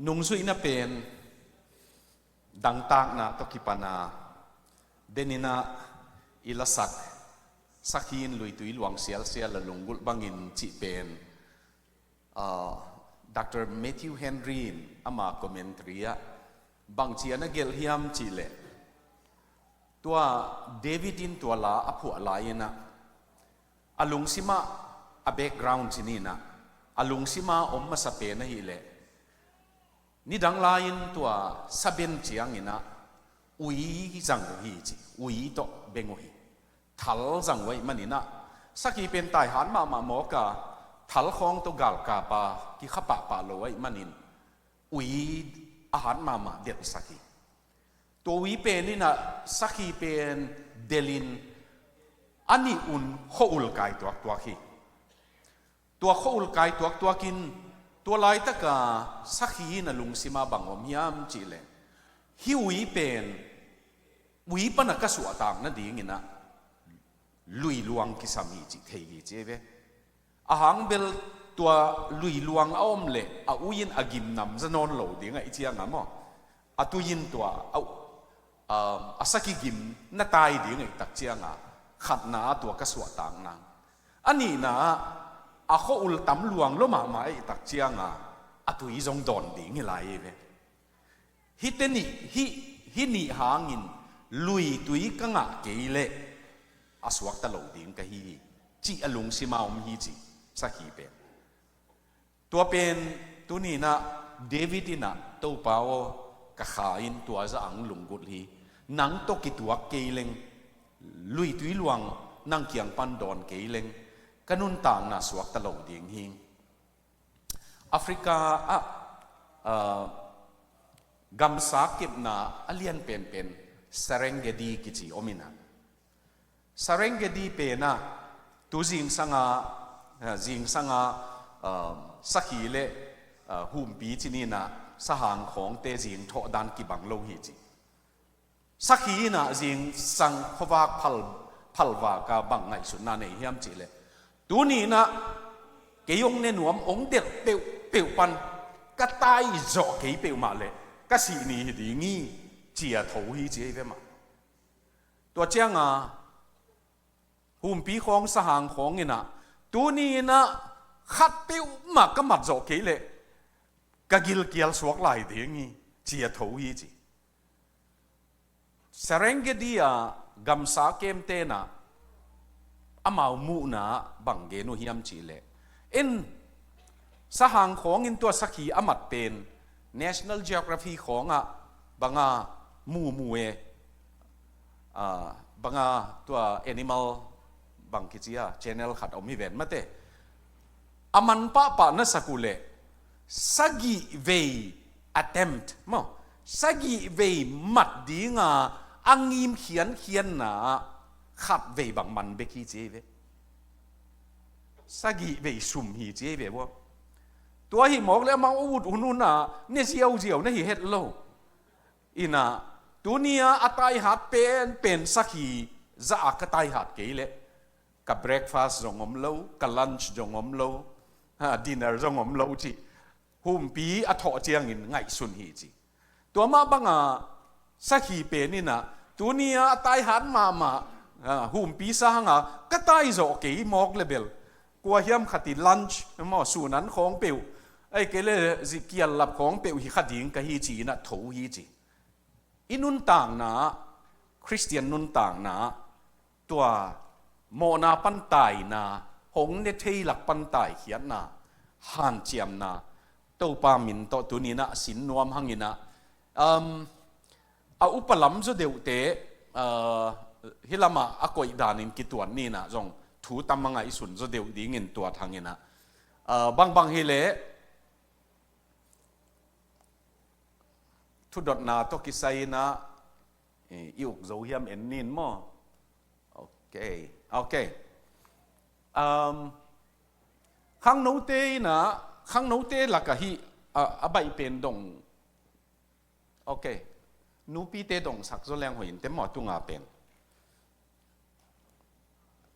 nung zui na pen dang tak na to kipana denina ilasak sakhin lui tui luang sial sial la lungul bangin chi pen Dr. Matthew Henry ama commentary a bang chiana gel hiam chi le tua David in tua la aphu alaina alung sima a background chinina alung sima om masape na hi le ni dang lain tua saben chiang ina ui jang hi chi ui to bengo hi thal jang wai manina saki pen tai han ma mo ka thal khong to gal ka pa ki khapa pa lo wai manin ui a han ma det saki to ui pen ni na saki pen delin ani un houl kai to khi tua khol kai tua kin tua lai taka sakhi na lungsima bangom hiam chi le hi ui pen ui pana ka su atang na ding ina lui luang ki sami chi thei gi cheve a hang bel tua lui luang aom le a uin agim nam zanon lo ding a ichiang amo atuin tua asaki gim na tai ding ai tak chianga khat na tua ka su atang na ani na a kho ul tam luang lo ma mai tak chianga atui zong don ding lai ve hi te ni hi ni hangin lui tui ka nga ke le aswak ta lo ding ka hi chi alung sima hi chi sa hi pe tua pen tu ni na David ina to pao ka khain tua za ang lunggut hi nang to ki tua ke leng lui tui luang nang kiang pan don ke leng kanun tang na suak ta lo ding hing Africa gam sakip na alian pen Serengeti kichi omina Serengeti pe na tu jing sanga sakhile hum pi chini na sahang khong te jing tho dan ki bang lo hi chi sakhi na jing sang khowak phalwa ka bang ngai su na nei hiam chi le tu ni na cái ông nên nuông ông đẹp biểu pan cái tai rõ cái biểu mà lệ cái gì nì thì nghi chỉ là thấu hi chỉ vậy mà tôi chăng hùm bí khong sa hàng khong như na tu ni na khát biểu mà cái mặt rõ cái lệ cái gil kial suak lại thì nghi chỉ là thấu hi chỉ Serengeti gam sa kem te na amau mu na bang ge no hiam chi le in sahang khong in tua sakhi amat pen National Geography khong banga mu e banga tua animal bang kichia channel khat omi ven mate aman pa na sakule sagi ve attempt mo sagi ve mat dinga angim khian na khát về bằng mặn về khi chế về, sagi về sum hi chế về vô, tua hi mọc lên mang út unun na, nè diều nè hi hết lâu, ina tunia atai hat pen sagi za cái tai hat cái lệ, cả breakfast rong om lâu, cả lunch rong om lâu, dinner rong om lâu chi, hôm pi thọ chiang in ngày xuân hi chi, tua ma bang sagi pen ina tunia atai hat ma hùm pi sang cái tai rõ cái mọc level qua hiam khati lunch mà sunan khong piu ai cái lệ gì kia lập khong piu hi khading cái hi chỉ na thấu hi chỉ inun tang na Christian nun tang na tua mo na pan tai na hong ne thei lak pan tai hian na han chiam na to pa min to tu ni na sin nuam hangina upalam zo deu te hilama akoi danin kituan ni na jong thu tamanga isun zo deu ding in tua thangena bang hele thu dot na to kisai na iuk zo hiam en nin mo okay khang nấu te là cả hi abai pen dong okay nu pi te dong sak zo leng hoin te mo tu nga pen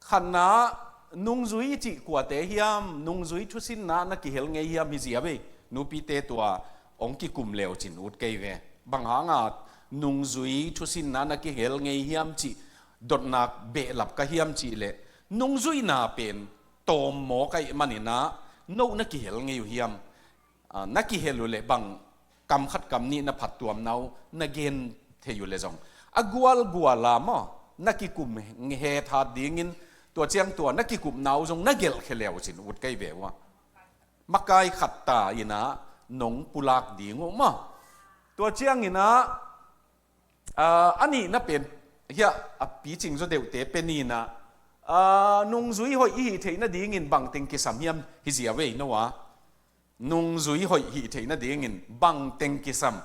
khana nung zui chi kwa te hiam nung zui thu sin na ki hel nge hiam hi zia be nu pi te tua องค์กิกุมเลวจินอุดเกยเวบางหางานุงจุยทุสินนานักเฮลเงียมจีดดนักเบลับกะเฮียมจีเลนุงจุยนาเป็นโตมหมอไกมันนี่นะโนนักเฮลเงียเฮียมนักเฮลุเลบางกำขัดกำนี้นับผัดตัวมนานักเกนเทยุเลจงกัวลามอนักกุมเฮทัดดิ้งินตัวเจียงตัวนักกุมนาวจงนักเกลเขเลวจินอุดไกเววะมักไกขัดตาอินะนงปุลักดิ้งออกมาตัวเจียงอินะอันนี้นับเป็นเฮียปีจิงจะเดือดเตเป็นนี่นะนงจุยหอยอีเทน่าดิ้งินบังเต็งกิสามเฮียมฮิเสียเวนะวะนงจุยหอยอีเทน่าดิ้งินบังเต็งกิสาม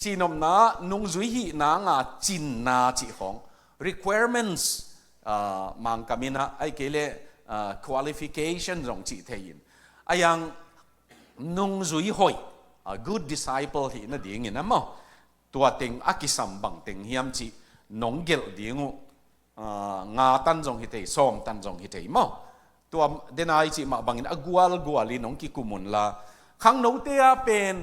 จีนอมนะนุงจุยหีนางาจินนาจีของ requirements มังกามินะไอเกเลqualification ของจีเทียนไอยังนุงจุยหอย good disciple หีนั่นดีงี้นะมั้งตัวเต็งอากิสัมบังเต็งเฮียมจีนงเกลดีงูงาตันจงฮิเตยซ้อมตันจงฮิเตยมั้งตัวเดนายจีมาบังอินกัวลีนงกิกุมุนละขังโนเตียเป็น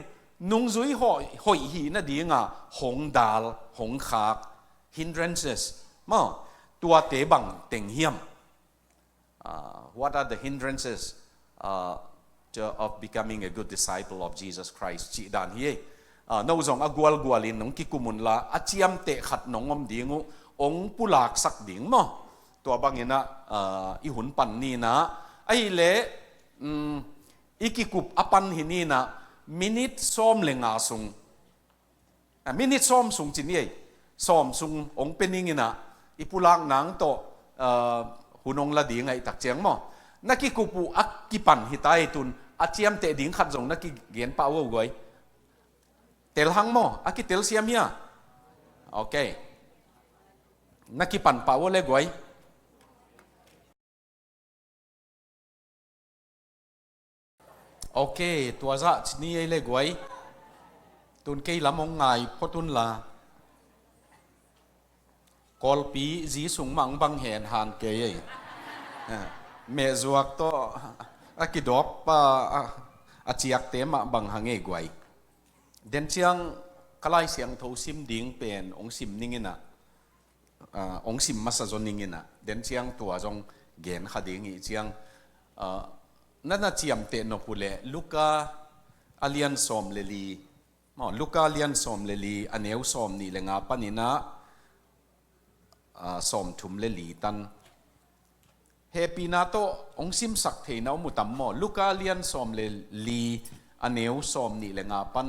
นุงจุยหอยหีน่ะดีง่ะหงดาลหงขาก hindrances มั้งตัวเตบังเต็งเฮียมwhat are the hindrances of becoming a good disciple of Jesus Christ จีดานเฮียนอกจากกัวลินน้องกิกุมุนละอาเจียมเตะขัดน้องอมดีงูองปุลากสักดิ่งมั้งตัวบางอย่างนะอีหุ่นปันนี่นะไอ้เละอีกิกุบอปันหินี่นะมินิทซ้อมเลงอาสุงมินิทซ้อมสุงจีนี่ซ้อมสุงองเป็นยังไงนะอีปุลากหนังโตหุ่นองละดีไงตักเจียงมั้งนักกิกุปูอักกิปันหิตายตุนอาเจียมเตะดิ่งขัดจงนักกิเกียนเป้าเอาไว้เตลหังมั้งอักกิเตลเสียมเฮียโอเคนักกิปันเป้าเลยไว้โอเคตัวจะนี่ไอ้เล็กไว้ตุนเกยละมองไงพอตุนละกอลปีจีสุงมังบังเห็นหันเกยเมจวกโตอากิดอกปะอาเจียกเตมบังหังเอไว้เดนเชียงกลายเสียงทูซิมดิ้งเป็นองซิมนิ่งนะองซิมมาสะจนนิ่งนะเดนเชียงตัวจงเกณฑ์ขัดดิ้งอีเชียงนั่นน่ะเจียมเตนพูเลลูกาอเลียนสอมเลลีลูกาอเลียนสอมเลลีอันเอวสอมนี่เลงาปนินะสอมทุมเลลีตันเฮปีนาโตองซิมสักเทนามุตัมมอลูกาอเลียนสอมเลลีอันเอวสอมนี่เลงาปัน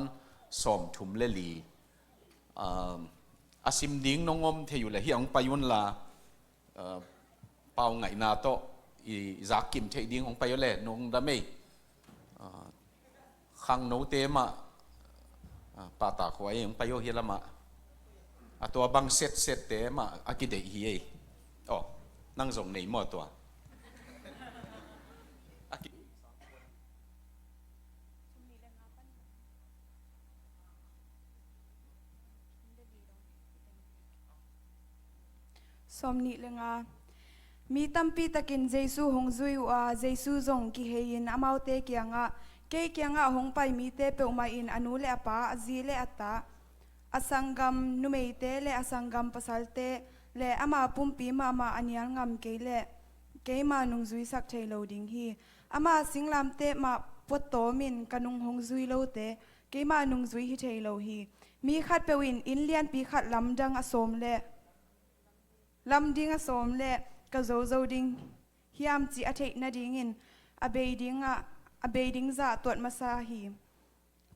สอมทุมเลลีอาซิมดิ้งน้องอมเทอยู่เลยเฮียงไปยุนลาเป่าไงนาโตอีจากกิมเทดิ้งของไปอยู่เลยนงดำไม่ขังโนเตมะปาตาขวายของไปอยู่เฮลมาตัวบางเซตเตมะอากิเดฮีเออ๋อนั่งส่งในหม้อตัวสมนิเลงามีตั้มปีตะกินเจซูหงจุยว่าเจซูจงกิเฮียนอามาวเตเกียงะเกยเกียงะหงไปมีเตเปอมาอินอนุเลอปาจีเลอตาอสังกัมนุเมเตเลอสังกัมปัสสัลเตเลอามาปุ่มปีมาอันยังงำเกยเลเกยมานุงจุยสักเทโลดิงฮีอามาสิงลามเตมาปวดโตมินกันุงหงจุยโลเตเกยมานุงจุยฮิเทโลฮีมีขัดเปวินอินเลียนปีขัดลำดังอสมเลลำดิ้งอสมเลก็โจดิ้งเฮียมจีอาเทนดิ้งินอเบดิ้งจะตรวจมาซาฮี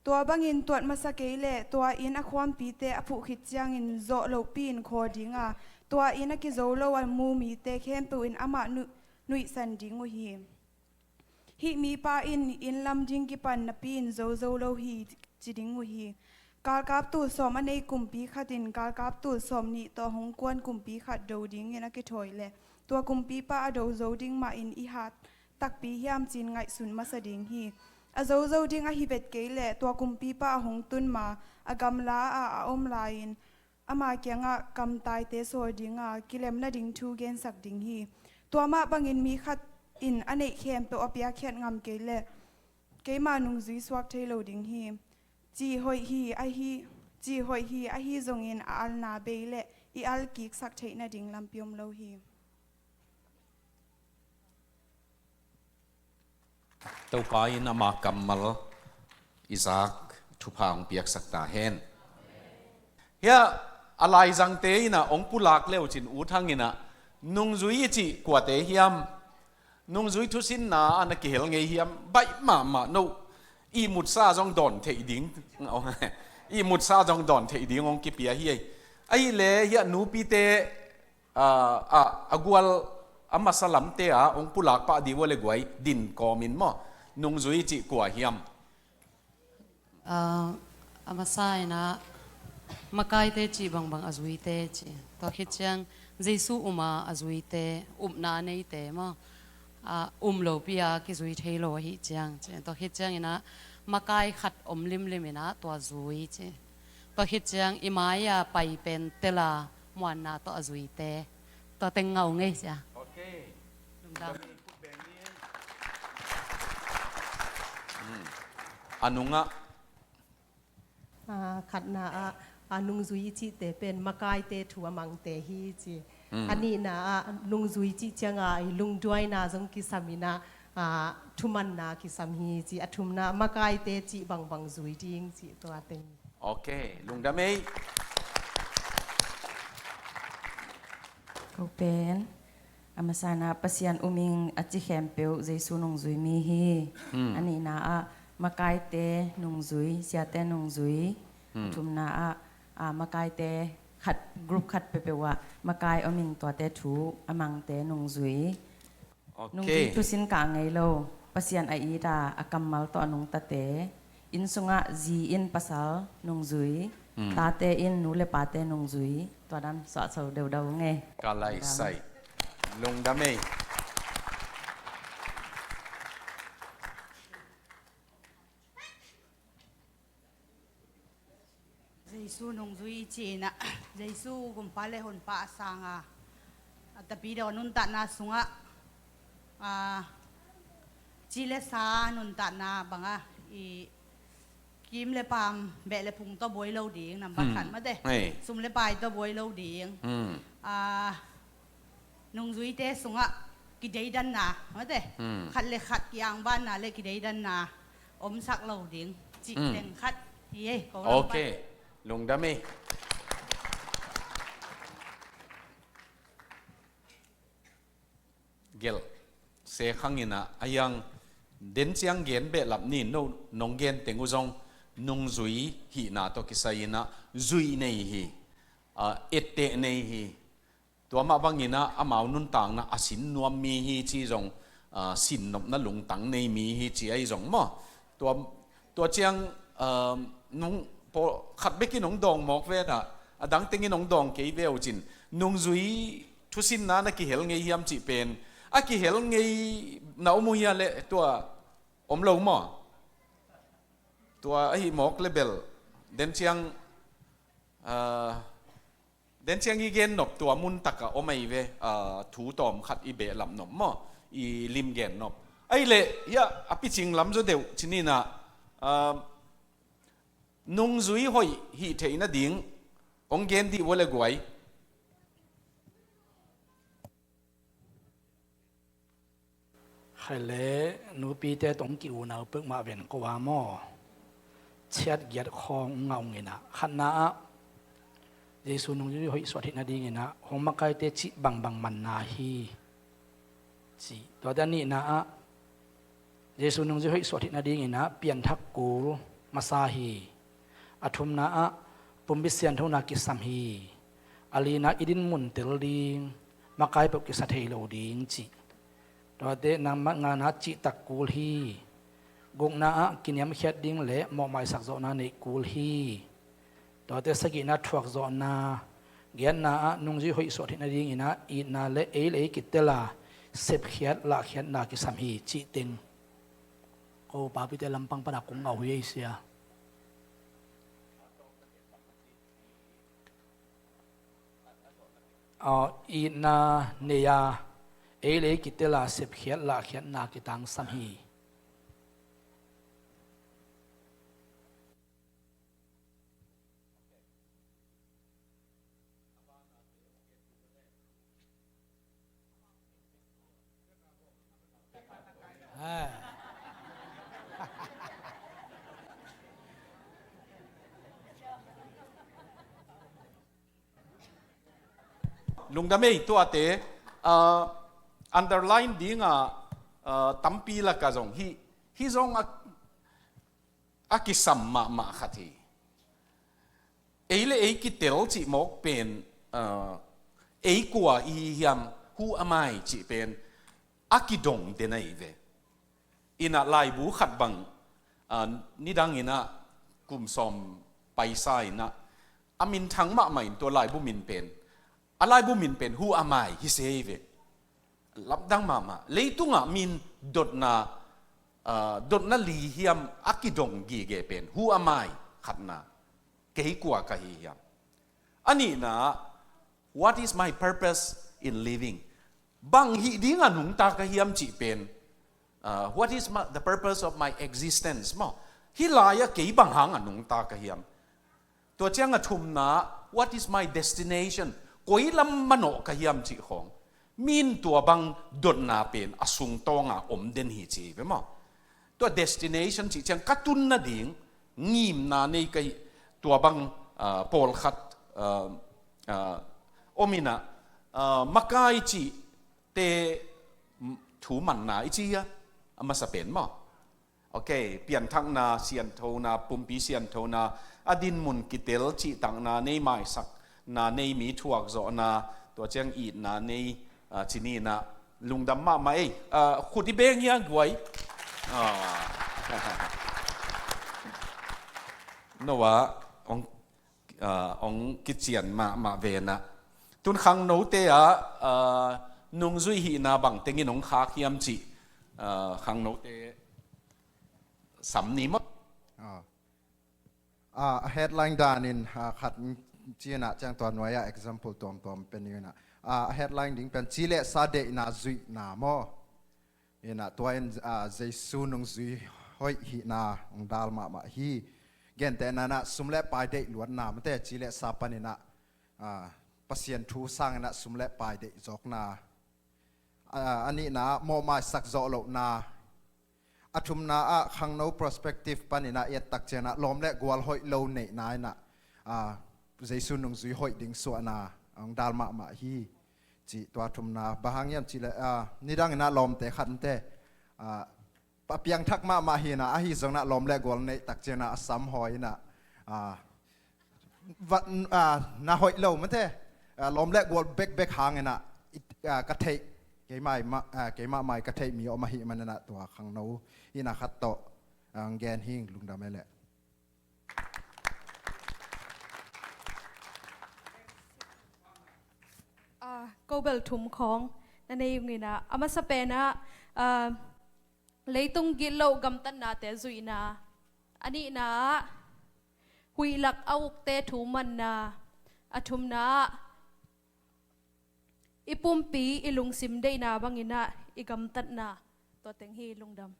ตัวบังอินตรวจมาสเกเลตัวอินอความปีเตอผู้ขิดจังอินโจโลปีนโคดิ้งตัวอินอกิโจโลวันมูมีเตเข้มปูอินอามานุยสันดิ้งวฮีมีปาอินลำดิ้งกิปันนปีนโจโลฮีจิดิ้งวฮีการกับตูสอมอันในกลุ่มปีขัดินการกับตูสอมนี่ต่อหงกวนกลุ่มปีขัดโดดิ้งอินอกิถอยเลตัวกลุ่มปีป้าโดโจดิ้งมาอินอีฮัดตักปีเฮียมจีนไงสุนมาสดิ้งฮีอาโจดิ้งอาฮิเบตเกลตัวกลุ่มปีป้าหงตุนมาอากำลาอาอมลายนอามาเกียงกำตายเตโซดิ้งกิเลมนาดิ้งทูเกนสักดิ้งฮีตัวมาบังอินมีขัดอินอันในเข้มเปอเปียเขียนงำเกล ke ma nung zui swak thei lo ding hi chi hoi hi a hi chi hoi hi a hi zong in a al na be le I al ki sak thei na ding lam piom lo hi tàu pa in ama kamal Isaac thu phang piak sakta hen ya alai jang te ina ong pulak leo chin u thangina nung zui chi kwa te hiam nung zui thu sin na an ki hel ngei hiam bai ma no I mut sa jong don thei ding I mut sa jong don thei ding ong ki pia hi ai le ya nu pi te agwal amasalam te a ong pulak pa di wole gwai din komin mo nung zui chi kwa hiam amasai na makai te chi bang azui te chi to khichang jesu uma azui te na nei te ma lo pia ki zui thei lo hi chang che to khichang ina makai khat lim ina to zui che to khichang imaya pai pen tela mwan na to azui te to teng ngau nge cha okay anungaขัดนานุงซุยจิเตเป็นมากายเตถัวมังเตฮีจีอันนี้นะนุงซุยจิจังไงลุงด้วยนะจงกิสามินะทุมันนะกิสามีจีทุมนะมากายเตจิบังซุยจิงจีตัวเต็งโอเคลุงดามีเขาเป็นอามาสานาปัสยันอุมิงอจิแคมเปลเจสุนงซุยมีฮีอันนี้นะมากายเตนงซุยเสียเตนงซุยทุมนามากายเตขัดกรุ๊ปขัดเปว่ามากายอมิงตัวเตถูอมังเตนงซุยนงซุยทุสินกางไงโลปัสยันไออีดาอากำมัลตัวนงตาเตอินสุงะจีอินปัสสาลนงซุยตาเตอินนูเลปาเตนงซุยตัวนั้นสะสมเดาไงกาไลไซลุงดามีJesu nung zui chi na Jesu gumpale hon pa sanga tapi do nun ta na sunga chile sa nun ta na banga I kim le pam be le phung to boi lo ding nam ba khan ma de sum le pai to boi lo ding nung zui te sunga ki dei dan na ma de khat le khat yang ban na le ki dei dan na om sak lo ding chi teng khat ye koโอเคลุงดามีเกลเสขังอินะอายังเดินเชียงเกนเบลับนี่โนนงเกนเต็งอุจงนงซุยฮีนาโตกิไซนะซุยเนฮีเอเตเนฮีตัวมาบังอินะอามานุนต่างนะอาสินนวมมีฮีจีจงสินนบนะลุงตังในมีฮีจีไอจงมั้ตัวเชียงนงพอขัดไปกินนงดองหมอกเวน่ะดังเต็งนงดองเกี่ยวเวลจินนงซุยทุสินนะนักกิเฮลเงียมจีเป็นกิเฮลเงียน่าอมุยาเละตัวอมโลมอตัวไอ้หมอกเลเบลเดนเชียงอีเกนนบตัวมุนตักอไม่เวถูตอมขัดอีเบลำนบมออีลิมเกนนบไอ้เละยะอภิจิงลำจะเดียวชินี่นะนงซุยหอยฮีเทน่ะดิ่งองเกนที่วอลเลกวยใครเล่นูปีเตตงกิวนาเปิกมาเวนกว่าหม้อเชียดเกียดคองเงาเงินะขันนะเยซูนงยุยหอยสวัสดินาดีเงินะหงมักไกเตจิบังมันนาฮีจีตัวด้านนี้นะเยซูนงยุยหอยสวัสดินาดีเงินะเปลี่ยนทักกูมาซาฮีอาทุมนะปุ่มบิเซียนทุนากิสัมฮีอาลีนะอิดินมุนเตลดิงมักไกปกิสัตเฮโลดิงจีตัวเดนำงานจิตักกูลฮีกงนากินยำเขียดดิ้งเละมอไม่สักโซนาในกูลฮีตัวเดสกินาทวักโซนาเกียนนานุงจีหอยสวดที่นาดิ้งอินะอีนาเละเอเลกิเตลาเสพเขียดละเขียดนากิสัมฮีจิติงโอ้ปาปิเตลำปังปนักกงเอาเฮียเสียอีนาเนียเอเลกิเตลาเสพเขียดละเขียดนากิตังสัมฮี ลุงดำเอ้ตัวเตunderline ดิ้งตั้มปีละกะจงฮีจงกิสัมมาขัดทีเลยกิเตลจิมกเป็นกว่าอียมหูอามายจิเป็นกิดงเดนัยเวอินะลายบูขัดบังนี่ดังอินะกุมซอมไปไซนะอามินทั้งมาใหม่ตัวลายบุมินเป็นอะไรบุมินเป็นหูอามายฮิเซเวรับดังมาเลยตุงมินดดนาลีเฮียมกิดงกีเกเป็นหูอามายขัดนาเกี่ยกว่ากันเฮียมอันนี้นะ what is my purpose in living บางฮีดิ้งอันหุงตากะเฮียมจีเป็นwhat is the purpose of my existence มั้งฮิลายะเกี่ยบางหางอันหุงตากะเฮียมตัวเจ้างะทุมนะ what is my destination กุยลำมันโอกะเฮียมจีของมินตัวบางดดนาเป็นอสุงตองอมเดนฮีจีเป็นมั้งตัว destination จีเจ้างกัตุนนาดิ้งงีมนาในกะตัวบางโพลขัดอมินะมักไกจีเตถูมันนาอีจีอะมาสเปนมั้งโอเคเปลี่ยนทั้งนาเซียนโทนาปุ่มปีเซียนโทนาอดินมุนกิเตลจีตังนาในไม้สักนาในมีทวกโซนาตัวเจียงอีดนาในจีนีนาลุงดำมาไหมขุดที่เบงยังไว้นัวองกิเจียนมาเวนะตุนขังโนเตะนุงจุยหีนาบังเต็งนงคาเขียมจีขังโนเตสำนีมั้งheadline ด้านินขัดจีน่ะจังตัวหน่วย example ตัวเป็นยังไงนะ headline ดิ้งเป็นจีเลสาเดน่าจุยน่าโมยันตัวเองเจสุนงจุยหอยหีนาองดาลมาฮีเกนแต่นั่นนะสุมเล่ไปเดล้วนน่ะมันแต่จีเลสาปนินะปัสยันทูสังนะสุมเล่ไปเดจอกนาอันนี้นะโมมาสักโจโลนาอัทุมนาขังโน perspective ปนินะเอตักเจนะลมเล่กวลหอยโลเนนายนะเจสุนงจุยหอยดิ่งส่วนนาองดาลมาฮีจีตัวทุมนาบางอย่างจีเลนี่ดังนะลมแต่ขันแต่ปะเปียงทักมาฮีนะฮีจงนะลมเล่กวลเนตักเจนะสัมหอยนะวันน่าหอยโลมันแต่ลมเล่กวลเบกหางนะกระเทยเกี่ยมาไม่กระเทยมีออกมาหิมันนะตัวขังโนอินาคัตโตแกนหิงลุงดำไม่แหละก็เบลทุ่มของนั่นเองนะอามาสเปนะเลยตุงกิโลกำตันนาเตจุยนะอันนี้นะหุยหลักเอาเตถูมันนะอาทุมนะอีปุ่มปีอีลุงซิมได้นาบางอินะอีกำตัดนาตัวเต็งฮีลุงดำ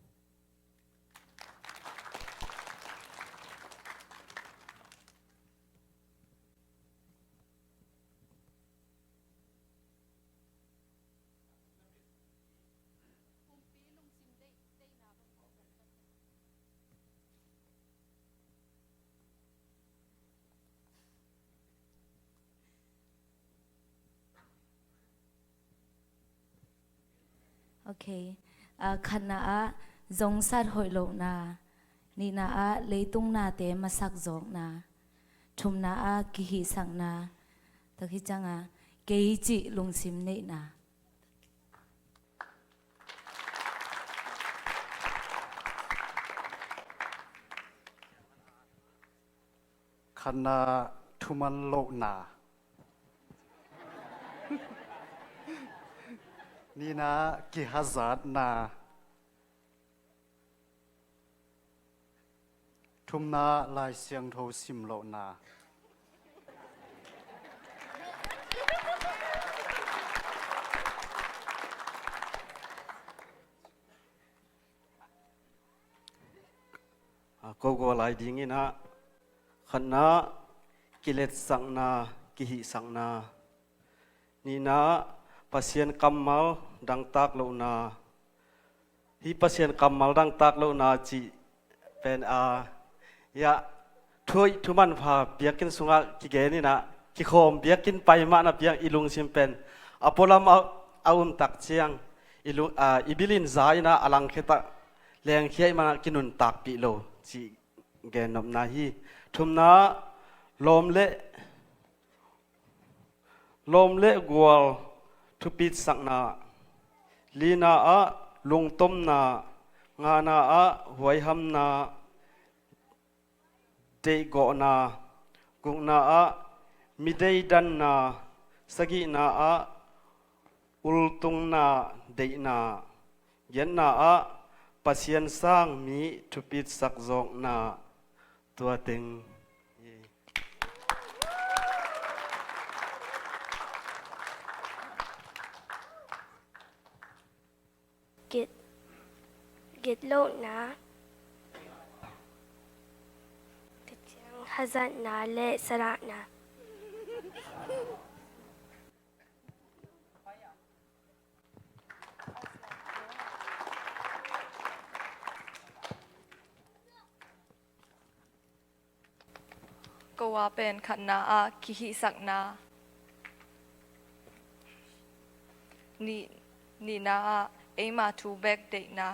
โอเคขันนาจงสัตหอยโลนานี่นาเลยตุงนาเตมาสักจอกนาชุมนากิหิสังนาตะคิจังเกยจิลุงซิมเนนาขันนาทุมันโลนานี่นะกิฮัซาดนาทุมนาลายเสียงโทซิมโลนาก็ลายดิ้งนะขันนากิเลสสังนากิหิสังนานี่นะpasien kamal dang tak lo na hi pasien kamal dang tak lo na chi pen ya thoi thuman pha biakin sunga ki ge ni na กิโคมเบียกินไปมานะเบียงอีลุงซิมเป็นอพอลามเอาตักเชียงอีลุงอีบิลินใจนะอลังเขตแรงเขียมากินุนตักปีโลจีเกนนมนาฮีทุมนาลมเละกัวทุปิดสักนาลีนาลุงต้มนางานาหวยหำนาเตโกนากุงนามิเดดันนาสกินาอุลตุงนาเดนายันนาปัสยันสร้างมีทุปิดสักจอกนาตัวเต็งกิดโลกนะติดยังฮัซันนาและสระนะก็ว่าเป็นขันนาคิหิสักนานี่นาเอมาทูแบกเด็กนา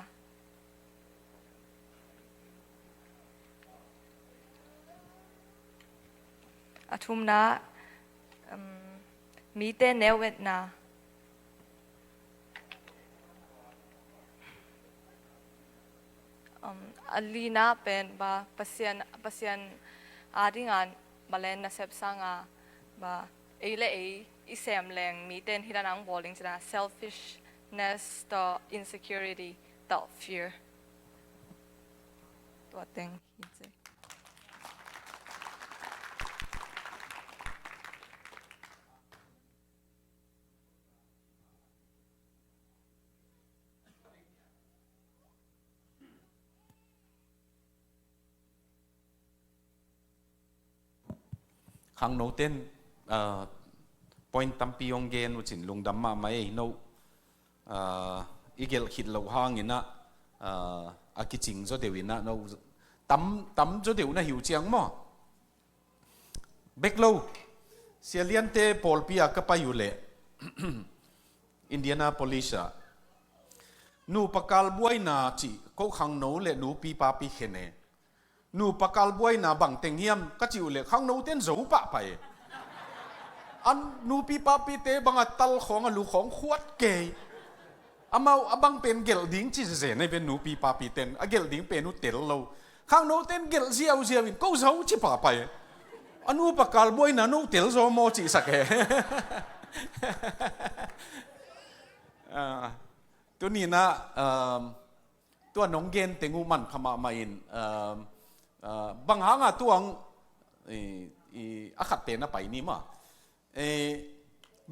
อาทุมนามีเตเนเวตนาอลีนาเป็นบาปัสยันอาดิงานบาเลนนาเซปซังบาเอเลอีเซมแรงมีเตนฮิรานังบอลิงจนะ selfishness ต่อ insecurity ต่อ fear ตัวเต็งฮิเจขังโนเต้นpoint ตั้มปีองเกนอุจินลุงดำมาไม่โนอีเกลขิดเหล่าห้างอินะอากิจิงจะเดียวอินะโนตั้มจะเดียวนะหิวเจียงมั้งเบกโลเซียเลียนเตปอลปีอาก็ไปอยู่เลยอินเดียนาโพลิสนูปากาลบวยนาจีก็ขังโนเลยนูปีปาปีเขเนนูปากาลบวยนาบังเต็งเฮียมก็จิวเลยขังโนเต้นจูปะไปอันนูปีปาปีเตบังอัตตลของลูกของขวดเกยอามาบังเป็นเกลดิ้งจีเซในเป็นนูปีปาปีเต้นเกลดิ้งเป็นนูเตลเราขังโนเต้นเกลเสียววินก็จูจิปะไปอันนูปากาลบวยนานูเตลจูโมจิสักเฮตัวนี้นะตัวน้องเกนเต็งูมันขมามาอินบางหางตัวอาขัดเตนะไปนี่มา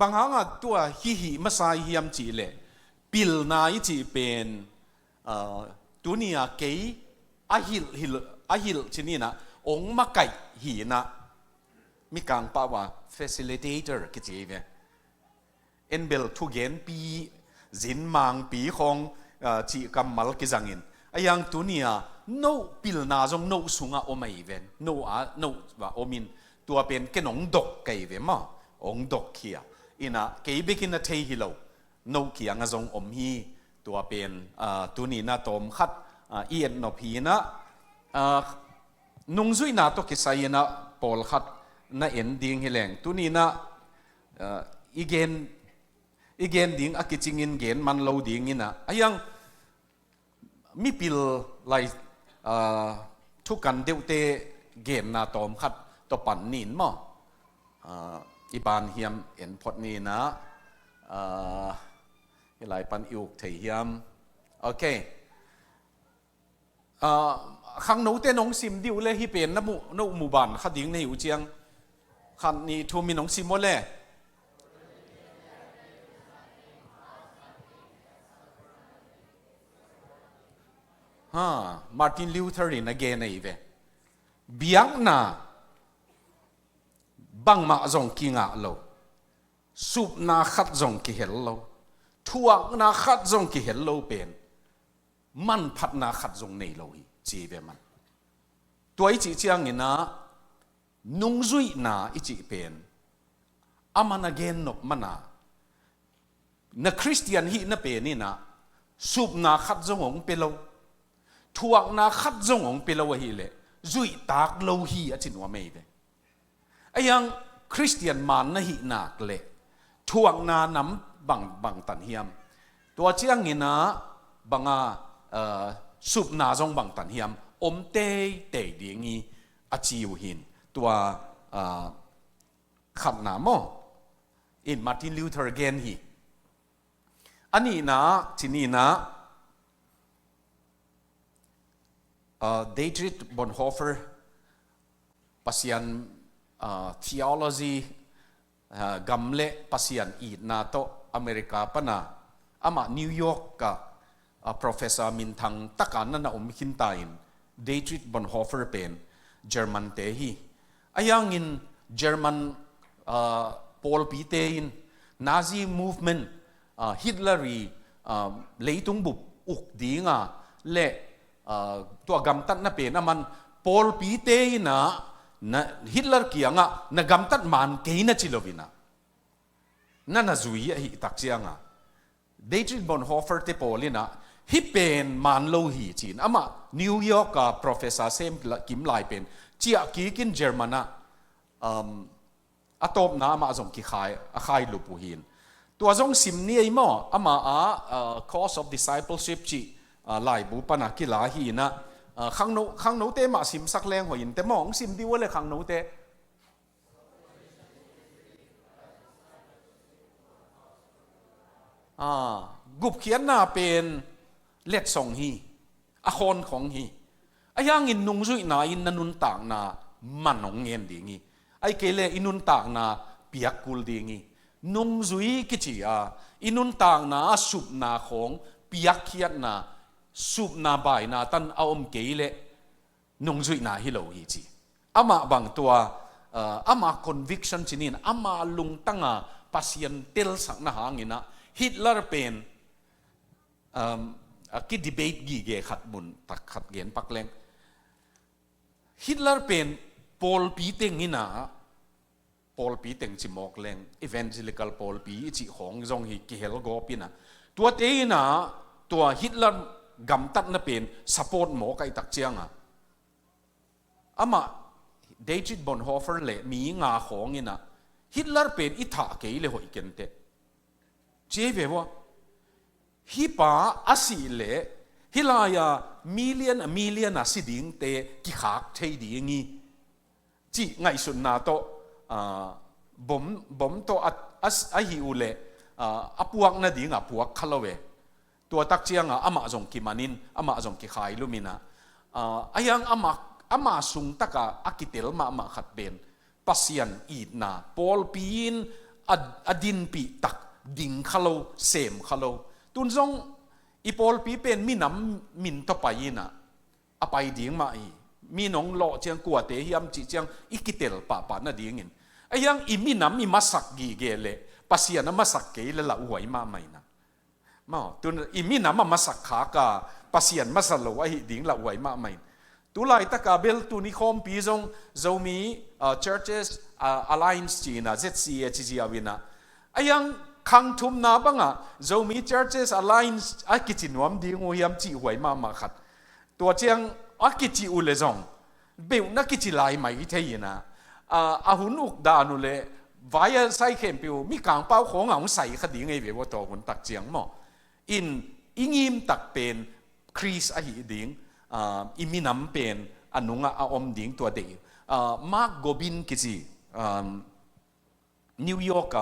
บางหางตัวฮิมาใส่เฮียมจีเล่ปิลนาอิจีเป็นตัวนี้เกยอาฮิลชนี่นะองมาไก่หีนะมีการป่าวว่า facilitator กิจเวเอ็นเบลทุเกนปีจินมังปีของจีกัมมัลกิจังอินไอยังตัวนี้โนปิลนาจงโนสุงาโอไม่เวนโนว่าโอมินตัวเป็นแค่หนองดกไก่เวมาองดกเขียอินะเกยเบกินเทฮิโลโนเขียงจงอมฮีตัวเป็นตัวนี้นะตอมขัดเอียนนพีนะนุ่งซุยนาตกิสัยนะปอลขัดนะเอ็นดิ้งฮิแรงตัวนี้นะอีเกนดิ้งอากิจิงินเกนมันโลดิ้งอินะไอยังมีปิลไลทุกกันเดียวเตเกนนาตอมขัดตัวปั่นนินมั้งอีบานเฮียมเอ็นพอดนี้นะหลายปันอิวเทียมโอเคขังหนูเตนงซิมดิวเลยฮิเป็นนหมู่บ้านขัดดิ้งในหิวเจียงขันนี้ทูมีนงซิมโมเล่มาร์ตินลูเทอร์นะเกนไอเวเบียงนาบังมาจงกิงะโลสูบนาขัดจงกิเฮลโลทวงนาขัดจงกิเฮลโลเป็นมันพัดนาขัดจงในโลฮีจีเวมันตัวอีจีเจียงนี่นะนุ่งจุยนาอีจีเป็น aman again nok mana na Christian hi na pe ni na sup na khat zongong pelo thuak na khat zongong pelo hi le zui tak lo hi a chin wa mei ve ayang Christian man na hi nak le thuak na nam bang tan hiam tua chiang ina banga sup na zong bang tan hiam om te dingi a chiu hin tua khat na mo in Martin Luther again hi ani na chini na Dietrich Bonhoeffer pasian theology gamle pasian I na to America pana ama New York ka professor min thang takana na hintain Dietrich Bonhoeffer pen German te hi ayang in German Paul Pite in Nazi movement Hitleri leitung bup uk dinga le tua gamtat na pen aman Paul Pite na Hitler kianga na gamtat man keina chilovina na zui hi taksianga Dietrich Bonhoeffer te polina hi pen man lo hi chin ama New York ka professor sem kim lai pen chia ki kin Germana atop na ama zong ki khai lu puhin tua zong sim ni ai mo ama course of discipleship chi lai bu pana ki la hi na khang no te ma sim sak leng ho in te mong sim di wole khang no teกุบเขียนนาเป็นเล็ดส่งฮีอคอนของฮีไอ้ยังอินนุงจุยนาอินนันุนต่างนามันนงเงินดีงี้ไอ้เกเลอินุนต่างนาเปียกกุลดีงี้นุงจุยกิจิอินุนต่างนาสุบนาของเปียกเขียนนาสุบนาใบนาตันเอาเกเลนุงจุยนาฮิโลฮีจีอามาบางตัวอามา conviction ชินินอามาลุงตั้งปัสยันเตลสังนาหางินะฮิตเลอร์เป็นกิดีเบตกี่เกขัดบุญตักขัดเกณฑ์ปักแรงฮิตเลอร์เป็นปอลปีเต็งนี่นะปอลปีเต็งจิมอกแรงอีเวนเจลิคัลปอลปีจิของจงฮิกิเฮลโกปีนะตัวเตยนะตัวฮิตเลอร์กำตัดนะเป็นสปอร์ตหมอไก่ตักเจียงอามาเดจิตบอนฮอฟเฟอร์เล่มีงาของนี่นะฮิตเลอร์เป็นอิทาเกยเลยหอยกันเตเจ๊เวว่าฮิปาอาศิเลฮิลายามิเลียนอาศิดิงเตกิขากเทดีงี้จีไงสุนนาโตบ่มโตอาฮิอุเลอปวกนาดิงอปวกคาลเวตัวตักเจียงอามาจงกิมานินอามาจงกิขายลุมินะอายังอามาสุงตักอากิเตลมาขัดเบนปัสยันอีดนาปอลปีนอดินปีตักดิ่งคาโลเสมคาโลตุนซงอีปอลปีเป็นมีน้ำมินต่อไปนะอไปดิ่งมาอีมีน้องหล่อเจียงกัวเตยยำจีเจียงอีกิเตลป่าน่ะดิ่งเงินไอ้ยังอีมีน้ำมีมาสักกีเกเลปัสยานะมาสักเกลละหวยมาไม่นะมาตุนอีมีน้ำมาสักขากาปัสยานมาสโลไอ้ดิ่งละหวยมาไม่ตุไลตะกาเบลตุนิคอมปีซงโจมีchurches alliance จีนะ ZCA จีอาวินะไอ้ยังขังทุมนาบังโจมี churches alliance อากิจินวมดีงูยำจีหวยมาขัดตัวเจียงอากิจิอุเลซงเบลนักกิจิไลไม่เทียนะอาหุนอุกดานุเลวายใส่เข็มปิวมีกางเป้าของเอาใส่คดีไงเวว่าตัวหุ่นตักเจียงหม้ออิงิมตักเป็นคริสอหิดิงอิมิน้ำเป็นอนุงอาอมดิงตัวเดียวมาร์กโกบินกิจินิวยอร์ก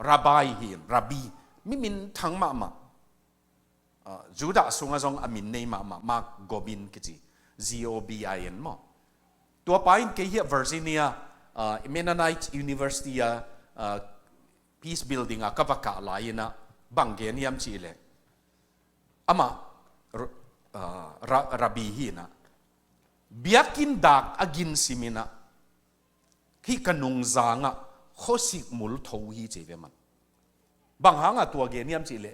ราบายหินราบีมิมินทั้งมาจูดาสุงอาจงอามินในมาร์กโกบินกิจิ GOBIN มั้งตัวไปin Kehia Virginia Mennonite University Peace Building kavaka laina banggen yam chile ama rabi hina biakin dak agin simina hi kanung zanga khosik mul tho hi cheveman banghanga tua gen yam chile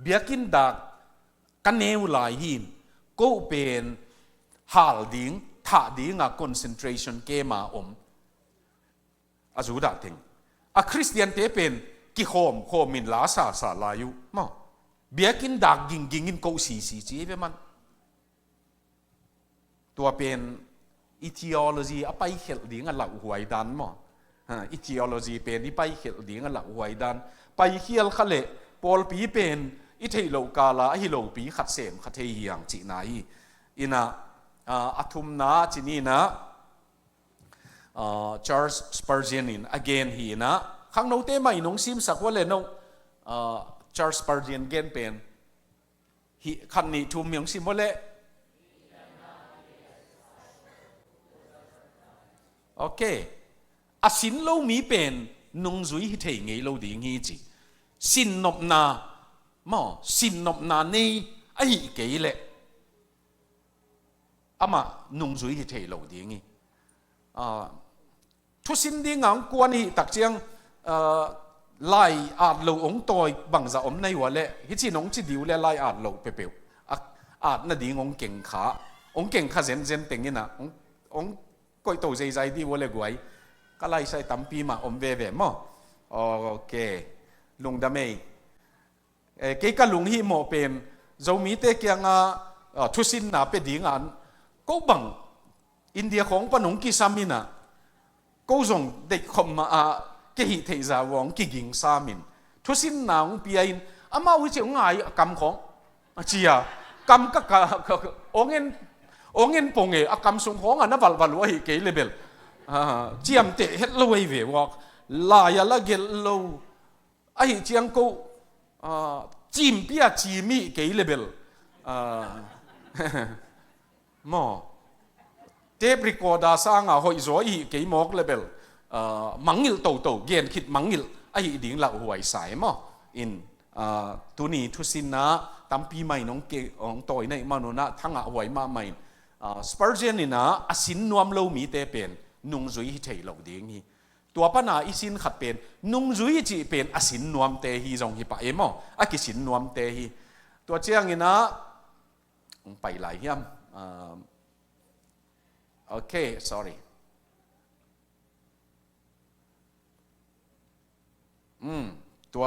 biakin dak kaneu lai hin ko pen hal ding tha ding concentration ke ma อาจูดาติงอะคริสเตียนเตเป็นกิโคมมินลาสาลายุมาเบียกินดักกินกูสีจีเปมันตัวเป็นideology อะไปเขียนดิ้งอันหลักหวยดันมั้งideology เป็นที่ไปเขียนดิ้งอันหลักหวยดันไปเขียนขเลปอลปีเป็นอิเทโลกาลาฮิโลปีขัดเสมขัดเทียงจีนายอินะอัตุมนาจีนีนะCharles Spurgeon in again ฮีนะข้างโน้ตเต้ไม่น้องซิมสักว่าเลยน้องCharles Spurgeon เกนเป็นฮีคันนี้ทุ่มยองซิมว่าเลยโอเคอาสินโลมีเป็นนุ่งจุยที่เทงโลดีงี้จีสินนบนาสินนบนานี่ไอ้เกย์เลยอามานุ่งจุยที่เทโลดีงี้ทุสินดีงามกวนฮีตักเจียงไล่อาดโลองตอยบังจะอมในหัวเละฮิจิน้องจิดิวเละไล่อาดโลเปวอาดน่ะดีงงเก่งขาเซนเต็งนี่นะองก็ตัวใจดีว่าเลยกวยก็ไล่ใส่ตั้มปีมาอมเว่มั้งโอเคลุงดำเมย์เกี่ยกับลุงฮีโมเป็นเรามีแต่เกี่ยงทุสินน่ะเป็นดีงานก็บังอินเดียของปนงกิสามินะก็ส่งเด็กคมมาเกี่ยเทจาวงกิกิงสามินทุสินน่ะองปีอินอามาวิจิงไงกำของเจียกำก็องเงินปงกำส่งของนั่นวัลว่าเกี่ยเลเบลเจียมเตะเฮลโลเวเววอกลายละเกลโลไอ้เจียงกูจิมเปียจิมีเกี่ยเลเบลมอเทปรีคอร์ดาสร้างหอยโซอีเกี่ยมอกเลเบลมังงิลโตเกณฑ์คิดมังงิลไอ้ดิ่งละหวยสายมออินตัวนี้ทุสินนะตั้มปีใหม่น้องเกองต่อยในมาโนนะทั้งหวยมาใหม่สปาร์เจนนี่นะอาสินนวมโลมีเตเป็นนุ่งจุยที่เทโลดีงี้ตัวปัญหาอีสินขัดเป็นนุ่งจุยจีเป็นอาสินนวมเตฮีจงฮิปะเอมอากิสินนวมเตฮีตัวเจียงนี่นะไปหลายยามโอเค sorry ตัว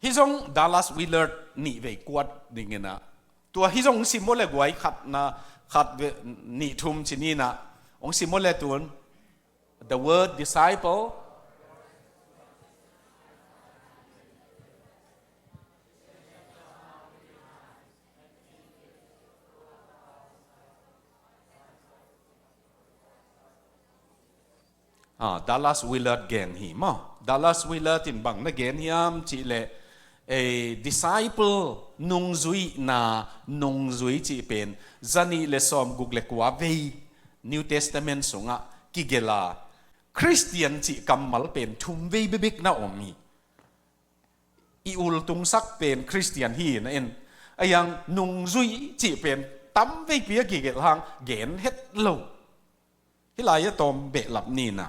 ฮิจงดัลลัสวิลเลอร์นี่เวกวดดิ่งนะตัวฮิจงซิมโมเลกไว้ขัดนะขัดนี่ทุ่มชินีนะองซิมโมเลตุน the word disciple Dallas Willard เกนฮีมั้ง Dallas Willard ตินบังนะเกนฮิมจีเลdisciple นุ่งจุยนานุ่งจุยจีเป็นจันนี่เลสอมกุกเลกว่าเว New Testament สงะกิเกลาคริสเตียนจีกำมัลเป็นทุ่มเวบิบิกนะอมีอีอุลตุงซักเป็นคริสเตียนฮีนะเอ็นไอยังนุ่งจุยจีเป็นตั้มเวเปียกิเกลางเกนเฮ็ดโลที่ลายตอมเบลับนี่นะ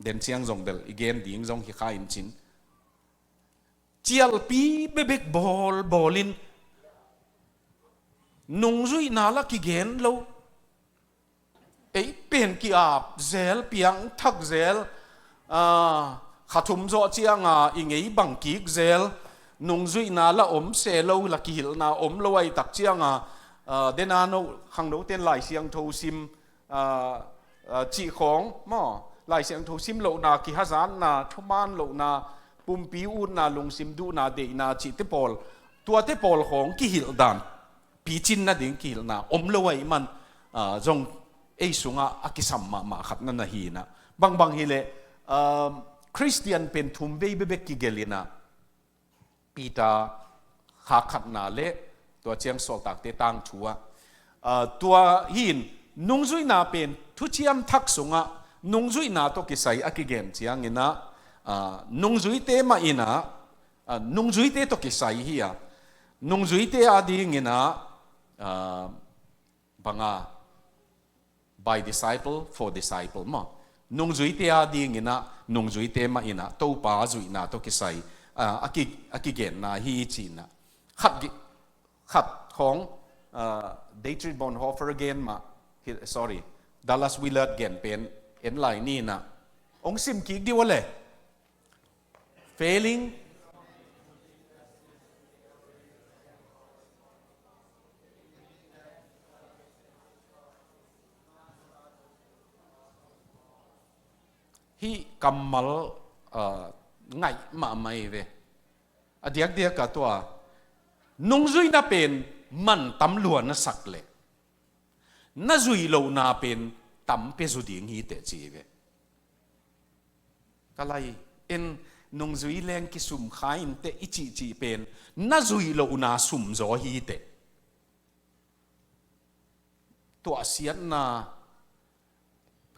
เดินเชียงจงเดลอีเกนดิ่งจงฮิคายอินชินเจียลปีเบกบอลินนุ่งจุยนาลักกิเกนโลเอ้เป็นกีอาบเซลเปียงทักเซลขัดทุมโจเจียงอิงไอบังกิกเซลนุ่งจุยนาละอมเซโลลักกิหิลนาอมโลไอตักเจียงเดนาโนขังโนเต้นไหลเสียงโทซิมจีของมอลายเสียงโทซิมโลนากิฮัซานนาทุมานโลนาปุ่มปีอูนาลงซิมดูนาเดนาจีเตปอลตัวเตปอลของกิฮิลดานปีจินนาดิ่งกิฮิลนาอมโลไอมันจงเอสุงะอากิสัมมาขัดนั่นนะฮีนะบางฮิเลคริสเตียนเป็นทุมเบเบกิเกลินะปีตาขาขัดนาเลตัวเจียงโซลตักเตตังชัวตัวหินนุ่งจุยนาเป็นทุเชียมทักสุงะนุ่งจุยนาตัวกิไซอากิเกมเจียงอินะนุ่งจุยเตมาอินะนุ่งจุยเตตัวกิไซฮียนุ่งจุยเตอาดีอินะบังอา by disciple for disciple มานุ่งจุยเตอาดีอินะนุ่งจุยเตมาอินะตัวป้าจุยนาตัวกิไซอากิเกมนาฮีจีนะขัดของDietrich Bonhoeffer again มาsorry Dallas Willard เกนเป็นเอ็นไลน์นี่นะองซิมกิกดีวะเลย failing hi kamal ngai ma mai ve adiak dia ka to nung zui na pen man tam luan na sak le na zui lo na pen tam pe zu ding hi te chi ve kalai en nung zui leng ki sum khain te ichi chi pen na zui lo na sum zo hi te to asian na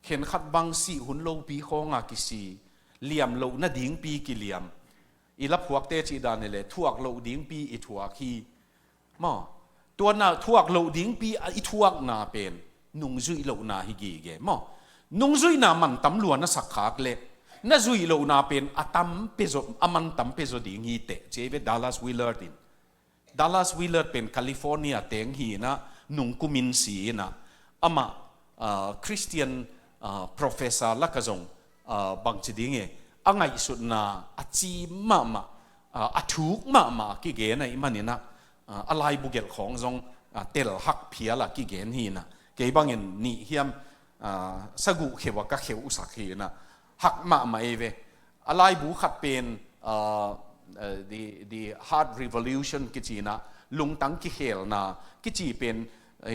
เข็นขัดบังสีหุ่นโลปีข้องอากิสีเหลี่ยมโลน่าดิ้งปีกิเหลี่ยมอีลับพวกเตจีดานนี่แหละทวกโลดิ้งปีอีทวกฮีมอตัวน่ะทวกโลดิ้งปีอีทวกน่าเป็นนุ่งจุยโลน่าฮิกีเกมอนุ่งจุยน่ามันตำลวนน่ะสักขากเล็กน่าจุยโลน่าเป็นอาตัมเปโซอามันตัมเปโซดิ้งฮีเตเจเวดัลลัสวิลเลอร์ดินดัลลัสวิลเลอร์เป็นแคลิฟอร์เนียเต็งฮีนะนุ่งกุมินสีนะอามาคริสเตียนprofessor ลักษณะบางชนิดเองอ่างไงสุดน่ะอาจีมาอาทุกมากี่เกณฑ์ไอ้มันเนี่ยนะอะไรบุกเกลของทรงเตลหักเพียละกี่เกณฑ์ฮีนะเกี่ยบางเงินนี่เฮียมสกุเขวก็เขวอุสักฮีนะหักมาเอเวอะไรบุขัดเป็น the hard revolution กิจีนะลุงตั้งกิเขลนะกิจีเป็น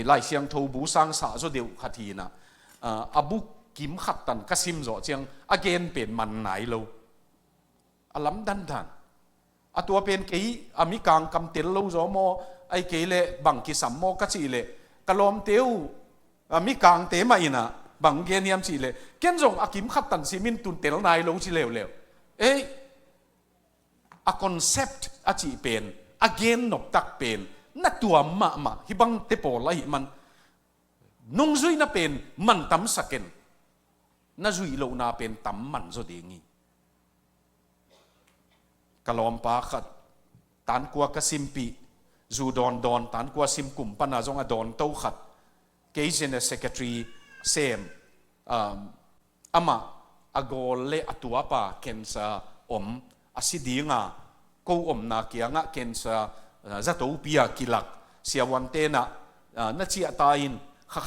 ไล่เสียงทูบูสังสาโซเดียวขัดฮีนะอาบุกิมขัดตันกสิมโจเจียงอเกนเป็นมันไหนโลอลัมดันทันอตัวเป็นกี่อามิกังกำเตลโลโจโมไอเกเลบังกิสัมโมกัจีเลกลอมเตียวอามิกังเตมาอินะบังเกนยามจีเลเกนจงอากิมขัดตันซิมินตุนเตลนายโลจีเลวเอ้a concept อาจีเป็นอเกนนบตักเป็นนัตัวมาฮิบังเตโปไลมันนุ่งจุยน่าเป็นมันตั้มสักเกนน่าจุยโลน่าเป็นตั้มมันโซเดงีกลอมปาขัดตานกัวกสิมปีจูดอนตานกัวซิมกุมปนาจงอดอนเต้าขัดเกย์เจเนเซคเทรีเซมอามาอโกเลอตัวปาเคนซาอมอาศิดีงากูอมนาเกียงะเคนซาจะตัวปียกิลักเสียวันเตนะน่าเชียตาอิน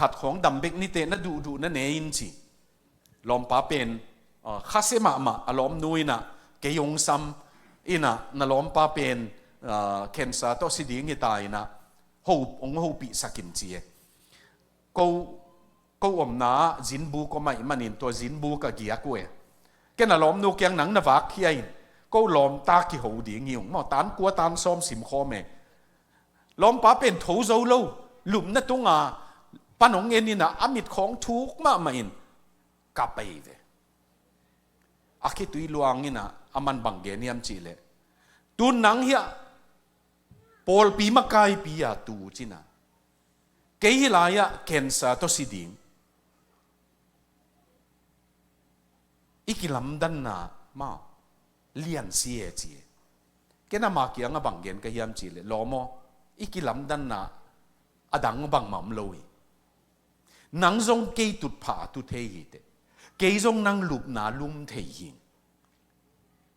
ขัดของดำเบกนิเตนะดูนั่นเองสิลอมป้าเป็นข้าเสมาอารมณ์นุยนะเกยงซัมอินะนั่นลอมป้าเป็นเคนซาตัวสิดีงิตายนะหูปีสักินเจียกูอมนาจินบูก็ไม่มันอินตัวจินบูก็เกียกเวแกน่ะลอมนูเกียงหนังนวักเฮียนกูลอมตากิหูดีงิวมอตานกัวตานซ้อมสิมคอเมลอมป้าเป็นทูโซโลหลุมนั่นตรงปนองเงินนี่นะอามิดของทุกมาอินกับไปเวอาคิตุยลวงนี่นะอามันบังเกนียมจีเลตุนนังเฮียปอลปีมากายปียาตูจีนะเกยลายะเคนซาโตสิดิงอีกิลัมดันนามาเลียนเสียจีเกน่ามาเกียงบังเกนก็ยามจีเลลอมอีกิลัมดันนาอดังบังมัมโลยนังจงเกยตุดผาตุเทยีเตเกยจงนังลุบนาลุมเทยิง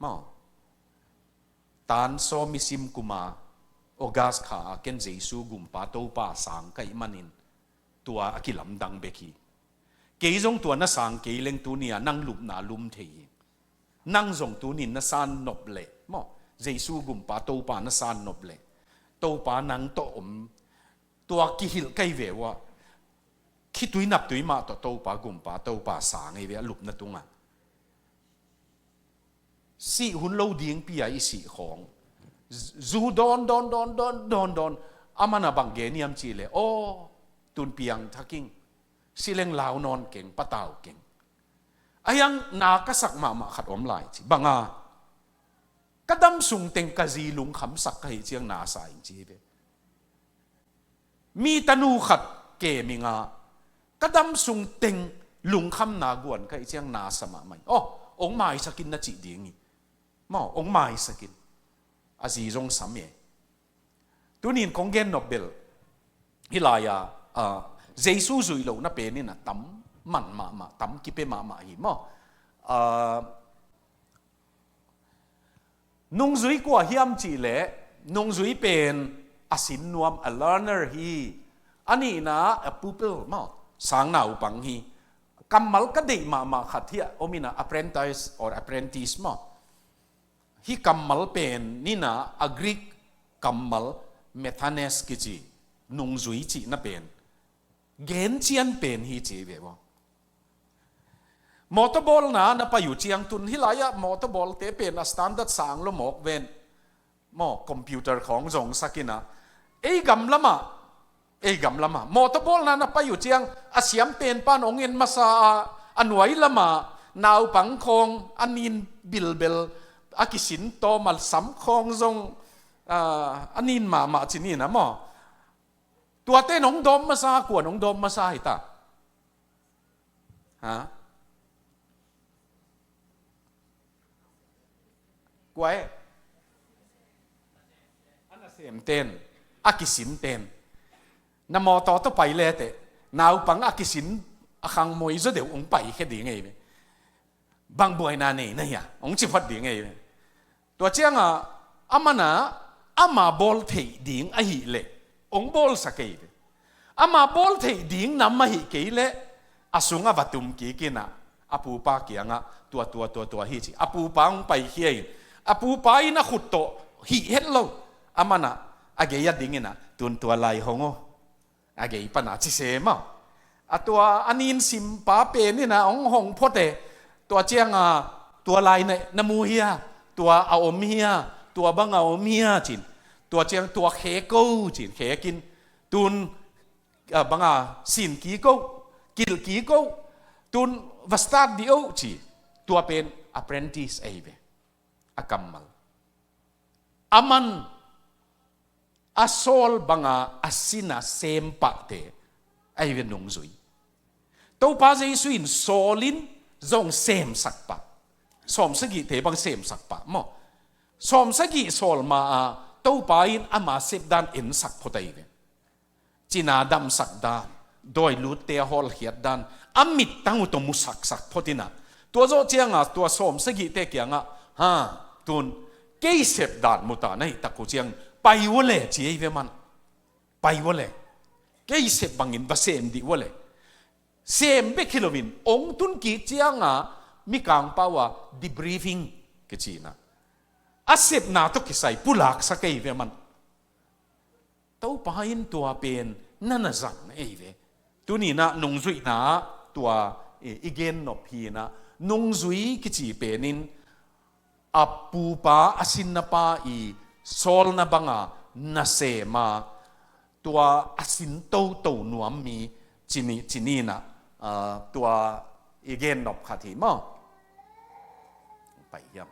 มาตานโซมิซิมกุมาโอกาสขาเกนเจซูกุมปาโตปาสังไกมันินตัวอกิลัมดังเบกีเกยจงตัวน่ะสังเกยเลงตัวเนี่ยนังลุบนาลุมเทยิงนังจงตัวนินน่ะสานนบเล่มาเจซูกุมปาโตปาน่ะสานนบเล่โตปานังโตอมตัวกิหิลไกเววะคิดตุยนับตุยมาต่อโตปากุมปาโตปาสางไอเวะหลุบนั่นตรงอ่ะสี่หุ่นโลดิ้งปีไอสี่ของจูดอนอามันบังเกนียมจีเลยโอ้ตุนเปียงทักกิ้งสิเลงลาวนอนเก่งปะตาวเก่งไอยังนากษักมาขัดอมลายจีบังอ่ะกระดำสุงเต็งกะจีลุงขำสักให้เจียงนาสายจีเบมีตนูขัดเกมิงากระดำสุงเต็งลุงคำนากวนก็ไอเจียงนาสมาใหม่อ๋อองค์หมายสกินน่ะจีดีงี้มาองค์หมายสกินอาจีจงสามเอตัวนี้คงเกนโนเบลฮิลายาเจซูซุยโลน่ะเป็นนี่นะตั้ม มันมาตั้มกิเปมาหิมนุ่งจุยกว่าเฮียมจีเล่นุ่งจุยเป็นอาศินนวมa learner ฮีอันนี้นะ a pupil สังนาอุปังฮีกำมัลก็ได้มาขัดเทียโอมินะ apprentice or apprentice ฮีกำมัลเป็นนี่นะa Greek กำมัลเมธาเนสกิจีนุ่งจุยจีน่ะเป็นเกณฑ์เชียนเป็นฮีจีเวมอเตอร์บอลนะไปอยู่เชียงตุนที่ไรอะมอเตอร์บอลเตเป็นสแตนดาร์ดสั่งแล้วหมอกเวนคอมพิวเตอร์ของจงสักินะกำละมามอเตอร์บอลนะไปอยู่เชียงอาเซียมเป็นป้านองเงินมาซาอันไว้ละมานาวปังคงอันนินบิลเบลอากิสินโตมาสัมคงจงอันนินมาที่นี่นะตัวเต้นองดมมาซากวนองดมมาซาหิตาฮะกวยอันนั้นเสียมเต้นอากิสินเต้นนำมอต่อไปเลยแต่นาวปังอากิสินอาคังมวยจะเดี๋ยวองไปแค่ดีไงบางบ่อยนานี่นี่องจิฟัดดีไงตัวเจ้าอามานะอามาบอลเทดิ้งอหิเล่องบอลสักกี่อามาบอลเทดิ้งนำมาหิกี่เล่อาสุงอาวัตุมกี่กินะอาปูปาเกียงตัวฮิจิอาปูปาองไปเฮียอาปูปาอินะขุดโตหิเฮ็ดโลอามานะอาเกียดิ้งนะตัวลายหงอาเกียปนาจิเสมาตัวอันนี้สิมป้าเป็นนี่นะองหงพอเตตัวเจียงตัวลายในนมูเฮียตัวเอาอมเฮียตัวบังเอาอมเฮียจินตัวเจียงตัวเขกูจินเขกินตุนบังสินกีกูกิลกีกูตุนวัสตาร์ดิโอจีตัวเป็น apprentice ไอเวอากัมมัลอามันอาโซลบังอาสินาเซมปะเตไอเวนงซุยตัวป้าเจสุอินโซลินจงเซมสักปะสมสกิเทบังเซมสักปะสมสกิโซลมาตัวป้าอินอามาเซบดานอินสักพอดีเวจีนาดำสักดานโดยลุเตฮอลเฮียดานอามิดตั้งอุตมุสักพอดีนะตัวโจเจียงตัวสมสกิเตกียงตุนเกยเซบดานมุตาในตะกุเจียงไปวะเลยจีเอเวมันไปวะเลยเกยเซบบังอินบาเซมดีวะเลยเซมเบคิโลวินองตุนกีเจียงมีกางปาวะดีบรีฟิงกจีนะอาเซบนาตุกิไซปุลักสักเอเวมันตัวปายินตัวเป็นนั่นจังเอเวตัวนี้นะนงจุยนะตัวอีเกนนบพีนะนงจุยกจีเป็นนินอับปูปาอาสินนปาอีโซลนาบังนาเซมาตัวอาสินโตนวมมีจินีนะตัวอีเกนนบขัดหิมไปยับ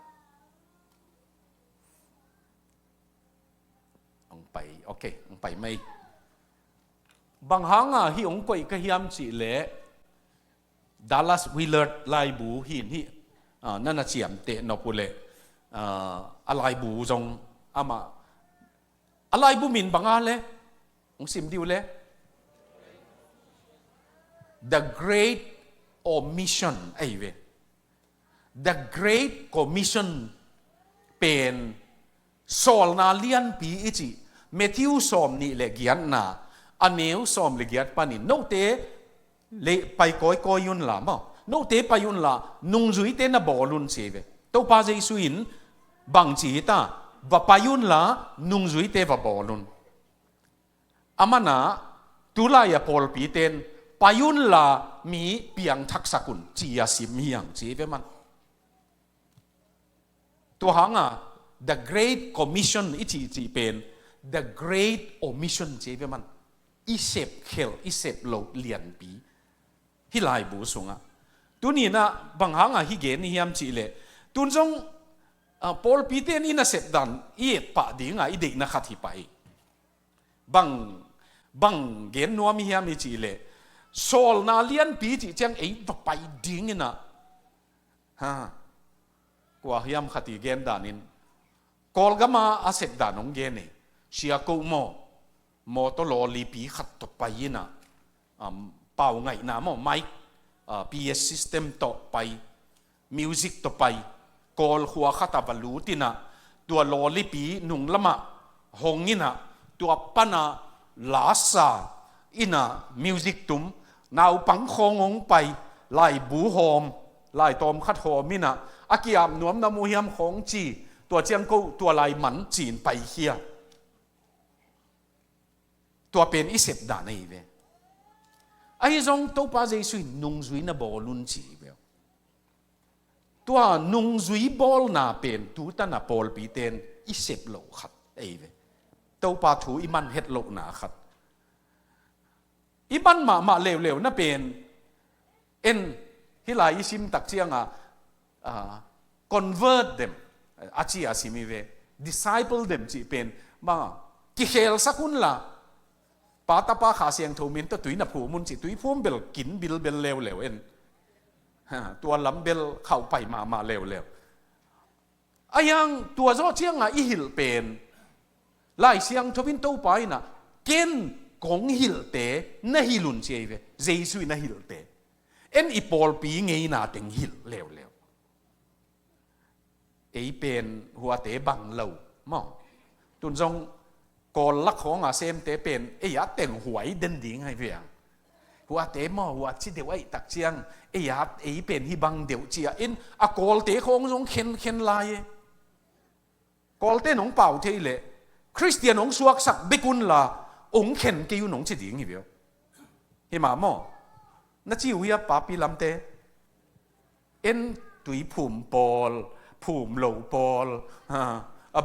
ไปโอเคไปไม่บางครั้งฮีองไปก็ฮิมจีเล่ดัลลัสวิลเลอร์ไลบูหินฮีนั่นน่ะเฉียมเตะนบุเล่อะไรบูจงอามาอะไรบูมินบางอันเลยองสิมดิวเลย The Great Omission ไอ้เว้ The Great Commission เป็นสอลนาเลียนปีอีจีเมทิวสอมนี่เลกียนนาอันเนวสอมเลกียนปานินโนเตเลไปก้อยยุนละมั้งโนเตไปยุนละนุงจุยเตนะบอลุนเสเวตัวป้าเจสุอินบางจีตาว่าไปยุนละนุงจุยเตว่าบอลุนอามานะตุลายาพอลปีเตนไปยุนละมีเปียงทักษกุลจียาสิมีอย่างเสเวมันตัวหางThe Great Commission อีจีเป็น The Great Omission เจเวมันอีเซปเคลอีเซปโลเลียนปีฮิไลบูสุงตัวนี้นะบางหางฮิเกนฮิยามจีเลตุนจงพอลปีเตนอินาเซปดันอีปะดิ่งอีเด็กนักขัดฮิไปบางเกนนัวมิฮิยามจีเลโซลนาเลียนปีจีจังไปดิ่งนะกว่าฮิยามขัดฮิเกนดานินกอลกามาอาเซปดานองเกนเชียกูโมโตโลลีปีขัดตบไปนะเป่าไงนะไม่ PS system ต่อไป music ต่อไปกอลหัวขัตบลูตินะตัวลอลิปีนุ่งละมะหงอินะตัวปนะลาซาอินะมิวสิกตุมนาวปังคงงไปไล่บูโฮมไล่ตอมขัดโฮมินะอากิยามนวมนามูฮิมของจีตัวเจียงกูตัวไล่หมันจีนไปเฮียตัวเป็นอิเสบดานี่เวไอ้จงตัวป้าเจสุยนุ่งจุยนะบอลุนจีเวตัวนุ่งจุยบอลน่าเป็นตัวตันน่ะบอลปีเตนอิเสบโลขัดไอ้เวตัวป้าถูอิมันเฮ็ดโลกนาขัดอีบันมาเร็วๆนั่นเป็นเอ็นฮิลาอิซิมตักเจียงconvert them อาชีอาซิมิเว disciple them จีเป็นมากิเคลสักคนละปาตาปาขาเสียงทูมินตัวตุยนับหูมุนจีตุยพุ่มเบลกินบิลเบลเร็วเอ็นตัวลำเบลเข้าไปมาเร็วไอ้ยังตัวโจเจียงอีหิลเป็นไล่เสียงทวินตัวไปนะเกณฑ์กงหิลเตน่าหิลุนเจเวเจสุยน่าหิลเตเอ็นอีปอลปีไงน่าเต็งหิลเร็วไอเป็นหัวเตะบังเหลามั่งตุนจงกอลลักของอาเซมเตเป็นไอ้ยาเต็งหวยเด่นดิ่งให้เพียงหัวเตะมั่งหัวชิดเดียวไอ้ตักเชียงไอ้ยาไอ้เป็นฮิบังเดียวเจียอินอะกอลเตะของจงเข็นลายกอลเตะหนองเป่าเทเลคริสเตียนหนองสวกสักเบกุนละองเข็นกิวหนองชิดดิ่งให้เพียงเฮมามั่งนั่นจิวิยาปาปีลำเตเอ็นตุยผุ่มปอลภูมิโลปอล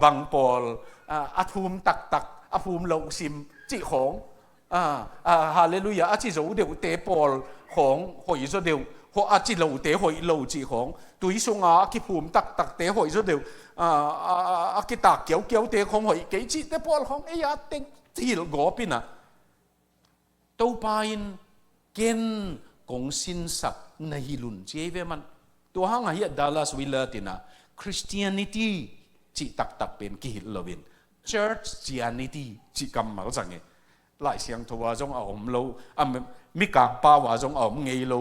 บังปอลอาภูมิตักอาภูมิโลซิมจิของฮาเลลูยาอาจิโจเดียวเตปอลของหอยโจเดียวหัวอาจิโลเตหอยโลจิของตุยซุงอากิภูมิตักเตหอยโจเดียวอากิตากเกี่ยวเตของหอยเกจิเตปอลของไอ้ยาเต็งที่หลงปินะตัวปายเกณฑ์กงสินสักในฮิลุนเจเวมันตัวห้างเฮียดัลลัสวิลเลตินะChristianity จีตักเป็นกิฮิลวิน Churchianity จีกำมาจังเงหลายเสียงทัวจงเอาอมโลมิกางป้าว่าจงเอาอมเงยโล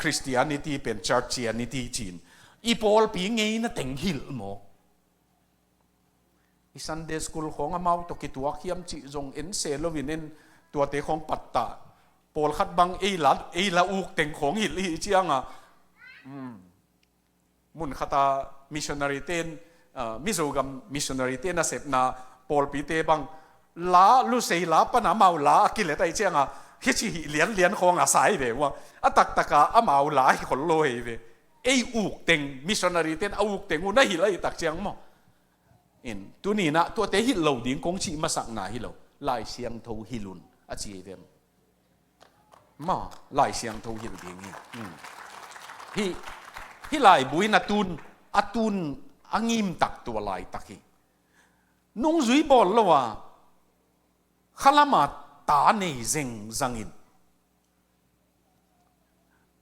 Christianity เป็น Churchianity จีนอีพอลปีเงยน่ะเต็งฮิลโมอี Sunday School ของอามาตกิตัวเขียมจีจงเอ็นเซลวินเอ็นตัวเตของปัตตาพอลขัดบังเอลาอุกเต็งของฮิลอีเจียงมุนขตามิชชันนารีเตนมิโซกัมมิชชันนารีเตนน่ะเสพนาปอลปีเตบังลาลุเซลาปนามาลากิเลตไอเจียงฮิชิเลียนของอาศัยเบว่าตักอามาลาฮิคนโลยเบไออุกเต็งมิชชันนารีเตนอุกเต็งอุน่าฮิลไอตักเจียงมั้งเอ็นตัวนี้นะตัวเตฮิลโลดิ้งกงชีมาสักนาฮิลโลลายเสียงทูฮิลุนอาจีเดมมาลายเสียงทูฮิลดิ้งฮิลายบุยนาตุนอาตุนอังิมตักตัวลายตักฮีนุ่งจุยบอลละว่าขลามาตาเนยจังอิน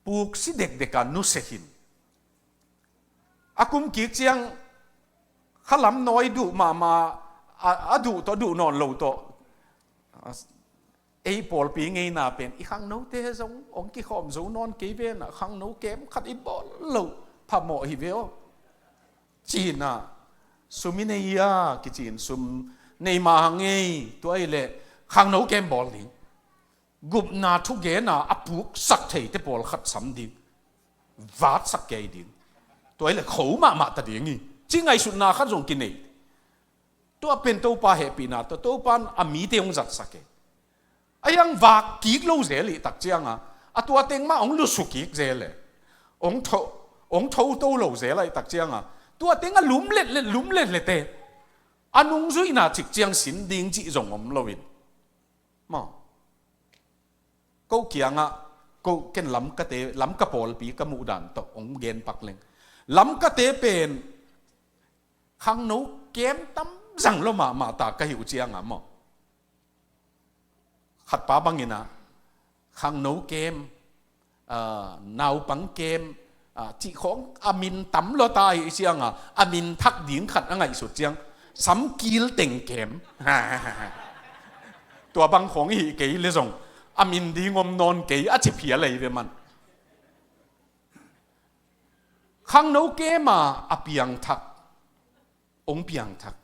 ปุกสิเด็กกันนุเสหินอากุมกิจยังขลามน้อยดูมาดูต่อดูนอนโลต่อไอ้ปอลปีไงน่าเป็นอีข้างโน้ตเตะจงองค์กิขอมจงนอนกี่เวนข้างโน้ตเกมขัดอีบอลโลพาหมอฮิเวลจีนน่ะสุมิเนียกิจีนสุมในมาไงตัวไอ้เล่ข้างโน้ตเกมบอลลิงกุบนาทุกเกน่ะอปุกสักเทยเตปอลขัดสำดิวาดสักเกยดิงตัวไอ้เล่เขามาตัดอย่างงี้จริงไอ้สุดนาขัดจงกินเองตัวเป็นตัวป้าเฮปีนาตัวป้าอามีเตยงจัดสักเกไอ้ยังวากกิกโลเจลิตักเจียงตัวเต็งมาองลุสุกิกเจเลยองเท่าโตโลเจเลยตักเจียงตัวเต็งลุมเล็ดเลยเตอันนุ่งจุยน่ะจิกเจียงสินดิ้งจีจงอมโลวินมากูเกียงกูเก็นล้ำกะเตล้ำกะปอลปีกะมูดันตองเกนปักเลงล้ำกะเตเป็นข้างนู้เกมตั้มจังโลมาตากะหิวเจียงมาขัดป้าบังยินะข้างโน้เกมนาวปังเกมจีของอามินตั้มโลตายเชียงอามินทักดิ่งขัดอะไรสุดเชียงสัมกีลเต็งเกมตัวบังของอีเกยเลยส่งอามินดีงมนอนเกยอาจิเพียอะไรเวมัน ข้างโน้เกมาอเปียงทักองเปียงทัก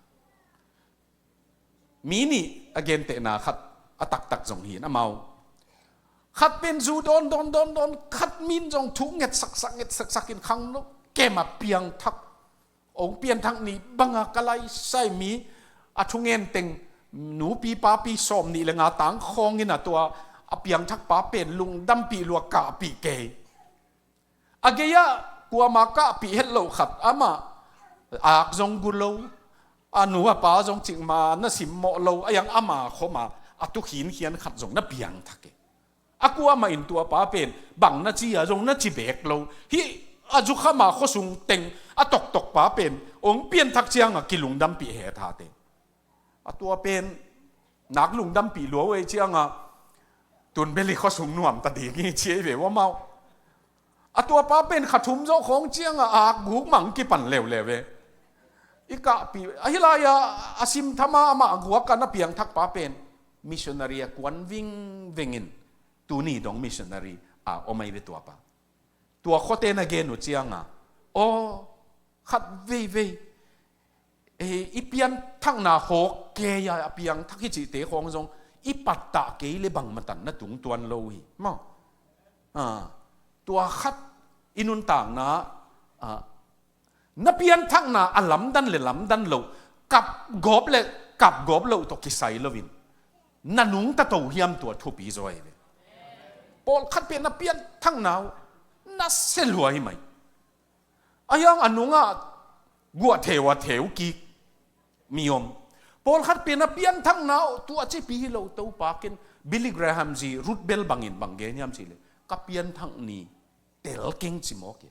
มีนี่อเกนเตนาขัดอตักตักจงหินอเมาขัดเป็นจูโดนขัดมินจงทุกเง็ดสักกินข้างโน้เกมาเปียงทักองเปียงทักนี่บังกะไลใส่มีอทุเงินเต็งหนูปีป้าปีสอมนี่เลยงาต่างคองนี่นะตัวอเปียงทักป้าเป็นลุงดำปีลัวกะปีเกยอเกียกัวมากะปีเฮลโลขัดอามาอากจงกุโลอาหนูป้าจงจิงมาน่ะสิมโมโลอายังอามาเขามาอตุขินเขียนขัดจงน่ะเปียงทักเกอากัวมาอินตัวป้าเป็นบังน่ะจีจงน่ะจีเบกโลฮิอาจุข้ามาเขาสุงเต็งอาตกป้าเป็นองเปียนทักเจียงกิลุงดำปีเฮทาเตตัวเป็นนักลุงดำปีหลัวเวเจียงตุนเบลิเขาสูงหน่วมตัดดีงี้เชี่ยเวว่าเมาตัวป้าเป็นขัดทุมเจ้าของเจียงอากหูมังกี่ปั่นเร็วเวอีกะปีฮิลายาอาซิมธรรมะมาหัวกันนับเพียงทักป้าเป็นมิชชันนารีกวนวิ่งอินตัวนี้ดองมิชชันนารีโอไม่เวตัวป้าตัวโคเตนเกนุเจียงโอขัดเวอีเปียนทั้งนาโหกเกียเปียงทักฮิจิเตะของจงอีปัตตะเกยเลบังมาตันนัตุงตัวนโลหิมั้งตัวขัดอินุนต่างนะนับเปียนทั้งนาอัลลัมดันเลลัมดันโลกับกบเลกับกบโลตกิไซโลวินนันุงตะโตเฮียมตัวทุปีจอยเลยปอลขัดเป็นนับเปียนทั้งนานัสเซลวยไหมอายังอนุงกัวเทวกีมีอมพอลขัดเป็นนับเปียนทั้งนาตัวจีปีเราตัวปากินบิลลี่แกรแฮมจีรูทเบลบังอินบังเกนยามสิเลยกับเปียนทั้งนี้เตลเก่งจิโมกิ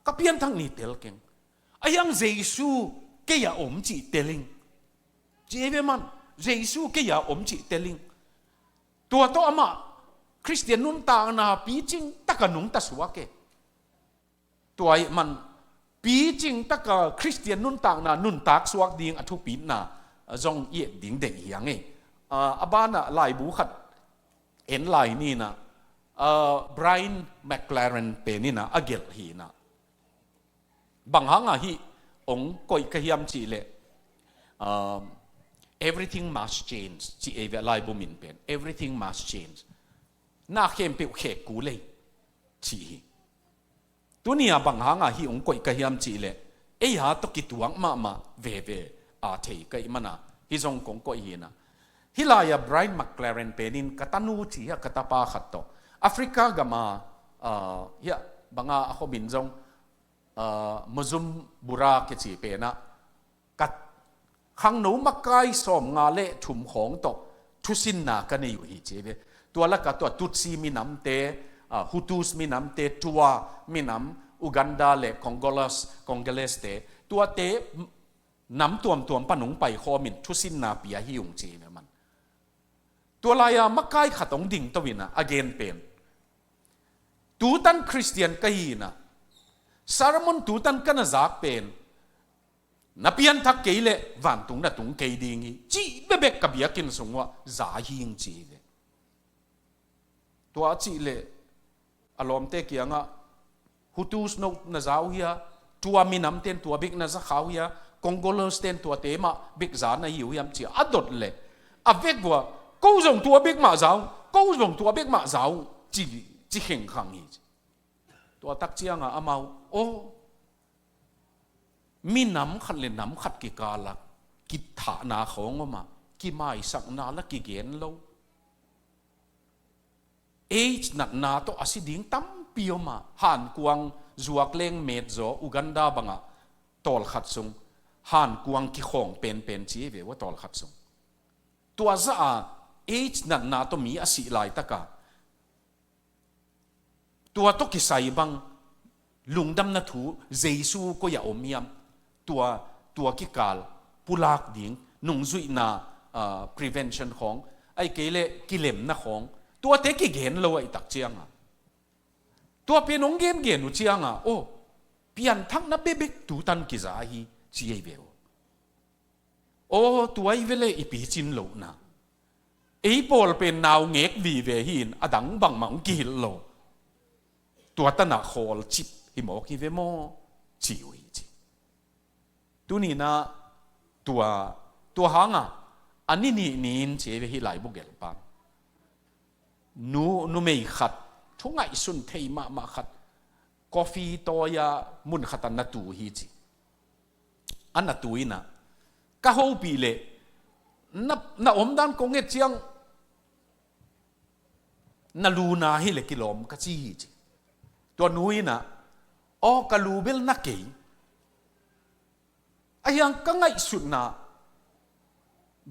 กับเปียนทั้งนี้เตลเก่งอายังเยซูเกียอมจีเตลิงเจเวมันเยซูเกียอมจีเตลิงตัวโตอามาคริสเตียนนุนตางนาปีจิงตะกันนุงตะสวะเกตัวมันปีจริงตะกะคริสเตียนนุนต่างนานุนตักสวกดิ่งอทุปีนาจงเอียดิ่งเด็กอย่างไงบ้านลายบุขัดเอ็นลายนี่นะไบรน์แมคลาเรนเป็นนี่นะอเกลฮีนะบางครั้งฮีองก็อีกขยำจีเล everything must change จีเอเวลายบุมินเป็น everything must change น่าเข้มเปียวเขกกูเลยจีตัวนี้บางครั้งฮีองก็อีกขยำจีเลหาตกิตวังมาเวอาเทก็อีมันนะฮิจงกงก็อีนะฮิลายาไบรน์แมคลาเรนเป็นนินกตันูจีฮะกตาปาขัดโตแอฟริกากามาเฮียบางเขาบินจงมุซุมบุราเกจีเป็นนะกัดขังหนูมักไกสอมงาเละถุมของโตทุสินนากันอยู่ฮิเจเวตัวละกัตัวตุตซีมีน้ำเตฮุตุสมีน้ำเตทัวมีน้ำอูกันดาเละคองโกเลสเตตัวเตน้ำตัวปนุงไปคอมินทุสินนาปียฮิยุงเจเวมันตัวลายมักไกขัดองดิ่งตวินะอเกนเป็นตูตันคริสเตียนก็ยีนะสารมุนตูตันกันนะจากเป็นนับเพียนทักเกยเลวันตุงนะตุงเกยดิ่งจีเบกกับยากินสงว่าจาหิงจีเลตัวจีเลอารมณ์เตกียงะฮุตุสโนนะจาวเฮียตัวมีน้ำเต็นตัวบิ๊กนะจะขาวเฮียคองโกลสเต็นตัวเตมาบิ๊กจานนะหิวเฮียมจีอดดเลอเวกว่ากูส่งตัวบิ๊กมาจาวกูส่งตัวบิ๊กมาจาวจีเข่งขังฮีตัวตักเจียงอามาโอมีน้ำขัดเลยน้ำขัดกิกาลักกิถานาของมากิไม่สักนาละกิเกนโลหนักนาโตอาศิดิ่งตั้มเปียวมาหันกวางจวกเล่งเมดโจอุกันดาบังะตอลขัดซุงหันกวางกิของเป็นจีเวว่าตอลขัดซุงตัวซาหนักนาโตมีอาศิลายตะกาตัวตกิไซบังลุงดำนัทูเจซูก็อย่าอมยำตัวกิกาลปุลากดิ่งนุ่งจุยนาprevention ของไอ้เกเลกิเลมนะของตัวเตกิเกนเราไอ้ตักเจียงตัวเป็นองเกมเกนอุเจียงโอ้เปลี่ยนทั้งนับเบบกตูตันกิจาฮีจีเอเวลโอ้ตัวไอ้เวลอีปีจินโลนะไอ้ปอลเป็นนาวเงกวีเวหินอดังบังมังกิลโลตัวตนาโคลจิต hi mo ki ve mo chiu hi chi tu ni na tua hanga ani ni nin che ve hi lai bu gel pa nu mei khat thungai sun thei ma khat coffee to ya mun khatan na tu hi chi an na tu ina ka ho pi le na om dan ko nge chiang na lu na hi le kilom ka chi hi chi to nui na o ka lu bel na ke ayang ka ngai sut na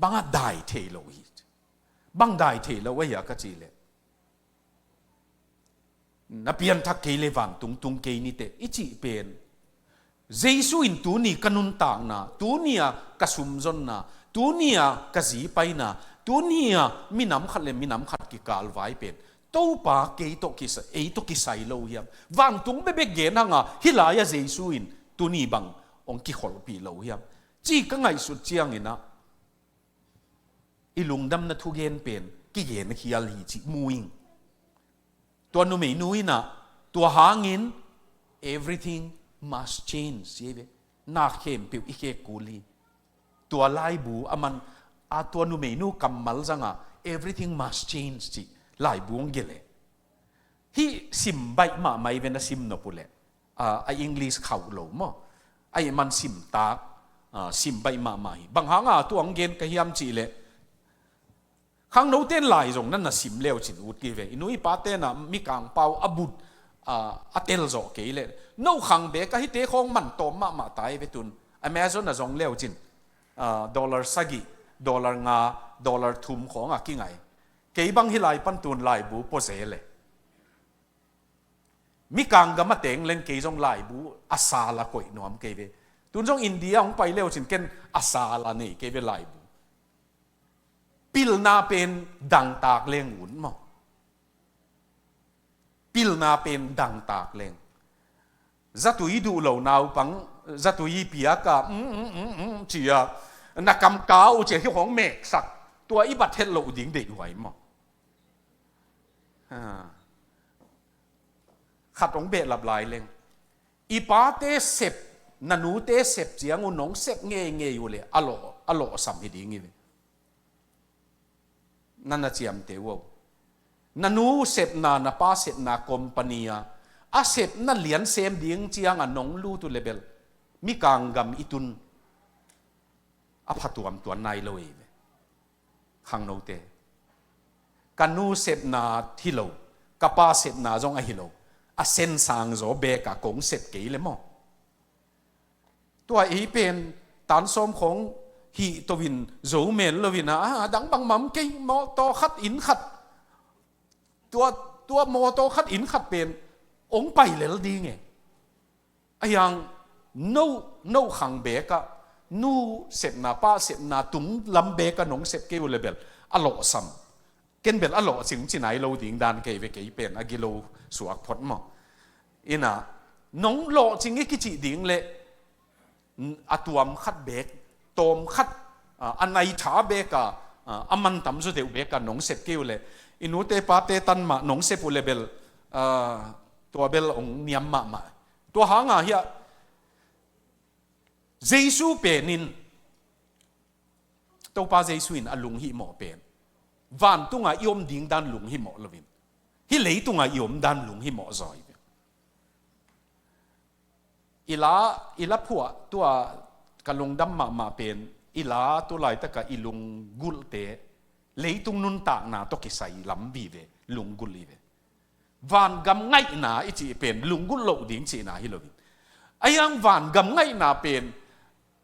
banga dai the lo hi bang dai the lo wa ya ka chi le na pian thak ke le wang tung ke ni te ichi pen jesu in tu ni kanun tang na tu nia ka sum zon na tu nia ka zi pai na tu nia minam khat le minam khat ki kal vai pen to pa ke to ki sa e to ki sai lo hiam wang tung be be ge na nga hilaya jesu in tu ni bang ong ki khol pi lo hiam chi ka ngai su chiang ina ilung dam na thu gen pen ki ge na khial hi chi muingตัวนุไม่นุยนะตัวหาเงิน everything must change ใช่ไหมนักเข้มปิวอีกกูลีตัวไล่บูมันตัวนุไม่นุกำมัลจังอ่ะ everything must change จีไล่บูงเกลฮีซิมใบมาไม่เป็นซิมนปุเลไออังกฤษเขาโลมั้งไอมันซิมตาซิมใบมาไม่บางหางตัวอังเกนก็ยามจีเลยข้างโน้ตเต้นหลายตรงนั้นน่ะสิมเลวจินอุดกีเวอินุยป้าเต้นน่ะมีกางเปาอบุดอัตเตลโจเกยเลยโน้ขังเบกก็ให้เตะของมันโตมาตายไปตุนอเมซอนน่ะจงเลวจินดอลลาร์สกิดอลลาร์งาดอลลาร์ทุมของอะกี่ไงเกยบังฮิไลปันตุนไลบูโปเซเลยมีกางก็มาเต็งเล่นเกยจงไลบูอาซาละก่อยนอมเกยเวตุนจงอินเดียของไปเลวจินเก่นอาซาละนี่เกยเวไลบูปิลนาเป็นดังตากเลงหุ่นมั้งปิลนาเป็นดังตากเลงจัตุยดูเหล่านาวปังจัตุยปียกะเจียนักกำกาวเจียที่ของเมกสักตัวอีบัดเทลโลดิ้งเด็กไหวมั้งขัดองเบลลับลายเลงอีป้าเตเสพนันูเตเสพเจียงอุนงเสพเงยอยู่เลยอโลสัมหิดิ้งนี่นั่นน่ะเจียมเตวนันูเสพนาป้าเสพนาคอมพานีอาเสพนั่นเหรียญเซมดิ้งเจียงอันนงลู่ตุเลเบลมีกางกำอิตุนอภัตวมตัวนายเลยขังโนเตกันนูเสพนาฮิโลกับป้าเสพนาจงอฮิโลอาเซนสังโจเบกะกงเสพเกยเลยมั้งตัวอีเป็นตันสมของฮีตัววินโจเมลลวินะดังบังมัมเกยมอโตขัดอินขัดตัวมอโตขัดอินขัดเป็นองไปเลยละดีไงไอ้ยังโนขังเบกะนูเสพนาป้าเสพนาตุ้มลำเบกะหนงเสพเกยเลเบลอโลซัมเกนเบลอโลสิงที่ไหนเราดิ่งดานเกยเวเกยเป็นอากิโลสวกพดมั้งอินะน้องโลจริงไอ้กิจิดิ่งเลยอตัวมขัดเบกตอมขัดอันไหนช้าเบกะอามันตั้มสุดเดียวเบกะหนงเสพเกยเลยอินุเตปาเตตันมาหนงเสพเลเบลตัวเบลองเนียมมาตัวหางเฮียเจสูเป็นนินตัวป้าเจสูอินอลุงหิหมอเป็นวันตุงยอมดิ่งดันลุงหิหมอลวินฮิเลยตุงยอมดันลุงหิหมอซอยอีลาผัวตัวกะลงดำมาเป็นอีลาตัวไหลตะกะอีลุงกุลเตเลยตุงนุนตากนาตกิใส่ลำบีเวลุงกุลีเววันกำไงนาอิจิเป็นลุงกุลโลดิ่งจีนาฮิโลวินไอ้ยังวันกำไงนาเป็น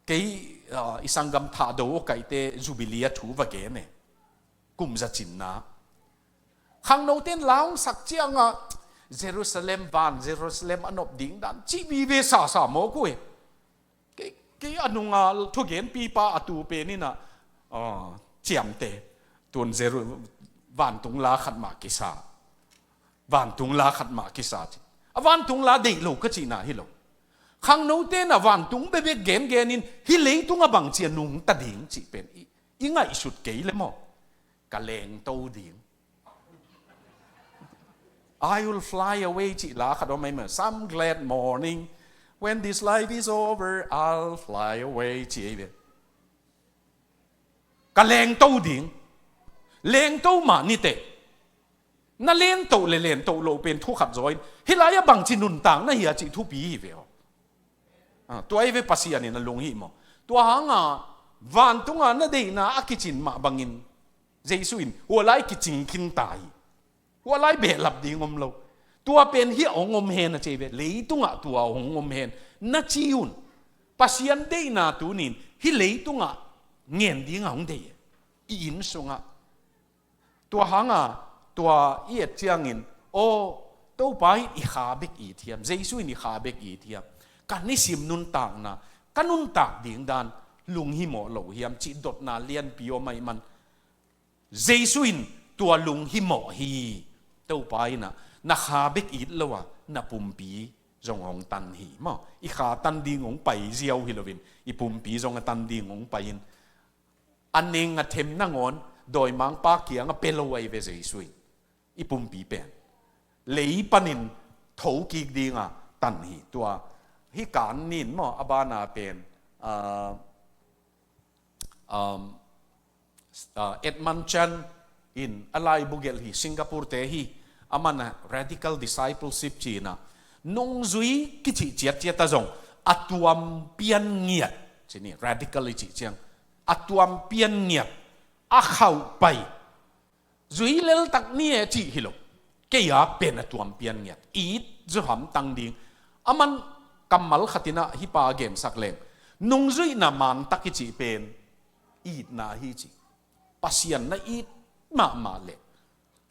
เกยอิสังกำถาโดไกเตจูบิเลียถูวะเกเนกุมจะจินนาขังโนเต้นล้างสักเจียงอ่ะเยรูซาเล็มวันเยรูซาเล็มอันอบดิ่งดันจีบีเวสาโมกุยเกยอนุงาทุกเห็นปีปาอตูเป็นนี่นะเจียมเตตัวเจรูวันตุงลาขัดมากิสาวันตุงลาขัดมากิสาจีวันตุงลาเด็กโลกจีน่าฮิโลขังโนเตนะวันตุงเบเบเกมเกนินฮิเลตุงบังเจียนุงตัดดิ่งจีเป็นอีไงสุดเกยเลยมั้งกะเลงโตดิ่ง I will fly away จีลาขัดว่าไม่เหมือน some glad morning when this life is over I'll fly away จีเบก็แรงโตดิ่งแรงโตมานี่เตะนั่นเลี้ยงโตเลยเลี้ยงโตโลเป็นทุกขัดจอยฮิลายบังจินุนต่างนั่นเหียจิทุปีเวลตัวไอ้เวปัสยานี่นั่นลงหิมตัวหางวันตุงนั่นเดีน่าอักจินมาบังอินเจสุอินหัวไล่กิจิงกินตายหัวไล่เบลลับดีงมโลตัวเป็นเฮียองมเฮนนะเจเวเลยตุงตัวองมเฮนนัดจิยุนปัสยันเดีน่าตุนินฮิเลยตุงเงียนดีงองเดียอินสงตัวหางตัวเอียดเจียงอินโอตัวไปอีขาเบกอีเทียมเจสุอินอีขาเบกอีเทียมกันนี่สิมนุนต่างนะกันนุนต่างดิ่งดานลุงหิโมโลเฮียมจิดดนาเลียนปิโอไม่มันเจสุอินตัวลุงหิโมฮีตัวไปนะขาเบกอีละวะนะปุ่มปีจงองตันฮีมั้งอีขาตันดิ่งองไปเจียวฮิโลวินอีปุ่มปีจงตันดิ่งองไปอินอันเองเทมนั่งอนโดยมังปาเกียงเปโลไอเวเจสุอินอีปุ่มปีเป็นเลยปนินถูกิกดิ่งตันฮีตัวฮิการนินมั้งอบานาเป็นเอ็ดมันชันอินอะไรบุเกลฮีสิงคโปร์เตฮีอามันนะ radical discipleship จีน่ะนงจุยกิจเจียเจียตาจงอัตวมเปียนเงียดจีนี่ radical จีเจียงอัตวมเปียนเงียดอาเข้าไปจุยเลลตักเนี่ยจีฮิโลเกียเป็นอัตวมเปียนเงียดอีดจะหำตังดิงอามันกำมัลขัตินะฮิปาเกมสักเลงนงจุยนามันตักจีเป็นอีดนาฮิจีปัสยันนะอีดมาเล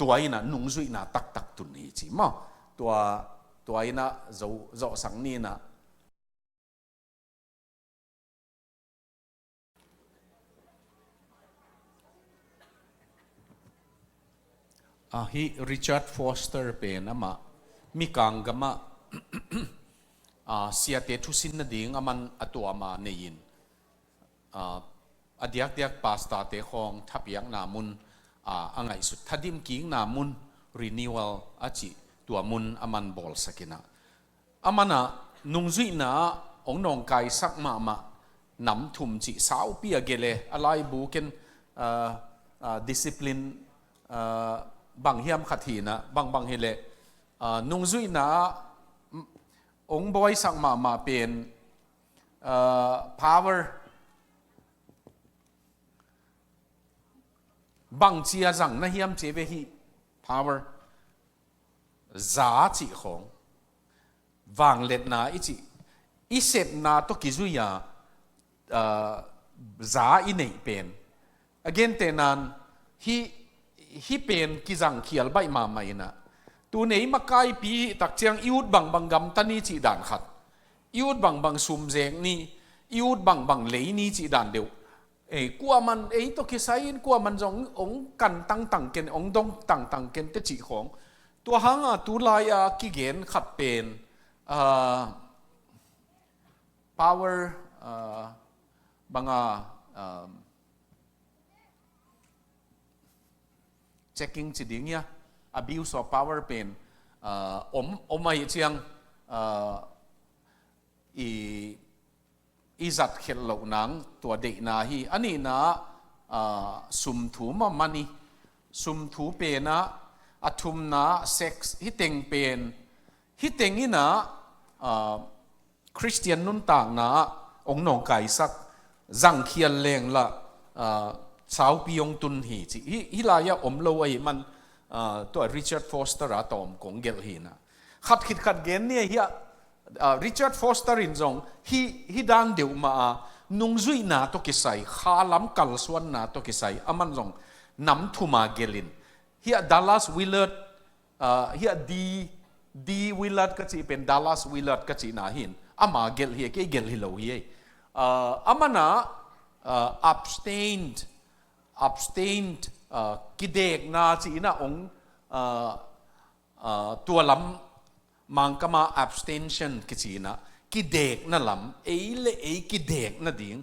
ตัวอินะนุ่งจุยนะตักตุนฮิจีมาตัวอินะโจสังนี่นะฮิริชาร์ดฟอสเตอร์เป็นมามีกังกะมาเสียเตทุสินนดิ่งมันตัวมาเนียนอดียกปาสตาเตของทับยังนามุนอังไงสุดทัดิมกิ้งนามุน renewal อาจิตัวมุนมันบอลสักนะมันนุ่งจุยนะองนองไก่สักมาน้ำทุ่มจิสาวปีเกเลอะไรบุกันdiscipline บางเฮียมขัดทีนะบางเฮเลนุ่งจุยนะองบอยสักมาเป็น power บางเชียจังนะเฮียมเจเวฮี power จ้าจิของวางเล็ดนาอีเสพนาตกิจุยาจ้าอินเนเป็น again เตนันฮีเป็นกิจังเขียลใบมาไม่นะตัวไหนมาไกลปีตักเจียงยูดบางกำตันนี้จีด่านขัดยูดบางซุ่มเจงนี่ยูดบางเลยนี่จีด่านเดียวกลัวมันตัวคิดใส่กลัวมันจงองกันตั้งเกณฑ์องดงตั้งเกณฑ์เตจิของตัวหางตัวลายกิเกนขัดเป็นpower บางchecking จีดิ่งเนี่ย abuse of power เป็นไม่เชียงอีจัดเขลเหล่านังตัวเด็กนาฮีอันนี้นะสุมถูมันนี่สุมถูเป็นนะอัตุมนะเซ็กซ์ฮิตเต็งเป็นฮิตเต็งนี่นะคริสเตียนนุ่นต่างนะองค์นองไก่สักจังเขียนแรงละสาวปียงตุนฮีจีฮิลายะอมโลไอมันตัวริชาร์ดฟอสเตอร์ตอมของเกลฮีนะขัดเกณฑ์เนี่ยเฮียริชาร์ดฟอสเตอร์อินจงฮิดันเดียวมานุ่งจุยนาตกิสัยข้าล้ำกัลส่วนนาตกิสัยอามันจงน้ำทุมาเกลินเฮียดัลลัสวิลเลอร์เฮียดีวิลเลอร์ก็จีเป็นดัลลัสวิลเลอร์ก็จีนาหินอามาเกลเฮียเกเกลฮิโลเฮียอามันนะabstained กิเด็กนาจีนะองตัวล้ำมังก็มา abstention กิจีนะกิเด็กนั่นล้ำกิเด็กนั่นดิ่ง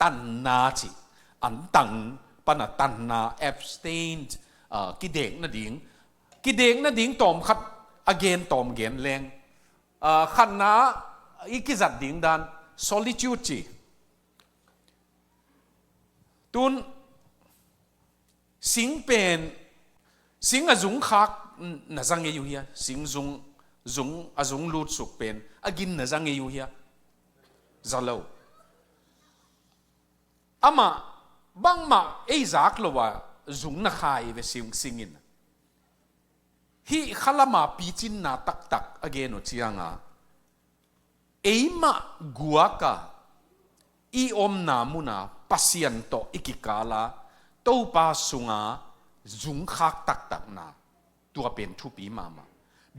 ตันนาจีอันตังปนตันนา abstained กิเด็กนั่นดิ่งตอมขัด again tom gen leng khan na ikizat ding dan solitude chi tun sing pen sing azung khak na zang e yu hia sing zung azung lut suk pen agin na zang e yu hia zalo ama bang ma e zak lo wa zung na khai ve singin hi khalama pichin na tak again o chianga eima guaka i om na muna pasian to ikikala to pa sunga zung khak tak na tua pen thu pi mama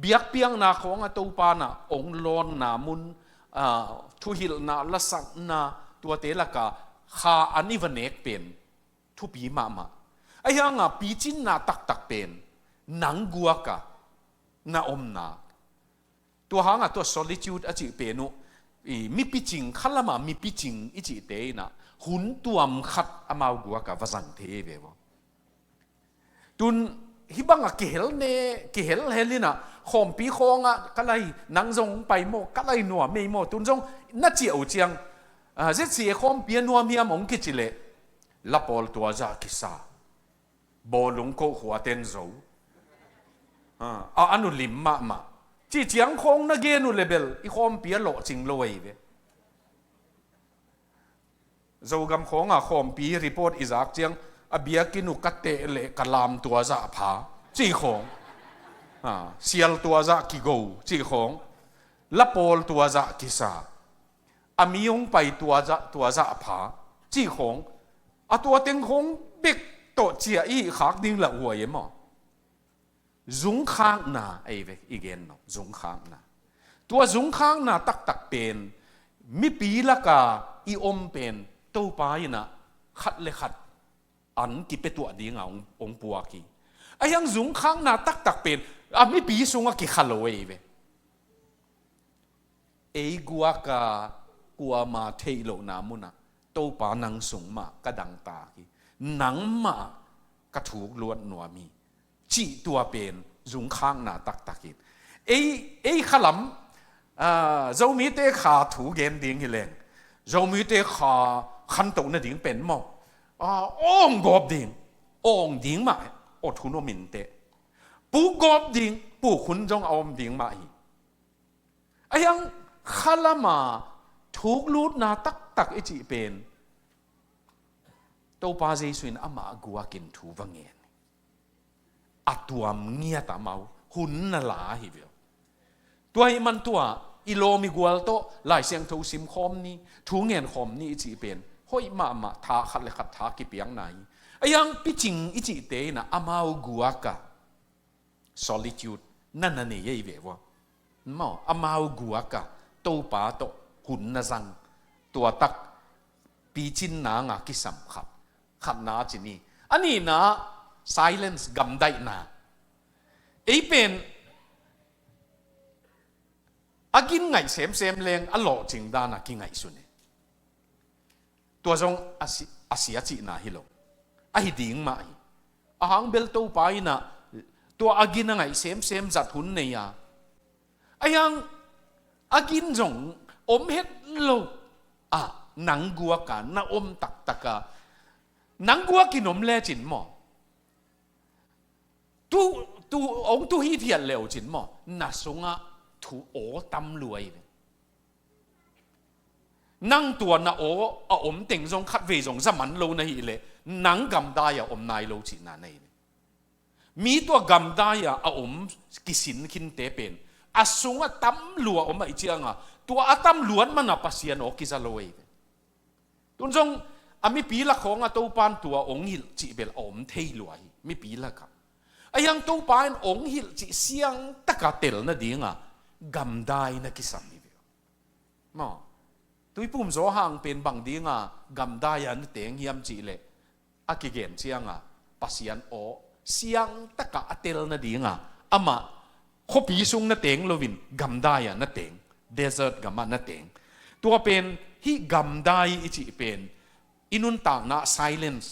biak piang na khong a to pa na ong lon na mun thu hil na lasak na tua te laka kha anivanek pen thu pi mama ayanga pichin na tak pen nang guaka na om na tua hanga to solitude achi penu mi piching khalama mi piching ichi te na hun tuam khat amau guaka vazang the ve bo tun hibanga kehel helina khom pi khonga kalai nang zong pai mo kalai nuwa me mo tun zong na chi au chiang zet si khom pi nuwa mi am ong ki chile lapol tua za kisa bolung ko huwa ten zo anu lim ma chi chiang khong na ge nu level i khom pi lo ching loi ve zo gam khonga khom pi report izak chiang abia kinu katte le kalam tua za pha chi khong sial tua za ki go chi khong lapol tua za kisa amiong pai tua za pha chi khong atua teng khong bek to chia i khak ding la huai mo zung khang na ai ve igen no zung khang na tua zung khang na tak pen mi pi la ka i om pen to pa ina khat le khat an ki pe tua ding ong puwa ki ayang zung khang na tak pen mi pi sunga ki khaloi ve ei guaka kwa ma theilo na muna to pa nang sung ma ka dang ta ki nang ma ka thuk luat nuwa mi chi tua pen zung khang na tak in ei khalam zo mi te kha thu gen ding hi leng zo mi te kha khan to na ding pen mo ong gop ding ma o thu no min te pu gop ding pu khun jong om ding ma hi ayang khalama thuk lut na tak e chi pen to pa jesuin ama gua kin thu wangen atuam ngia ta mau hun na la hi veo tua hi man tua ilo mi gwal to lai siang tho sim khom ni thu ngen khom ni chi pen hoi ma tha khat le khat tha ki piang nai ayang piching ichi te na amau guaka solitude nan ne ye ve wa mo amau guaka to pa to hun na sang tua tak pichin na nga ki sam khat na chi ni ani na silence gam dai na ei pen agin ngai sem leng alo ching da na ki ngai su ne tua jong asia chi na hi lo a hi ding ma hi a hang bel to pa ina tua agin ngai sem zat hun ne ya ayang agin jong om het lo nang gua ka na om tak ka nang gua ki nom le chin mo tu ông tu hi thiệt liệu chính mò na sunga thu ố tâm lùi năng tua na ố ôm tình trong khát về trong zaman lâu na hi lệ năng gam đai ôm nai lâu chỉ na này mi tua gam đai ôm kisin kin te pen sunga tâm lùa ôm ai chiang tua tâm luan mà na pasian o kisa loi tuần trong mi pi la khong tàu pan tua ông hil chỉ bel ôm thei lùi mi pi la cả ayang to pain ong hil chi siang takatel na dinga gamdai na kisam ni mo tui pum zo hang pen bang dinga gamdai an teng hiam chi le akigen chianga pasian o siang taka atel na dinga ama khopi sung na teng lovin gamdai na teng desert gama na teng tua pen hi gamdai ichi pen inun ta na silence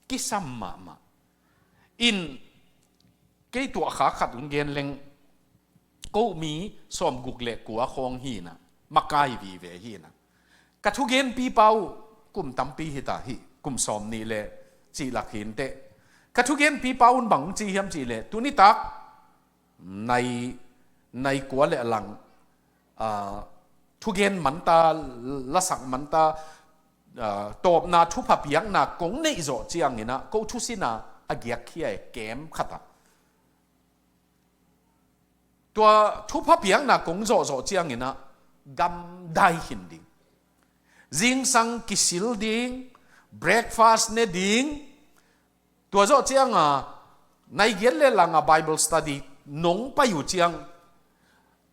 kisam ma in cái tua khá khát cũng gen lên cô mi som gục lệ của khong hi na makai vi về hi na cả thu gen pi pau kum tam pi hi ta hi kum som ni lệ chỉ lạc hin te cả thu gen pi pau bằng chỉ hiam chỉ lệ tu ni tak này của lệ lăng thu gen man ta la sak man ta top na thu pa piang na kong nei zo chiang ina ko thu sina agiak khia kem khata tua thu pa piang na kong zo chiang ina gam dai hin ding jing sang kisil ding breakfast ne ding tua zo chiang nai gen le langa bible study nong pa yu chiang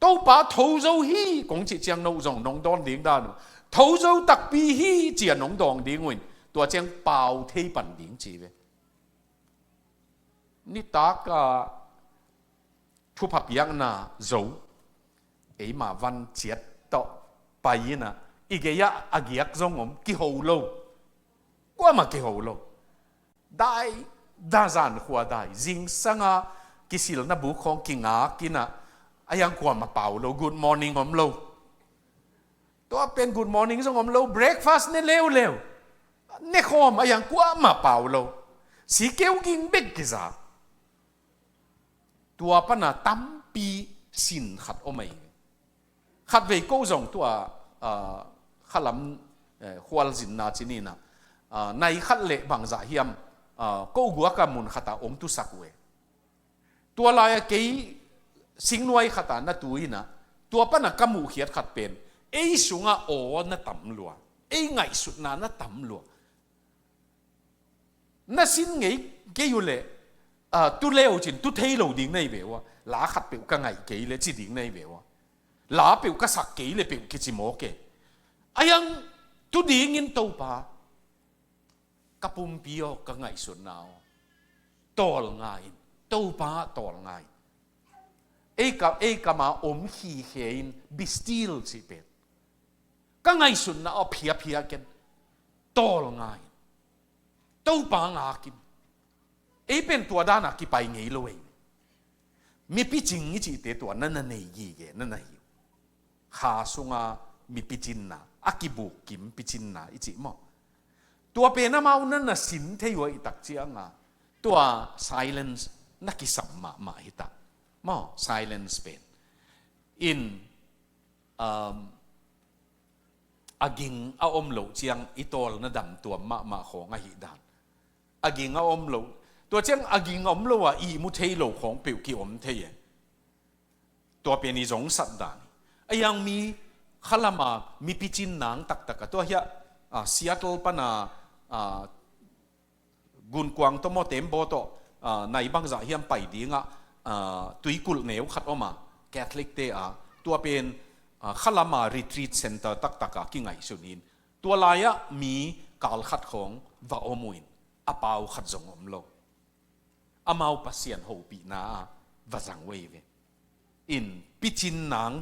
tâu ba thâu dâu hi cũng chỉ chiang nâu dòng nông đòn tiếng đa nữa thâu dâu đặc bi hi chỉ nông đòn tiếng nguyên tua chiang bao thế bản tiếng chỉ về ni ta cả thu pháp yang na dấu ấy mà văn chiết to bài na igeya agiak dòng om ki hậu lâu qua mà ki hậu lâu đại đa dạng khoa đại riêng sang kisil na bu khong kinga kina ayang kwa mapau lo good morning om lo to pen good morning song om lo breakfast ne leo ne khom ayang kwa mapau lo si keu ging bek kiza tua pana tam pi sin khat omai khat ve ko zong tua khalam khwal zin na chinina nai khat le bang za hiam ko gua ka mun khata om tu sakwe tua la ke sinh nuôi khata na tuina tua pa na kamu khiat khat pen ei sunga o na tam lua ei ngai sut na tam lua na sin ngei ke yule tu leo chin tu thei lo ding nei bewa la khat pe ka ngai ke le chi ding nei bewa la pe ka sak ke le pe ki chi mo ke ayang tu ding in to pa kapum pio ka ngai sut nao tol ngai to pa tol ngai eka ma om hi hein bistil chi pet ka ngai sun na op phia ken tol ngai to pa nga kim pen tua da na ki pai ngei lo mi pi ching ni chi te tua na nei gi ge na hi kha sunga mi pi chin na akibu kim pi chin na ichi mo tua pe na mau na sin the yo i tak chianga tua silence na ki samma ma hita mo silence pen in aging a om lo chiang itol na dam tua ma khong a hi dan aging a om lo tua chiang aging om lo a i mu thei lo khong piu ki om thei tua pen ni zong sat dan ayang mi khalama mi pichin nang tak tak tua hia Seattle pana gun kwang to mo tembo to nai bang za hiam pai dinga tui kul neu khat oma Catholic te tua pen khalama retreat center tak taka ki ngai sunin tua laya mi kal khat khong va omuin apau khat zong om lo amau pasien ho pi na va zang wei ve in pichin nang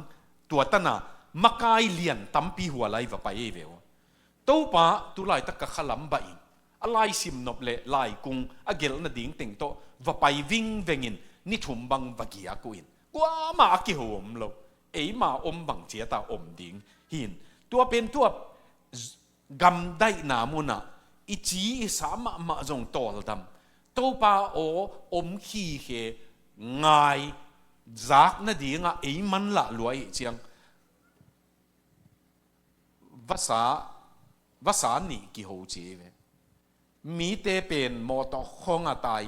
tua tana makai lian tampi hualai va pai ve to pa tu lai tak ka khalam ba in alai sim nop le lai kung agel na ding teng to va pai ving vengin ni thum bang vagia kuin kwa ma ki hom lo ei ma om bang chia ta om ding hin tua pen tua gam dai na muna i chi sa ma jong tol dam to pa o om khi he ngai zak na dinga ei man la luai chiang vasa ni ki ho chi ve mi te pen mo to khong a tai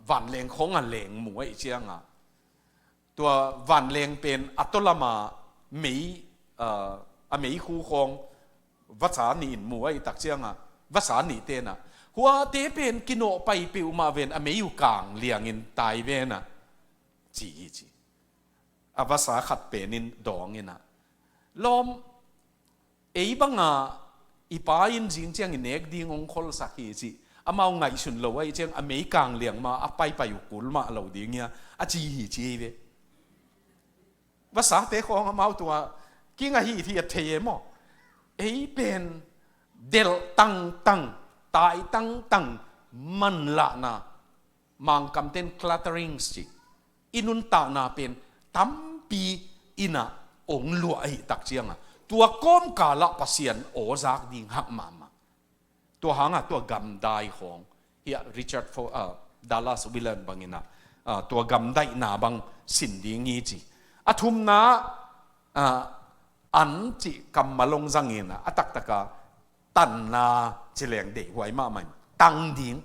van leng khong a leng muai chiang tua van leng pen atolama mei mei khu khong vasa ni muai tak chiang vasa ni te na hua te pen kino pai piu ma ven mei yu kang liang in tai ve na chi vasa khat penin dong ina lom ei banga ipain jing chiang in nek ding ong khol sakhi chi amau ngai sun lo ai chiang amei kang liang ma apai pai ukul ma lo ding ya a chi hi chi ve vasa te khong amau tua kinga hi thi the mo ei pen del tang tai tang man la na mang kam ten cluttering chi inun ta na pen ตั้มปีอินะองลัวไอตักเจียงตัวก้มกาละปัสยันโอจากดิ่งหักมาตัวหางตัวกำได้ของเฮียริชาร์ดดัลลัสวิลเลนบังอินะตัวกำได้นาบังสินดีงี้จีทุมนาอันจีกำมาลงจังอินะตักตะกาตันนาเจริญเดไว้มามันตังดิ่ง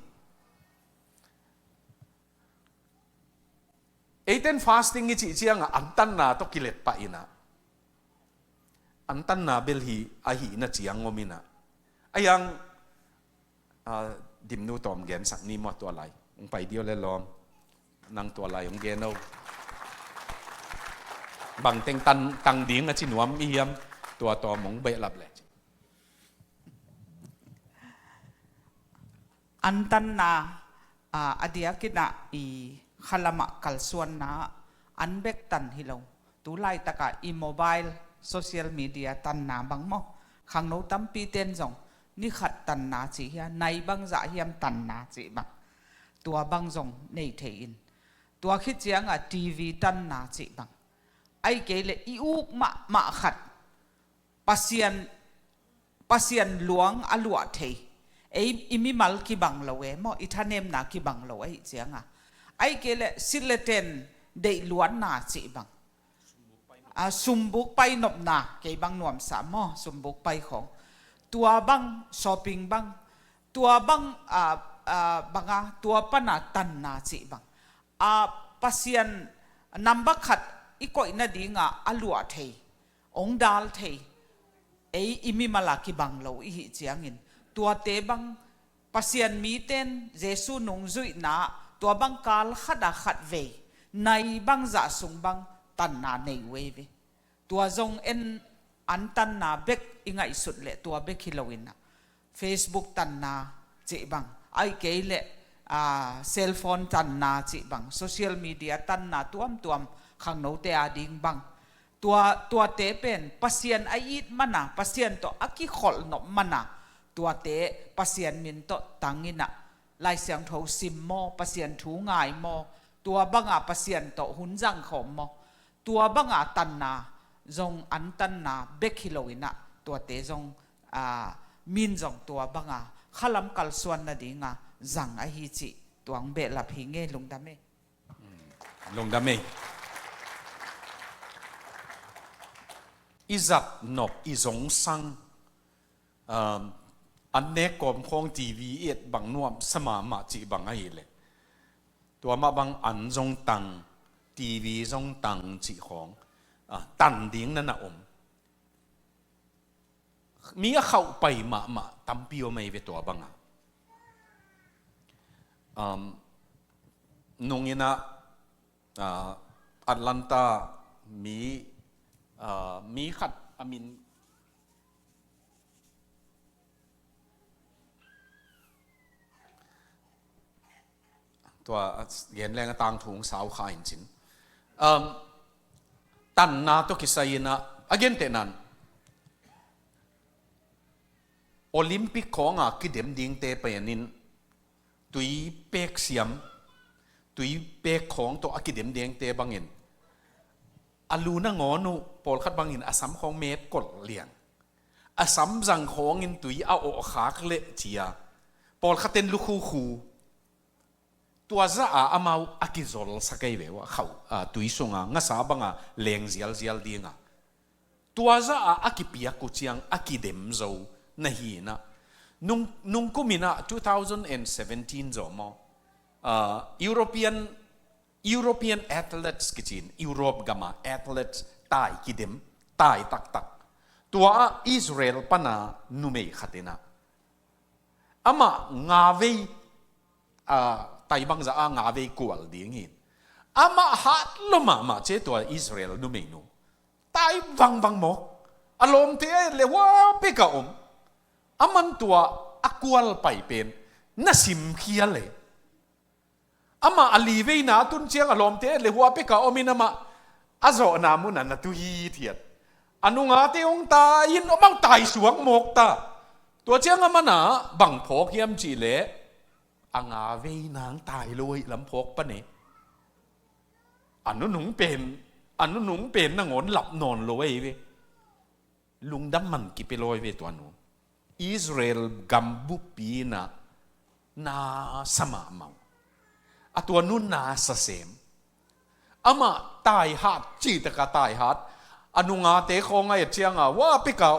18 fastingงี้จีเจียงอันตันนาตกิเลตปะอินะอันตันนาเบลฮีอาฮีนะจียงงมินะยังดิมนูตอมเกนสักนี้มาตัวไหลองไปเดียวเลยล้อมนั่งตัวไหลองเกนเอาบางเต็งตังดิ้งจินวมอียมตัวตอมงเบลับเลยอันตันนาอดียกินะอีขลามะกัลส่วนนาอันเบกตันฮิโลตุไลตะกะอีโมบายโซเชียลมีเดียตันนาบังโมขังโนตั้มปีเต้นจงนี่ขัดตันนาจีเฮียในบังจะเฮียมตันนาจีบังตัวบังจงในเทียนตัวคิดเจียงทีวีตันนาจีบังไอเกลอีอุกมาขัดปัสยันหลวงอลวดเทไออิมิมัลกิบังโลเวมออิทานเนมนากิบังโลไอเจียงไอเกลสิเลเทนเดล้วนนาจีบังสุมบุกไปนบนาเกบังนวมสามมอสุมบุกไปของตัวบังช้อปปิ้งบังตัวบังบังตัวปนาตันนาจีบังปัสยันนับบักขัดอีกคนน่ะดีงาอลัวเทองดาลเทไออิมิมาลากิบังโลอีหิเจียงินตัวเตบังปัสยันมีเต้นเยซูนงจุยนาตัวบังกาลขัดขัดเวในบังจะสุงบังตันนาในเวตัวจงอันตันนาเบกอิงไงสุดเลยตัวเบกฮิโลวินนะ Facebook ตันนาจีบังไอเกลเซลโฟนตันนาจีบังโซเชียลมีเดียตันนาตัวมขังโนเตอดิงบังตัวเตเป็นปัสยันไออิดมันนะปัสยันตัวอักิขอลนบมันนะตัวเตปัสยันมินตัวตังอินะลายเสียงทูซิมโมปัสยันทูง่ายโมตัวบังปัสยันตัวหุ่นจังขอมโมตัวบังตันนาจงอันตันนาเบกฮิโลวินะตัวเตจงมินจงตัวบังขลัมกัลส่วนนาดีงาจังไอฮิจิตัวงเบลลับหิงเงลงดามเมอิจับนกอิจงสังอันเนกกอมของทีวีเอ็ดบังนวมสมามาจีบังไอเลยตัวมาบังอันจงตังทีวีจงตังจีของตันดิ้งนั่นนะมีเข้าไปมาตั้มปีวไม่เวตัวบังนงยินะแอตแลนตามีขัดอามินตัวเย็นแรงต่างถุงสาวขายจริงตันนาตัวกิสายนะอเกนเตนันโอลิมปิกของกิเดมดิ้งเตไปนินตุยเป็กเสียมตุยเป็กของตัวกิเดมดิ้งเตบังเงินอลูนังอนุปอลขัดบังเงินอาสัมของเมตกดเลียงอาสัมจังของเงินตุยเอาออกขาเละเจียปอลขัดเต็นลูกคูตัวจะอามาอากิจอลสักไอเววเขาตุยส่งงั้นสาบังเลี้ยงเจียลดีงะตัวจะอากิปียกุจียงอากิเดมโซนะฮีนะนุ่งกุมินะ2017จอมEuropean athletes กิจินยุโรปกามา athletes ตายกิเดมตายตักตัวอิสราเอลปนานุเมย์ขัดนะอามางาเวไตบังจะงาเวกวลดีงี้อามาฮัดลมาเจตัวอิสราเอลนุเมย์นูไตบังโมอารมณ์เทเลว่าเปกะอามันตัวอักวลไปเป็นน่าสิมเคียเลยอามาอลีเวน่าตุนเชียงอารมณ์เทเลว่าเปกะมินามาอาโซนามุนันตุฮีเทียดอนุงาเตองตายินบังตายสวงหมกตาตัวเชียงอามานะบังพกเยี่ยมจีเล่อังอาเวนางตายลอยลำพกปะเนี่ยอันนู้นหนุ่งเป็น อันนู้นหนุ่มเป็นนังอนหลับนอนลอยเวลุงดำมันกิไปลอยเวตัวนู้อิสราเอลกัมบุปีนะนาสมาเมาอะตัวนู้นนาสเสมอามาตายหัดจีตะกะตายหัดอนุงาเตคงไงเชียงอ่ะว่าปิกา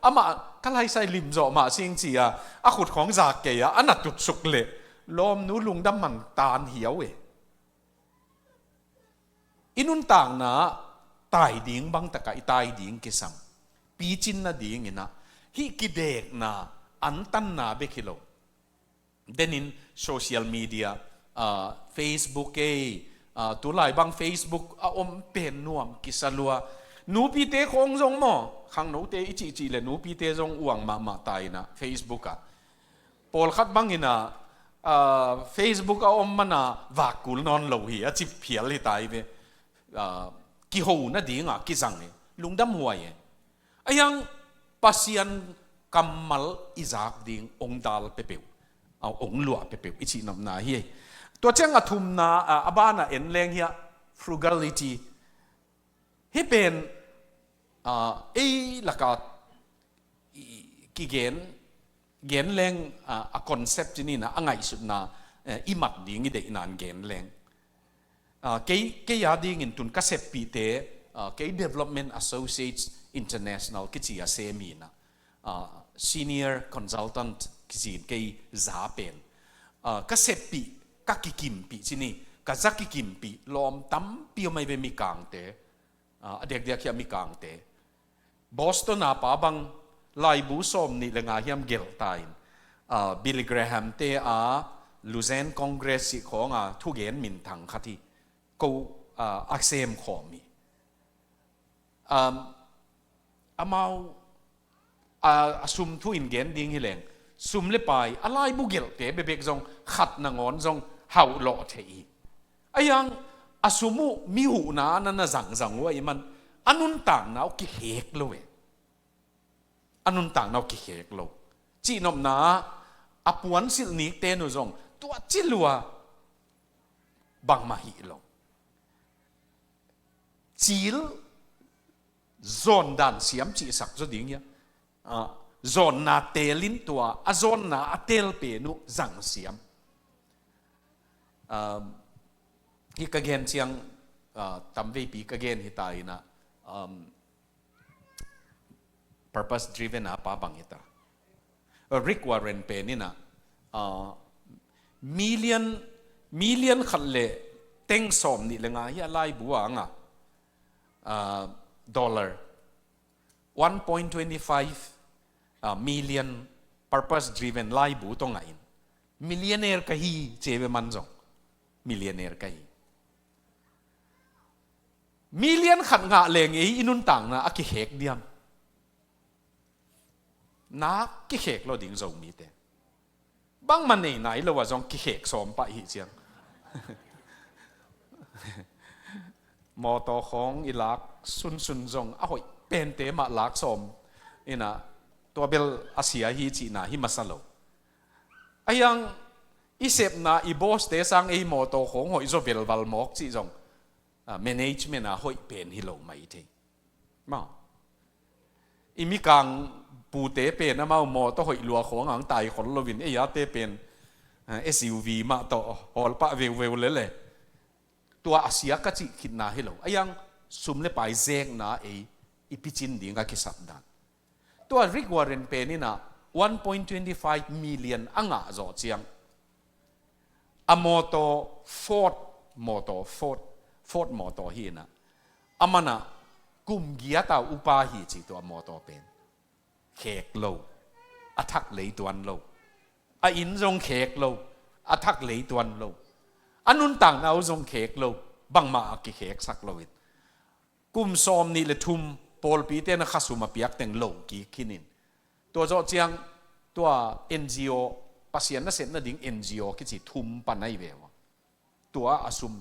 อามาก็ไล่ใส่ลิมจ่อมาเสียงจีอ่ะอาขุดของจากเกียอันนั้นจุดสุกเลยลมนู้ลุงดำมันตานเหี่ยวเออินุนต่างนะตายดิ่งบางตะกะตายดิ่งกิสัมปีจินนะดิ่งนะฮิกิเด็กนะอันตันนะเบคิโลเดนินโซเชียลมีเดียเฟซบุ๊กตัวไลบางเฟซบุ๊กเป็นนวมกิสลัวหนูปีเตคงจงมอขังหนูเตอิจิเลยหนูปีเตจงอ่วงมาตายนะเฟซบุ๊กปอลขัดบางอินะเฟซบุ๊กมันนะวากุลนอนโลหีจิบเพียลิตายเวกิโหน่ะดิ่งกิจังเนี่ยลุงดำหัวเนี่ยไอ้ยังปัสยันกัมมัลอิจากดิ่งองดาลเปเปวเอาองหลวเปเปวอิจินำนาเฮียตัวเจ้าทุ่มนาบ้านเอ็นแรงเฮีย frugality ที่เป็นหลักกิเกนแรงคอนเซปต์นี่นะอังไงสุดนะอิมัดดิ่งอีเด็กนานเกนแรงเกยาดิ่งอินตุนกัสเซปปีเตเกย Development Associates International กิจยาเซมีนะ Senior Consultant กิจเกยซาเป็นกัสเซปปีกักกิมปีที่นี่กัจักกิมปีลอมตั้มปีไม่เป็นมีกางเตเด็กๆยังมีกางเตบอสตันอาป้าบังไลบูสอมนี่เลงอาเฮียมเกลตายบิลลี่แกรแฮมเตลูเซนคอนเกรสของทุกเย็นมินทังขัดที่กูอักเสมขอมีมาซุมทุอินเกนดิ้งฮิเลงซุมเลไปอะไรบุเกลเตเบบกจงขัดนางอนจงเฮาหล่อเทียไอ้ยังซุมุมีหูนานั่นน่ะจังว่าไอ้มันอันนุนต่างน่ากิเหกเลยอันนุนต่างน่ากิเหกเลยจีนอมนาอปวนสิลนิกเตนุจงตัวจิลัวบังมาหิโลจิลโซนด่านเสียมจีสักจดิ่งเนี่ยโซนนาเตลินตัวโซนนาเตลเปนุจังเสียมฮิกเกนเชียงตั้มเวปีกเกนฮิตายนะ purpose driven ป้าบังฮิตาริกวาเรนเปนี่นะmillionขัดเล่เต็งสมนี่เลยไงฮียไล่บัวงdollar 1.25 million purpose driven ไล่บัวตรงไหน millionaire ก็ฮีเจ็บมันจง millionaire ก็ฮีmillion ขัดงะเลงอินุนต่างนะอักเหกเดียมนักกิเหกเราดิ่งจงมีแต่บางมันไหนเราว่าจงกิเหกสมไปหิเจียงมอตอของอิลักซุนจงอ้าวเป็นเตมาลักสมนี่นะตัวเบลอาเซียฮีจีน่าฮิมาซาโลไอ้ยังอิเซปนาอีบอสเตสังไอ้มอตอของหอยโซเบลวัลมอกจีจงmanagement หอยเป็นฮิโลไม่ทีมาอิมิกังปูเตเป็นนะมาหมอต้องหอยลัวของหางไตคนเราวินไอ้ยาเตเป็น SUV มาต่อฮอลปะเวลเลยตัวอาเซียก็จิคิดนาฮิโลไอ้ยังซุ่มเลยไปเซงนาอีพิจินดิ่งก็คิดสับดันตัวริกวาเรนเป็นนี่นะ 1.25 million อ่างจอเจียงอโมโตฟอร์ดมอโตฮีนะอามานะกุมเกียตาอุปาฮีจิตัวมอโตเป็นเขกโลอัทักเลยตัวนโลอินจงเขกโลอัทักเลยตัวนโลอันนุนต่างเอาจงเขกโลบังมากิเขกสักโลวิดกุมซอมนี่เลยทุมปอลปีเตนะขัสุมาเปียกแต่งโลกี่ขินินตัวโจเจียงตัว NGO ปัสยันนั่นเสร็จนั่นดิ่ง NGO กิจิทุมปันไอเววตัวอาสุม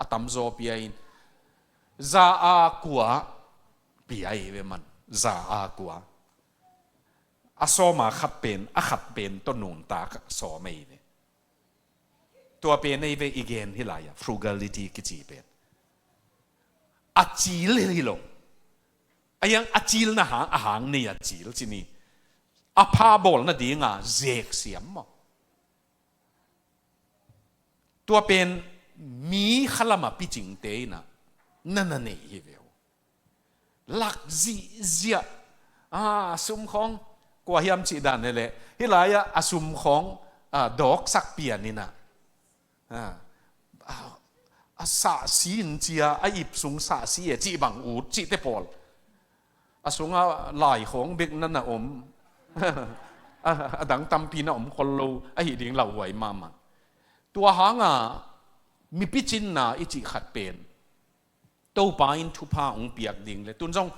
อตัมโซปีอินซาอากัวปีไอเวมันซาอากัวอาโซมาขัดเป็นต้นนูนตาโซไม่เวตัวเป็นไอเวอีเกนที่ไรfrugality กิจิเป็น อาจีลเลยลงไอ้ยังอาจีลนะหางอาหางนี่อาจีลสินี่อาพาบอลนะดีงาเจกเสียมมั้งตัวเป็นมีขลมาพิจิงเตยนะนั่นนี่ฮิเวลหลักเจียสุมของกว่าเฮียมจีดันนี่แหละฮิลายะสุมของดอกสักเปียนี่นะสาสีนเจียไออิบสุงสาสีจีบังอูดจีเตปอลสุงหลายของเบกนั่นนะอมดังตำปีนะอมคนเราไอดิ่งเราไหวมาตัวหางมีพิจินนะอิจิขัดเป็นตัวปาอินทุพาองเปียกดิ่งเลยตุนจง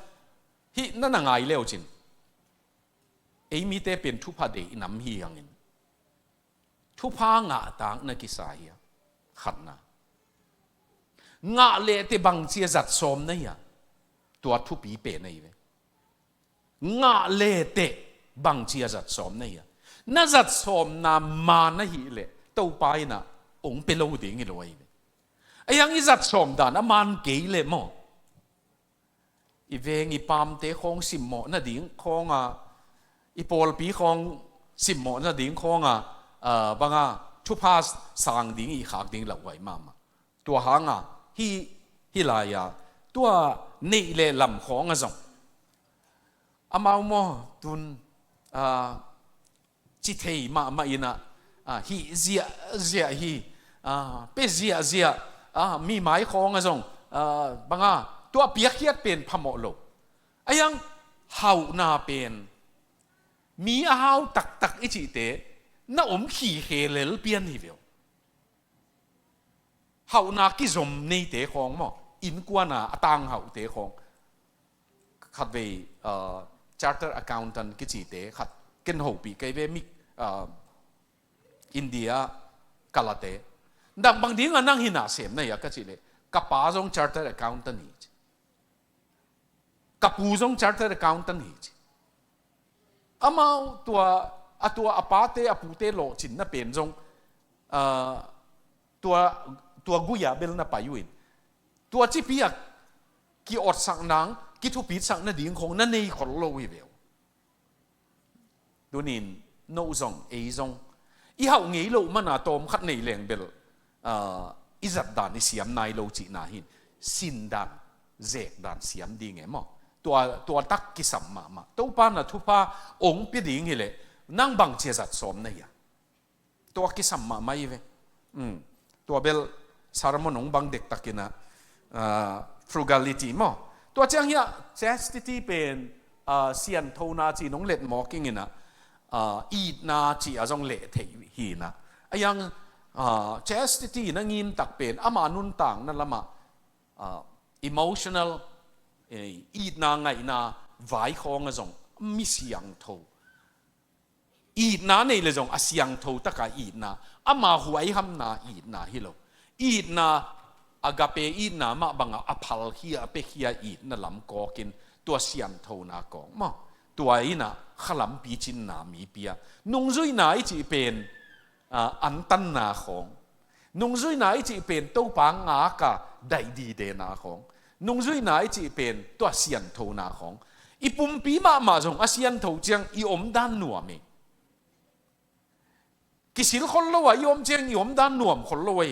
ฮินั่นไงเลี้ยวจินไอมีแต่เป็นทุพาเดอินำฮียังอินทุพางะต่างนักกิสาฮีขัดนะงะเลติบังเจียจัดสมนี่ยตัวทุปีเป็นนี่เว้งะเลติบังเจียจัดสมนี่ยน่าจัดสมนามานะฮีเลตัวไปนะองเปโลดิ่งอีลอยไอ้ยังอีจัดสมดานะมันเกยเลมั้งอีเวงอีปามเตะของสิมหมอนะดิ่งของอีปอลปีของสิมหมอนะดิ่งของบางทุพาสังดิ่งอีขากดิ่งหลักไว้มาตัวหางฮิลายาตัวนี่เลลำของอ่ะจงอามาโมตุนจิตเฮมาอินะฮิเจียฮิเปเจียมีหมายของอ่ะจงบางตัวเปียกเขียดเป็นพมโลไอ้ยังเฮานาเป็นมีเฮาตักอิจิเตน่าอมขี่เฮเลลเปียนฮิเวลเฮานากิจมในเตะของมั้งอินกว่านาต่างเฮาเตะของขัดไปcharter accountant กิจเตะขัดกันหูปีกันไปมีอินเดียกาลเตะดังบางทีก็นั่งหินาเสียมเนี่ยก็จิเลยกับป้าจง charter accountant นี่กับปูจง charter accountant นี่อามาตัวอาป้าเตะอาปูเตะโลจินน่ะเป็นจงตัวกุยาเบลน่ะไปอยู่อินตัวจีพีอะกี่อดสังนังกี่ทุปีสังนั่นดิ่งของนั่นในคนโลวิเวลดูนินโนซงเอซงอีเขาเงี้ยโลมันอะตอมขัดในแรงเบลอิจัดดานในเสียมนายโลจีนาหินสินดานเจกดานเสียมดีไงมั้งตัวตักกิสัมมาตัวปานะทุพาองค์ปีดิ่งเลยนั่งบังเจจัดสมเนี่ยตัวกิสัมมาไม่เว้ตัวเบลสารมนงบางเด็กตะกินะfrugality มั้งตัวเจ้าเฮีย chastity เป็นเสียนโทนาจีน้องเล็ดหมอกิ้งนะอีดนาจีอาจงเละเทหีนะไอ้ยัง chastity นั่งยินตักเป็นอามานุนต่างนั่นละมา emotional อีดนาไงนาไว้ของอาจงมิเสียงโทอีดนาในเลยจงอาเสียงโทตะกาอีดนาอามาหวยหำนาอีดนาฮิโลอีดนาอากาเปอีดนามาบังอาพัลเฮียเปเฮียอีดนาลำกอกินตัวเสียงโทนากองมาตัวอีน่ะขลัมปีจินนามีเปียนุ่งจุยนาอีจีเป็นอันตันนาของนุ่งจุยนาอีจีเป็นตัวปังอากาได้ดีเดนาของนุ่งจุยนาอีจีเป็นตัวเสียงโทนาของอีปุ่มปีมาจงอาเสียงโทเจียงอีอมด้านหนัวมีกิสิลคนละว่ายอมเจียงยอมด้านหน่วมคนละว่ย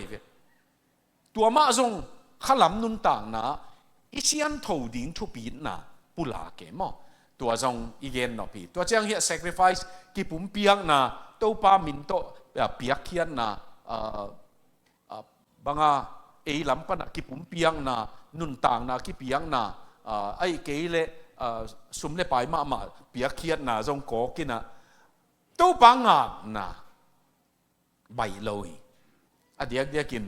ตัวมาจงขลัมนุนต่างนะอิเชียนทูดิ้งทุปีนะปุลาเกมตัวจงอีเกนนอปีตัวเจียงเฮีย sacrifice กิปุ่มเปียงนะตัวปามินโตเปียกเขียนนะบางเอลำปนะกิปุ่มเปียงนะนุนต่างนะกิเปียงนะไอเกยเลสุมเลไปมาเปียกเขียนนะจงโกกินะตัวปังนะใบลอยเดียกิน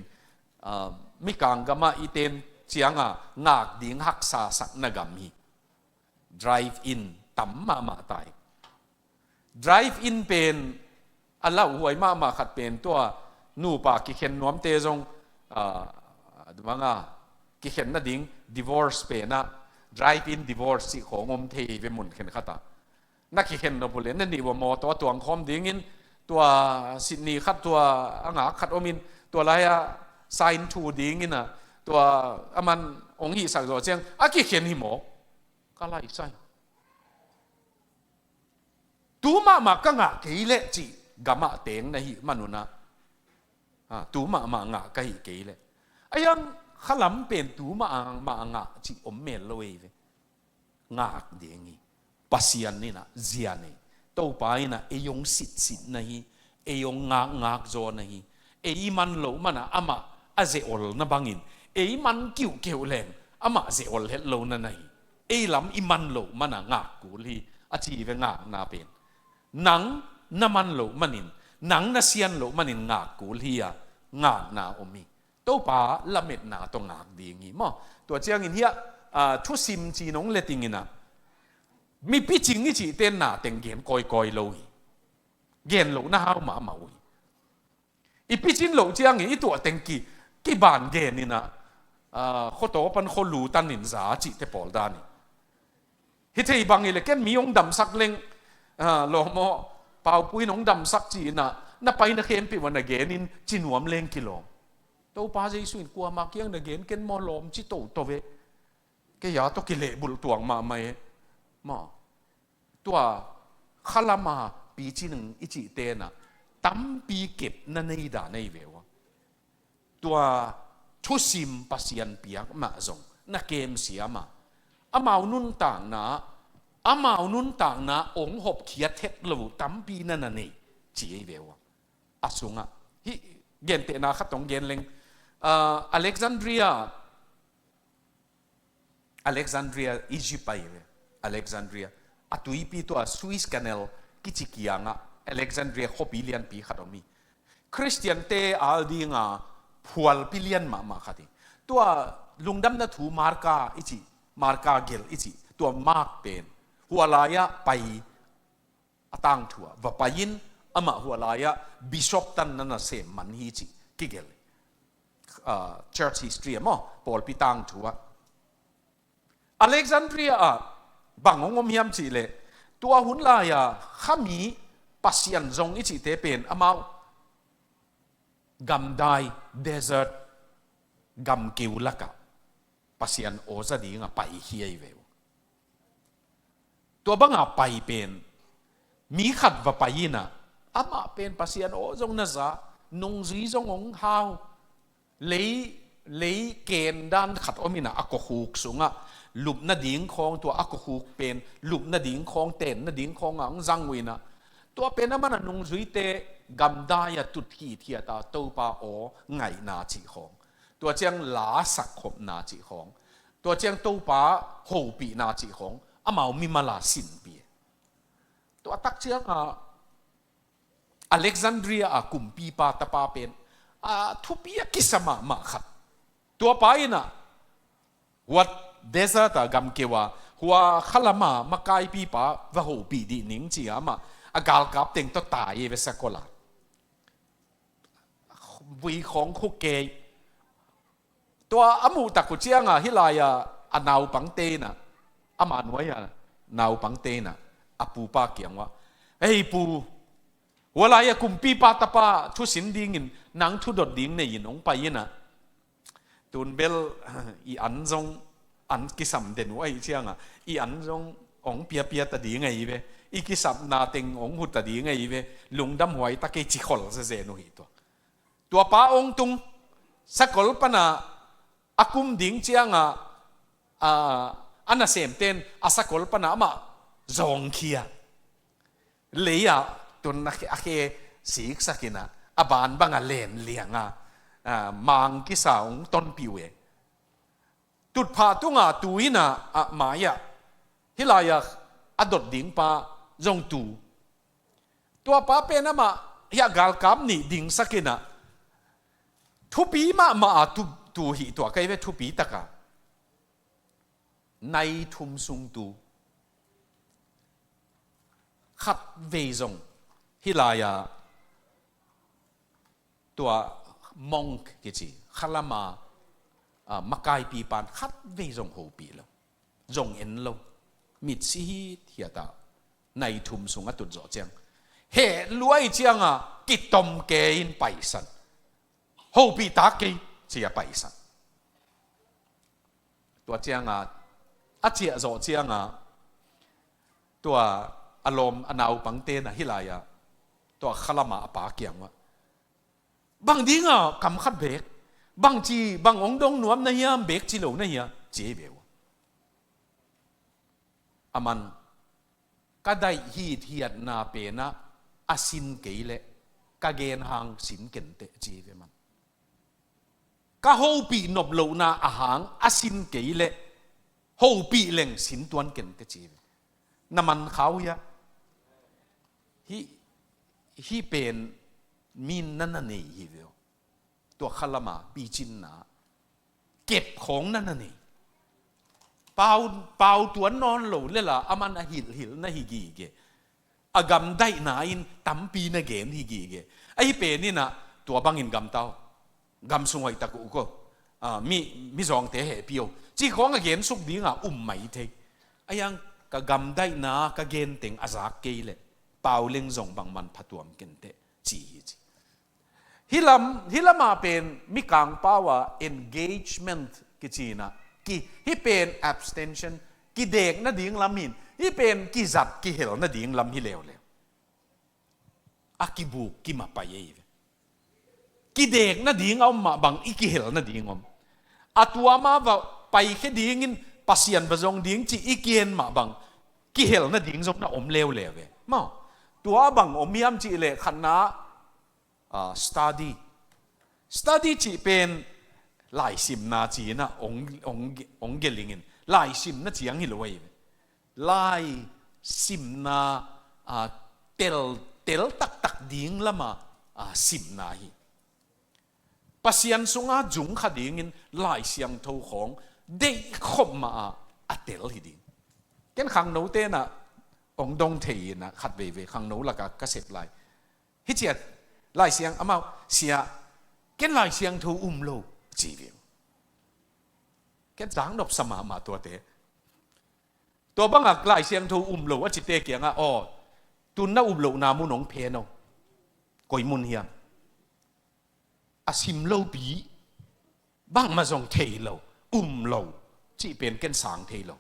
ไม่กางก็มาอีเตนเจียงงากดิ่งหักษาสักนกามี drive in ตั้มมาตาย drive in เป็นอัลลาหวยมาขัดเป็นตัวนูปากิเข็นน้อมเตจงว่าง่ากิเข็นน่ะดิ่ง divorce เป็นนะ drive in divorce สิของอมเทไปหมุนเข็นขัดนักกิเข็นเราพูดเลยนั่นนี่ว่ามอตัวคอมดิ่งอินตัวสินีขัดตัวอ่างขัดอมินตัวอะไรsign to ดิ้งอินะ ตัวมันองค์หิสักตัวเจียงอากิเขียนหิโมก็ไล่ใส่ตูมาก็งะกี่เละจีกะมาเต็งนะหิมนุนะตูมางะก็หิกี่เละไอ้ยังขลัมเป็นตูมางะจีอมเมลเลยงะเดียงปัสยันนี่นะเจียนี่ตัวไปนะเอยงสินะหิเอยงงะโจนะหิเอยมันโลมันนะอามาอาเจอลนะบังอินเอยมันกิ้วแรงอามาเจอลเฮลโลนั่นหิเอยลำอีมันโลมันนะงะกูลีอาจีเวงะนาเป็นหนังน้ำมันโลมันินหนังน่ะเสียนโลมันินงากูเลียงานาอมีตัวป่าละเม็ดนาตรงงาดีงี้มั้งตัวเจ้าอินเฮียทุสิมจีนงเลติงินะมีพิจิงนี่จีเต้นนาเต็งเกนกอยโลยเกนโลน่าหาวมาวยอีพิจิงโลเจ้างี้อีตัวเต็งกี่บานเกนนี่นะเขาโตปันเขาลูตันนินซาจีเตปอลดานี่ฮิตไอบางอีเล็กนมีองดำสักเล็งโลโมเป่าปุยน้องดำสักจีน่ะไปนักเขียนปีวันนักเกนินจีนวมเล่งกิโลตัวป้าใจสุนกลัวมากยังนักเกนเกนมอลอมจิโตตัวเวแกอยากตัวกิเลบุลตัวมาไหมมาตัวขลามาปีจีนึงอิจิเตนะตั้มปีเก็บนั่นในด่านในเววตัวทุสิมปัสยันเปียกมาส่งนักเกมเสียมาอามานุนต่างนะอามานุนต่างนะองค์หบเขียเท็ดลูตั้มปีนั่นนี่จีเววอาสุงะฮิเกนเตนะขัดตรงเกนเลงอเล็กซานเดรียอียิปต์ไปเลยอเล็กซานเดรียอตุยปีตัวสวิสแคนเนลกิจิกิยังะอเล็กซานเดรีย6 billion ปีขัดมีคริสเตียนเตอัลดีงะ12 billion มาขัดตัวลุงดำนัทูมาร์กาอิจิมาร์กาเกลอิจิตัวมาร์กเป็นหัวลายะไปตั้งทัวว่าไปยินอามาหัวลายะบิชอปตันนั่นน่ะเสมันฮีจิกิเกลchurch history มั้งปอลปีตั้งทัวอเล็กซานเดรียบางองค์มีมจีเลตัวหุ่นลายะขามีปัสยันจงอิจิเตเป็นอามากำได้เดสเซอร์ตกำกิวลักะปัสยันโอซาดีงะไปเฮียเววตัวบังอาไปเป็นมีขัดว่าไปยินะอามาเป็นปัสยันโอจงนะจ๊ะนงจีจงองฮาวเลยเกณฑ์ด้านขัดอมินะอักขูกสูงอ่ะลุบนาดิ่งของตัวอักขูกเป็นลุบนาดิ่งของเต็นนาดิ่งของอังจังวินะตัวเป็นน้ำมันนงจีเตกำได้ยตุทีเทียตาตัวปาโอไงนาจีของตัวเจียงหลาสักขบนาจีของตัวเจียงตัวปาโหปีนาจีของอามามีมาลาสินปีตัวตักเชียงอเล็กซานเดรียกุมปีปาตาปาเป็นทุบียกิสมาขัดตัวไปนะวัดเดซาตากำเกวาหัวขลามามากายปีปาวะโหปีดีนิงจีอามาอากาลกับเต็งตัวตายเวสกอลาวีของคุกเกยตัวอามูตะกุเจียงฮิลายานาวปังเตนะอามาหน่วยนาวปังเตนะอาปูปาเกียงว่าเฮ้ยปูเวลากุมปีปาตาปาทุสินดิ่งนังทุดดดิ่งในยินองไปยินะตุนเบลอีอันจงอันกิสัมเด่นไว้เชียงอีอันจงองเปียตะดิ่งไงเวอีกิสัมนาเต็งองหุตตะดิ่งไงเวลุงดำหวยตะเกจิขอลเซนุหิตัวป้าองตุงสักกลปนาอากุมดิ่งเชียงอันน่ะเสมเต้นอาสักกลปนามาจงเขียเลยตุนนักอาเคสีกสักินะอบานบังเลนเลียงมังกิสาวต้นปิวตุดพาตุงตุยนะมายะฮิลายะอดดดิ่งปาจงตูตัวป้าเป็นมาฮิกาลกับนี่ดิ่งสักินะทุปีมาตูหิตัวใครเวทุปีตะกะในทุมซุงตูขัดเวจงฮิลายาตัวมงกิจิขลามามากายปีปานขัดเวจงโหปีแล้วจงเอ็นแล้วมิดซีเทียตาในทุมซุงอตุดจ่อเจียงเฮรวยเจียงกิตตมเกอินไปสันโหปีตาเกเสียไปสัน ตัวเจียงอาเจียโจเจียงตัวอารมณ์อนาวปังเตนฮิลายะตัวขลมาปาเกียงวะบางดิ้งกำคัดเบกบางจีบางองดงนวมนะเฮียเบกจีโลนะเฮียเจ็บเบวอามันก็ได้ฮีเทียนนาเปนะอาสินเกลกะเกนหางสินเกนเตจีเวมันก็ฮูปีนบโลนาอาหางอาสินเกลฮูปีเล็งสินตวนเกนเตจีน้ำมันเขาเนี่ยฮีเป็นมินนั่นน่ะนี่ฮีเวลตัวขลมาปีจินนาเก็บของนั่นน่ะนี่เป่าตัวนอนโหลเลยล่ะอามันหิลนะฮิกีเกอากำได้นาอินตั้มปีนะเกนฮิกีเกไอ้เป็นนี่นะตัวบังอินกำเต้ากำสงวยตะกุก็มีสองเตะเหเปียวจีของเกนสุกดีไม่เทไอ้ยังกกำได้นากเกนเต็งอาจากเกลเป่าเล็งส่งบางมันพัดวมเกนเตจีฮิลามาเป็นมิกังป้าว่า engagement กิจีนะกิฮิเป็น abstention กิเด็กนั่นดิ่งลำหินฮิเป็นกิจัดกิเฮลนั่นดิ่งลำฮิเลวเลยอากิบุกกิมาไปเย่กิเด็กนั่นดิ่งเอามาบังอีกิเฮลนั่นดิ่งอมอัตัวมาว่าไปแค่ดิ่งินปัสยันประจงดิ่งจีอีเกียนมาบังกิเฮลนั่นดิ่งจงน่ะอมเลวเลยเว้ยมาตัวบังอมยามจีเลขันนะstudy จีเป็นหลายสิบนาทีนะองเกลิงินหลายสิบนาทียังหิลไว้หลายสิบนาเตลตักดิ่งละมาสิบนาทีปัสยันสุงาจุงขัดดิ่งินหลายเสียงเท่าของได้ขบมาเตลหิดิ่งแค่ขังโน้ตนะองดงเทียนะขัดเวขังโน้ละก็เสร็จไรฮิจิตหลายเสียงอามาเสียแค่หลายเสียงเท่าโลจีเวียงแค่จังดบสมาตัวเตะตัวบังหลายเสียงเท่าโลว่าจิตเตะเกียงอ๋อตุนน่าโลนามุนงเพนกอยมุนเฮียอาสิมโลปีบางมาส่งเทโลโลจีเป็นแค่สางเทโล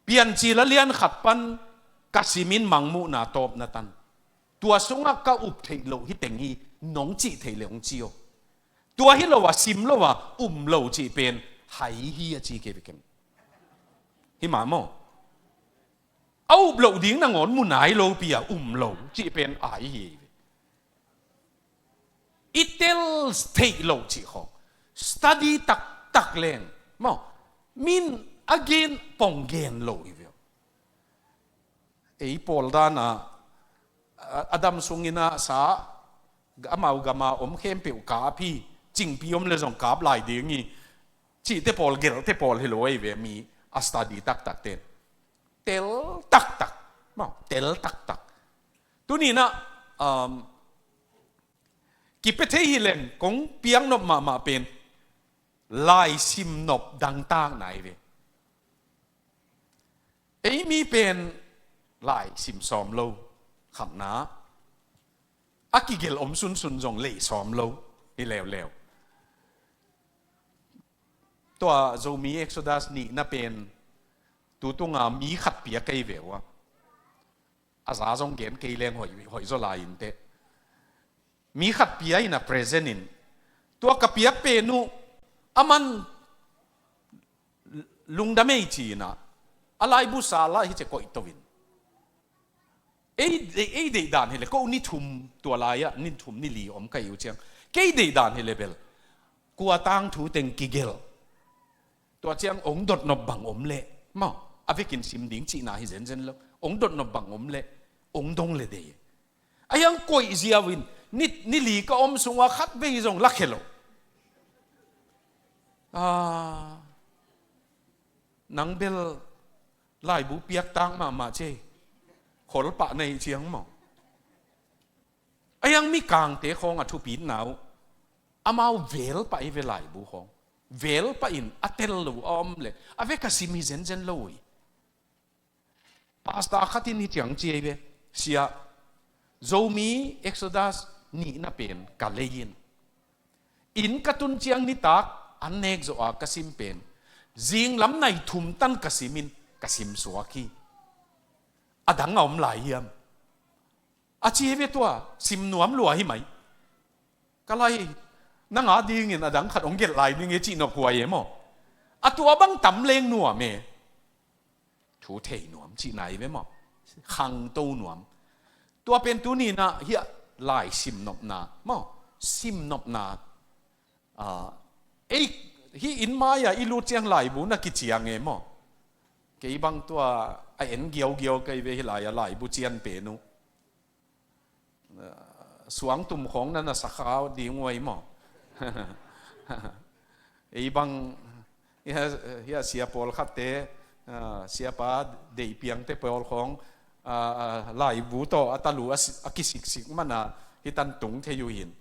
เปลี่ยนจีละเลียนขัดปันกัสิมินมังมุนาตบนาตันตัวสงก็อุบเทโลฮิตเต็งฮีน้องจีเทโลงจีโอตัวฮิโลว่าซิมโลว่าโลจีเป็นไหฮีจีเก็บเก็มฮิมาโมเอาโลดิ้งนางอนมุนไหนโลปีอะโลจีเป็นไหฮีอิตเตลสเทโลจีเขา study ตักเลงโมมิน again ปองเกนโลอีเวลไอ้พอลดานะอดัมสุงินาสากามาวกามาเข้มเปียวกาพี่จริงพี่เลยส่งกาบหลายเดียงงี้จีเตปอลเกลเตปอลฮิโลเอเวมีอัสตาดีตักเตลตักมาเตลตักตัวนี้นะกิเปเทฮิเลนกงเปียงนบมาเป็นลายซิมนบดังต่างไหนเวไอ้มีเป็นลายซิมซอมโลขับน้าอากิเกลอมซุนจงเล่ซอมโลนี่แล้วตัวโจมีเอ็กโซดัสนี่น่าเป็นตัวตรงมีขัดเปียกไกเววะอาซาจงเกนไกเลงหอยโซลายินเตมีขัดเปียน่ะ present in ตัวกับเปียกเป็นนูอามันลุงดำไม่จีน่ะอะไรบุษาละที่จะก่อยตัววินเอ้ยเดดานเฮเลก็นี่ทุ่มตัวลายะนี่ทุ่มนี่ลีอมก็อยู่เชียงเกยเดดานเฮเลเบลกัวตังถูเต็งกิเกลตัวเชียงองดดนบบังอมเละมั้งอาเวกินซิมดิ้งจีน่าฮิเซนแล้วองดดนบบังอมเละองดงเลเดยไอ้ยังก่อยเสียวินนี่ลีก็อมสงว่าคัดเวย์จงลักเฮโลนังเบลไล่บุเปียกตังมาเจขอรปะในเชียงหมอไอ้ยังมีกลางเตะของทุปีนหนาวอามาเวลไปเวลาบุของเวลไปอินอัตเตลลูอมเลยอาเวกสิมิเซนเซนลอยพาสตาขัดที่นี่จังเจียเวเสียโจมีเอ็กโซดัสนี่น่าเป็นกาเลยินอินกตุนเจียงนิตักอันเนกโจอากสิมเป็น riêng lắm này thum tan kasimin kasim suaki adang ngom lai hiam achi ve tua sim nuam lua hi mai kalai nang a ding in adang khat ong get lai ni nge chi no huai emo atua bang tam leng nuam me thu thei nuam chi nai ve mo khang to nuam tua pen tu ni na hi lai sim nop na mo sim nop na ei hi in maya ilu chiang lai bu na ki chiang e mo ke bang tua a en giao kai ve hi lai bu chian pe nu suang tum khong na sa khao di ngoi mo ei bang ya sia pol khat te sia pa dei piang te pol khong lai bu to atalu akisik sik mana hitan tung the yu hin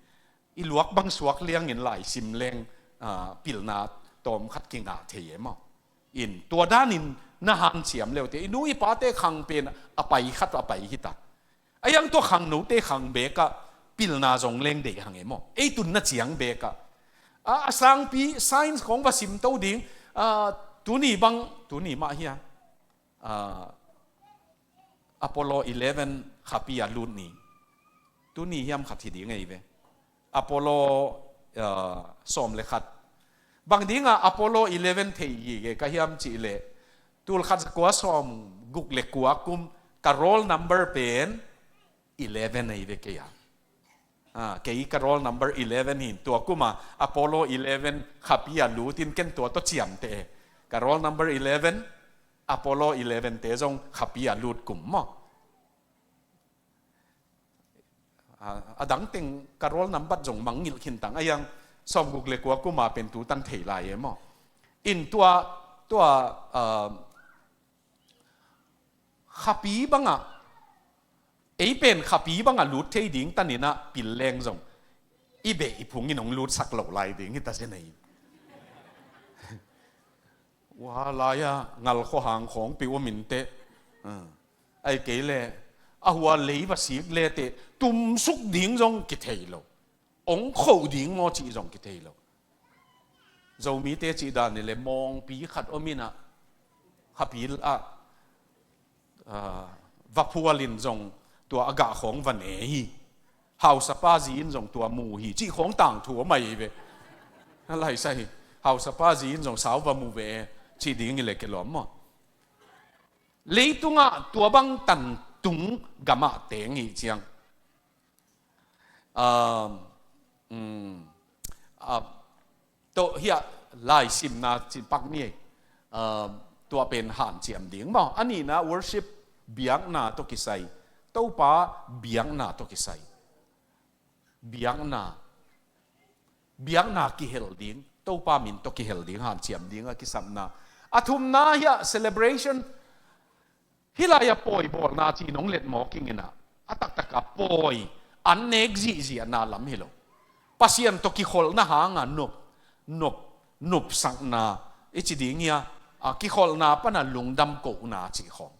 i luak bang suak liang in lai sim leng pil na tom khat kinga the mo in tua danin na han chiam leo te inu i pa te khang pen apai khat apai hita ayang to khang no te khang be ka pil na jong leng de hang emo ei tun na chiang be ka sang pi science khong ba sim to ding tu ni ma hia Apollo 11 khapia lut ni tu ni hiam khathi ding ei ve Apollo som le khat bang dinga Apollo 11 thei yi ge ka hiam chi le tul khat kwa som guk le kwa kum ka roll number pen 11 ei ve ke ya ke ka roll number 11 hin tua kuma Apollo 11 khapia lutin ken tua to chiam te ka roll number 11 Apollo 11 te jong khapia lut kum mo adang ting ka roll number jong mangil khin tang ayang som guk le kwa kuma pen tu tan thei lai mo in tua khapi banga ei pen khapi banga lut thei ding tanina pil leng jong i be i phungin ong lut sak lo lai ding ta se nei wa la ya ngal kho hang khong pi wa min te ai ke le a hua lei ba sik le te tum suk ding jong ki thei lo ong khou ding mo chi jong ki thei lo zo mi te chi dan ni le mong pi khat omina khapil vapualin jong tua aga khong van e hi hau sapa zin jong tua mu hi chi khong tang thu mai ve lai sai hau sapa zin jong saw va mu ve chi ding le ke lom mo leitunga tua bang tan tung gama teng hi chiang to hia lai sim na chi pak ni tua pen han chiam ding mo ani na worship biang na to kisai to pa biang na to kisai biang na ki hel ding to pa min to ki hel ding han chiam ding a ki sam na athum na hia celebration hilaya poi bol na chi nong let mo king ina atak taka poi an nek ji na lam hilo pasien to ki khol na hanga nop sang na ichi ding ya ki khol na pa na lungdam ko na chi khong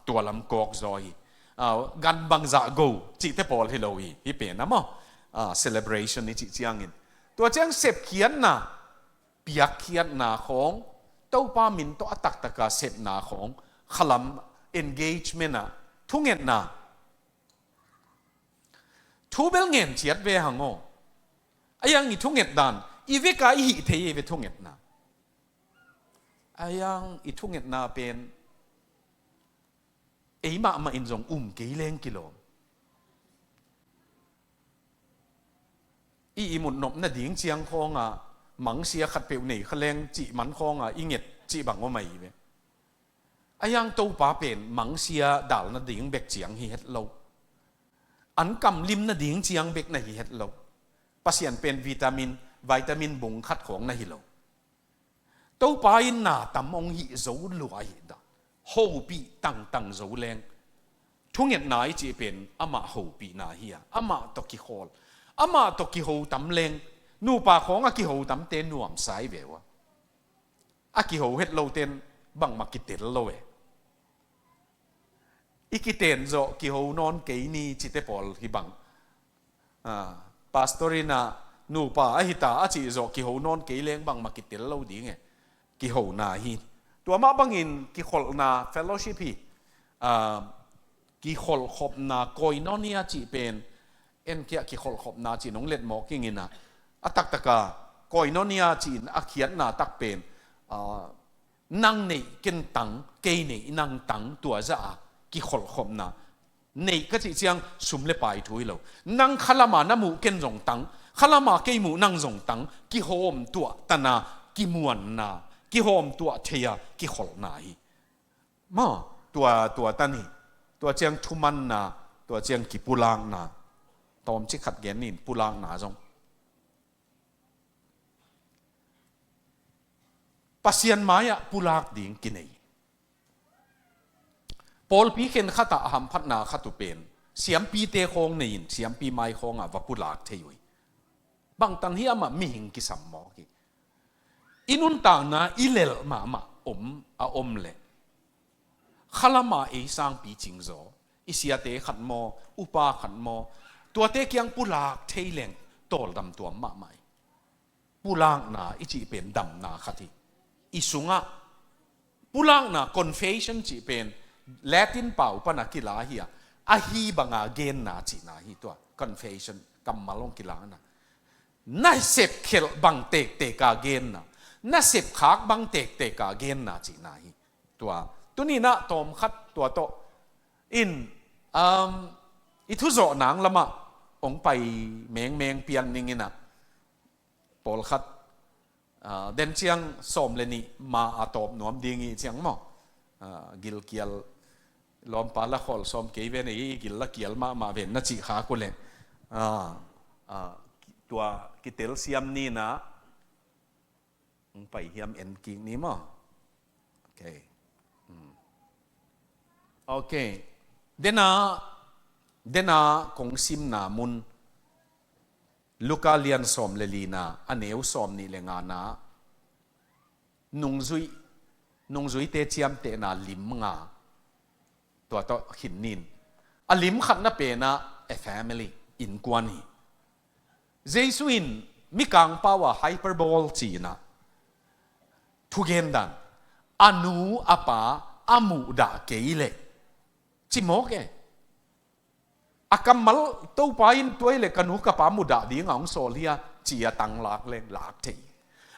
tua lam kok zoi gan bang za go chi te pol hilo hi pe na mo celebration ni chi chiang in tua chang sep khian na piak khian na khong to pa min to atak taka sep na khong khalam engagement na thunget na thu bel ngen chiat ve hango ayang i thunget dan i ve ka hi thei ve thunget na ayang i thunget na pen ei ma in jong ke leng kilo i mun nop na ding chiang khong mang sia khat peu nei khaleng chi man khong inget chi bang o mai ve ayang to pa pen mang sia dal na ding bek chiang hi het lo an kam lim na ding chiang bek na hi het lo pasien pen vitamin bung khat khong na hi lo to pa in na tam ong hi zo lu ai da ho pi tang zo leng thunget nai chi pen ama ho pi na hi ama to ki khol ama to ki ho tam leng nu pa khong a ki ho tam te nuam sai ve wa a ki ho het lo ten bang ma ki tel lo e ikiten zo ki ho non ke ni chi te pol hi bang pastorina nu pa a hita a chi zo ki ho non ke leng bang ma ki tel lo ding e กิโหนาฮีตัวมาบังอินกิขลนาเฟลโลชิพฮีกิขลขบนาโกยนอนียจีเป็นเอ็นเกียกิขลขบนาจีน้องเล็ดหมอกิงินะอัตักตะกาโกยนอนียจีนอักเขียนนาตักเป็นนังในกินตังเกยในนังตังตัวจะกิขลขบนาในก็จะเจียงสุมเลไปถุยเรานังขลามานามูเกินจงตังขลามาเกยมูนังจงตังกิโฮมตัวตนากิมวนนากิโฮมตัวเทียกิขลนาฮีมาตัวตันนี่ตัวเจียงทุมันนาตัวเจียงกิปุลางนาตอมชิขัดแกนนินปุลางนาจงปัสยันมายะปุลากดิ่งกินเอปอลปีเข็นขัดอาหามพัดนาขัดตุเป็นเสียมปีเตะคงนินเสียมปีไม้คงวัปุลากเทยุยบางตันเฮียมามีหิงกิสัมมอกิอินุนต่างนาอิเลลมาอมเลขลามาเอซังปีจิงโซอิเสียเตขันโมอุปาขันโมตัวเตกียงปุลากเทเลงโตลดำตัวมาใหม่ปุลางนาอิจิเป็นดำนาขัดอิสุงะปุลางนาคอนเฟชั่นจิเป็นลาตินเป่าปนักกีฬาเฮียอาฮีบังอาเกนนาจินาฮีตัวคอนเฟชั่นกัมมาลงกีฬานะน่าเสพเขลบังเตกาเกนนะน่าเสพขากบังเตกาเกนนาจินาฮีตัวนี้นะตอมคัดตัวโตอิทุโจหนังละมะองไปเมงเปียนนิงินะปอลคัดเดนเชียงสมเลนี่มาอาตบหนวมดีงี้เชียงมั้งกิลเกียลลอมปาละขอลสมเกยเวนอีกิลละเกียลมาเวนนัจิขากุเลตัวกิเตลเซียมนี่นะไปเฮียมเอ็นกิงนี่มั้งโอเคเดนาคงซิมนามุนลูกาเลียนสมเลลีนาอันเอวสมนี่เลงานานุงซุยเตเจียมเตนาลิมงาตัวโตหินนินอลิมขัดน่ะเป็นนะa family อินกวนนี่เจสุอินมีกังป่าวะไฮเปอร์โบลจีนะทุเกนดันอนูอาปาอามูดาเกยเลจิโมเกอากัมมัลตัวไปอินตัวเล็กกันูกับปามุดาดีงองโซเลียจียตังลักเล็กลักที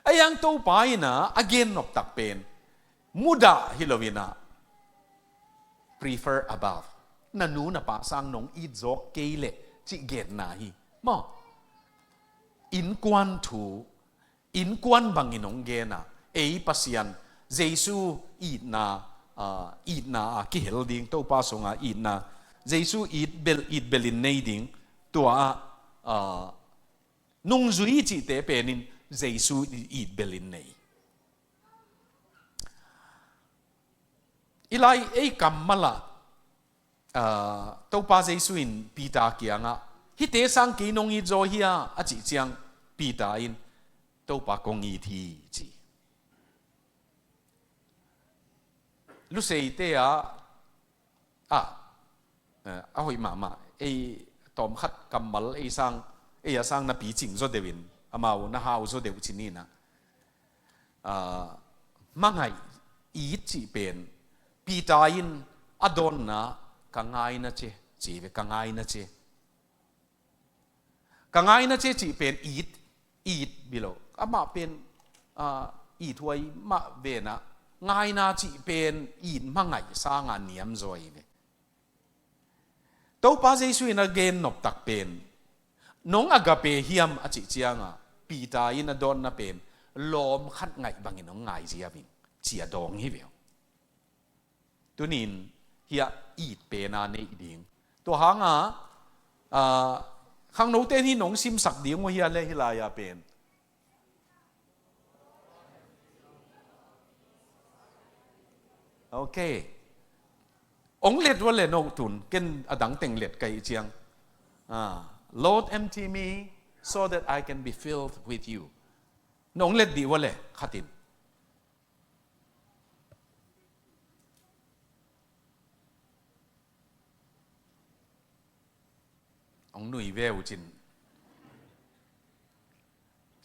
ไอ้ยังตัวไปนะอเกนนบตักเป็นมุดาฮิโลวินา prefer above นันนูน่ะปะสังนงอีดโจเกยเลจิเกนนาฮีมออินกวนถูอินกวนบังอินองเกนะเอปัสยันเจซูอีดนากิเฮลดิงตัวป้าสงาอีดนาเจซูอีดเบลินเนดิงตัวนุ่งจุยจิเตเป็นินเจซูอีดเบลินเนอีไลเอกัมมาละตัวป้าเจซูอินปีตาเกียงะฮิเตสังกีนงอีโจเฮียอาจิเจียงปีตาอินตัวป้ากงอีทีจีลูเซเตอาหอยมาไอตอมขัดกำมัลไอสังนับปีจิงโซเดวินอามาวนหาวโซเดวชินีนะมังไงอีจีเป็นปีตาอินอดอนนะกังไงนะเจจีเวกังไงนะเจกังไงนะเจจีเป็นอีดบิโลอามาเป็นอีถวยมาเวนะง่ายนาจีเป็นอีนมังไงสร้างงานเนียมจอยเวตัวป้าเจสุอินเกนนบตักเป็นน้องอากาเปเฮียมอจิเจียงอ่ะปีตาอินดอนน่ะเป็นลมขัดไงบางอินน้องไงเจียบิงเจียดองฮิเวลตัวนินเฮียอีดเป็นนาเนอีดิงตัวหางข้างโน้ตเต้ที่น้องซิมสักเดียงว่าเฮียเลฮิลายาเป็นโอเคองเล็ดว่าเล่นองตุนเกินอดังเต็งเล็ดไก่เจียงLord empty me so that I can be filled with you น้องเล็ดดีว่าเล่ขัดินองหนุ่ยเววจิน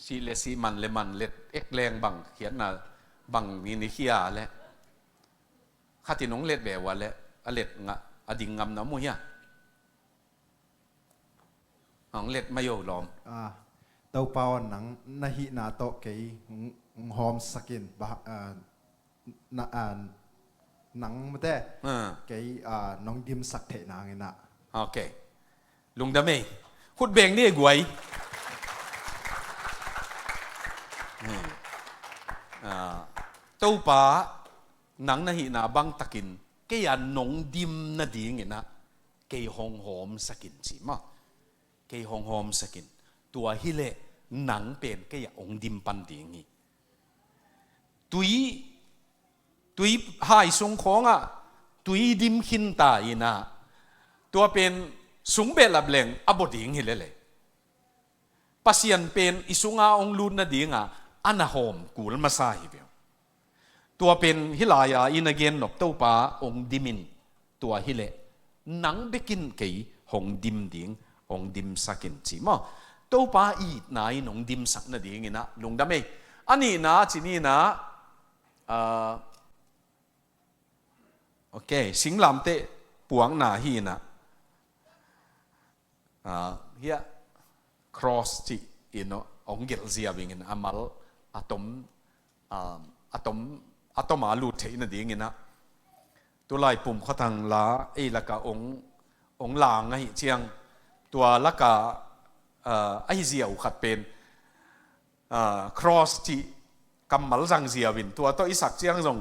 สีเลสีมันเลมันเล็ดเอ็กแรงบังเขียนน่ะ บังนี่ขี้ยาแหละข้าที่น้องเล็ดแบบว่าแหละเล็ดงะอดิ่งงำน้ำมุ้ยน้องเล็ดไม่โยลอมเต้าเปาหนังนาฮินาโตเกยหอมสกินบะหนังมันแต่เกยน้องดิมสักเทนางนะโอเคลุงดำเมย์ขุดเบ่งนี่กวยเต้าปลาหนังนาฮินาบังตะกินเกยน้องดิมนาดีเงี้ยนะเกยหอมสกินสิมาเกยหอมสกินตัวฮิเล่หนังเป็นเกยองดิมปันดีงี้ตุยหายสงของตุยดิมขินตายนะตัวเป็นสุงเบลับเลงอบดิงฮิเลเลยปัสยันเป็นอิสุงาองลูนนาดีงอันหอมกูลมาซาฮิเบลตัวเป็นฮิลายาอินเกนนบเต้าปาองดิมินตัวฮิเลหนังเบกินเกยหงดิมดิงองดิมสักินจีมาเต้าปาอีนายนองดิมสักนาดีงี้นะลุงดำเมอันนี้นะจีนี่นะโอเคสิงลำเตะปวงนาฮีนะเฮีย cross จีอินองเกลเซียบิงินอามัลอะตอมอาลูเทนดีงินะตัวลายปุ่มเขาทางลาไอ้ละกะองลางไอ้เชียงตัวละกะไอ้เสียวขัดเป็นcross จีกำมัลจังเสียวินตัวตัวอิสักเชียงส่ง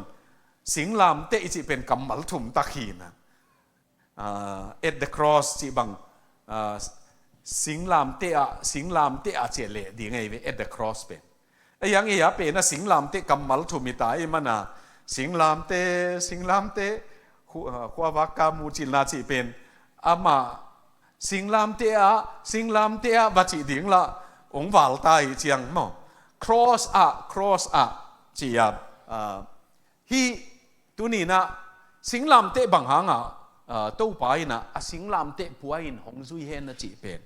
สิงลามเตะจีเป็นกำมัลถุมตะขีนะat the cross จีบังสิงลามเตะเจเลดีไงเว at the cross เป็นไอ้ยังไงยาเป็นนะสิงลามเตะกำมัลถุมิตาไอ้มันนะสิงลามเตะขวาวักกามูจิลนาจีเป็นอามาสิงลามเตะบัจิดิ่งละองวาลตายเจียงมั้งcross จียบฮีตัวนี้นะสิงลามเตะบางหางตู้ไปนะสิงลามเตะป่วยหงซุยเฮนนะจีเป็น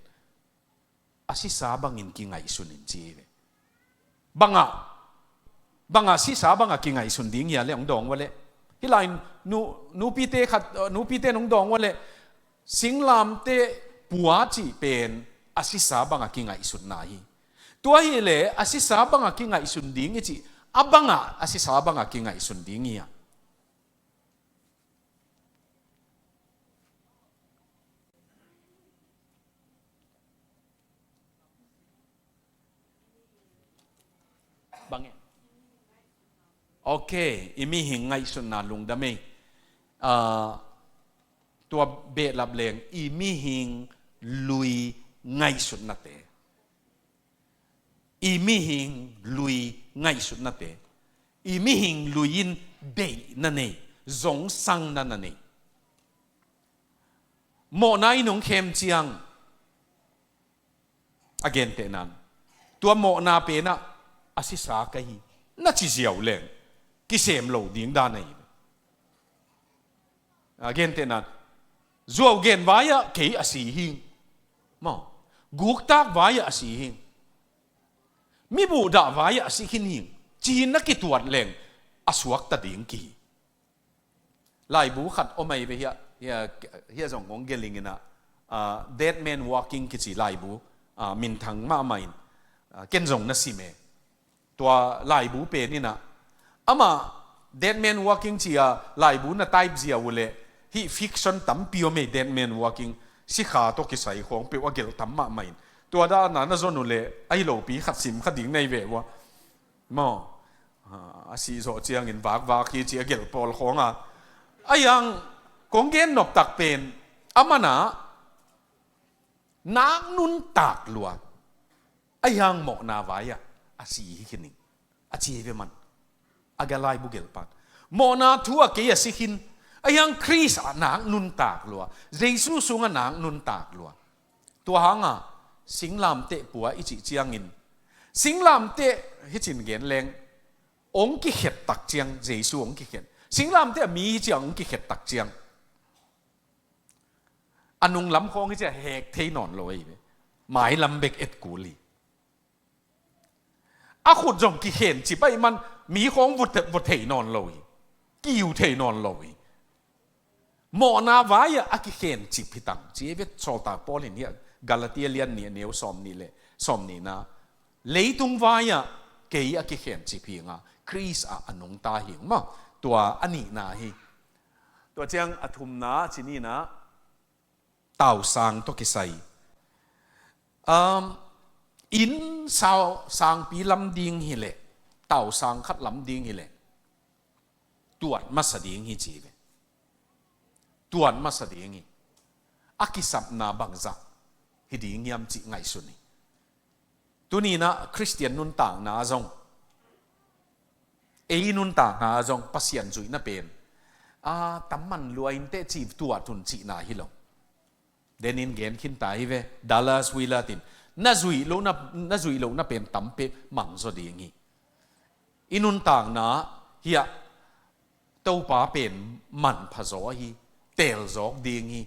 สิสาบังอินกิงไงสุนินจีบังสิสาบังกิงไงสุนดิ้งยาเลี้ยงดองวะเลยที่ไลน์นูปีเตนงดองวะเลยสิงลามเตะปัวจีเป็นสิสาบังกิงไงสุนนายตัวฮีเล่สิสาบังกิงไงสุนดิ้งจีบังสิสาบังกิงไงสุนดิ้งยาบังโอเคอีมีหิงไงสุนนาลุงดำเมตัวเบลับเลงอีมีหิงลุยไงสุนนาเตอีมีหิงลุยไงสุนนาเตอีมีหิงลุยินเบนั่นเองจงสังนั่นเองโมนายนงเข้มเจียง again เตนันตัวโมนาเปนะสิสากัยน่าจะเสียวแรงกิเสมโลดิ้งด้านไหนเกนเตนันจัวเกนวายะเกยสิหิงมากุกตากวายะสิหิงมีบูดาวายะสิหิงจีนนักกิตวัดแรงสวกตัดดิ้งกีไล่บูขัดโอไม่ไปเฮียส่งของเกลิงนะdead man walking กิจิไล่บูมินทังมาไม่เกนส่งนั่นสิเมตัวไล่บูเป็นนี่นะอามา dead man walking จีไล่บูน่ะ type จีเอาเลยฮี fiction ตั้มพิโอเม dead man walking สิขาตัวกิใส่ของเปว่าเกลตั้มมาไม่ตัวด้านนั้นน่ะส่วนนู้นเลยไอ้โลปีขัดสิมขัดดิ่งในเววะมอสิโซเจียงอินวากฮีจีเกลปอลของไอ้ยังกงเกนนบตักเป็นอามานะนางนุนตักลัวไอ้ยังหมอกนาวายะสิหินิจีเวมันกาลายบุเกลปันโมนาทัวเกียสิหินไอ้ยังคริสนางนุนตากลัวเยซูสุงนางนุนตากลัวตัวหางสิงลามเตะปัวอิจิเจียงอินสิงลามเตะฮิจินเกนแรงองกิเขตตักเจียงเยซูองกิเขตสิงลามเตะมีเจียงองกิเขตตักเจียงอนุงลำคงที่จะแหกเทนอนลอยหมายลำเบกเอ็ดกูลี อาขุดจงกิเห็นจีไปมันมีของวุฒเทนอนเลยกิวเทนอนเลยหมอนาวายอากิเห็นจีพิตังจีเวทโซตาปอลินเนี่ยกาลาติเลียนเนี่ยเนียวสอมนี่เลยสอมนี่นะเลยตุงวายเกยอากิเห็นจีพิงาคริสอันนงตาหิงมาตัวอันนี้นะฮีตัวเจียงอธุมนาที่นี่นะเต่าสังตัวกิไซอินสาวสังปีลำดิ่งฮิเลเต่าสังคัดลำดิ่งฮิเลตัวมาสดิ่งฮิจีเวตัวมาสดิ่งฮิอากิสับนาบังจักฮิดิ่งยามจีไงสุนีตัวนี้นะคริสเตียนนุนต่างนาจงนุนต่างนาจงปัสยันจุยน่ะเป็นตั้มมันรวยเตจีบตัวทุนจีนาฮิโลเดนินเกนขินตายเวดัลลัสวิลาตินน่าจุยโลน่ะเป็นตั้มเปมังโซดีงี้อินุนต่างนาเฮียเต้าป้าเป็นมันพะโซฮีเตลโซกดีงี้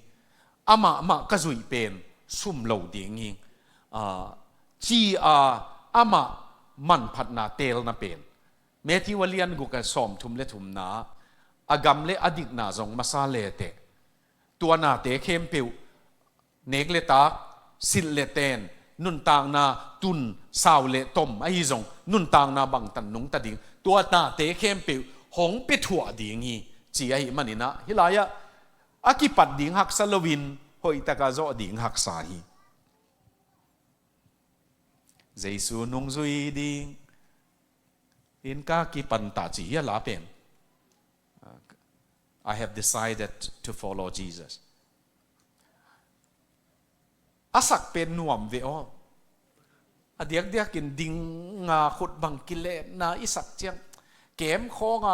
อามาก็จุยเป็นซุ่มโลดีงี้จีอามามันพัดนาเตลน่ะเป็นเมทิวเลียนกุกะสอมทุมเลทุมนาอากำเลอดิกนาจงมาซาเลเตตัวนาเตเข้มเปียวเนกเลตาสิลเลเตนนุนต่างนาตุนสาวเลตมไอจงนุนต่างนาบังตันนุงตะดิงตัวนาเตเข้มเปียวหงปิถัวดิงฮีจีไอมันนี่นะฮิลายะอากิปัดดิงหักสลวินหอยตะกาโจดิงหักสาฮีเจสูนุงซุยดิงอินกากิปันตาจียะลาเป็น I have decided to follow Jesus อาศักเป็นหน่วมเวอเดียกกินดิงงาขุดบังกิเลนาอิสักเจียงเกมคอง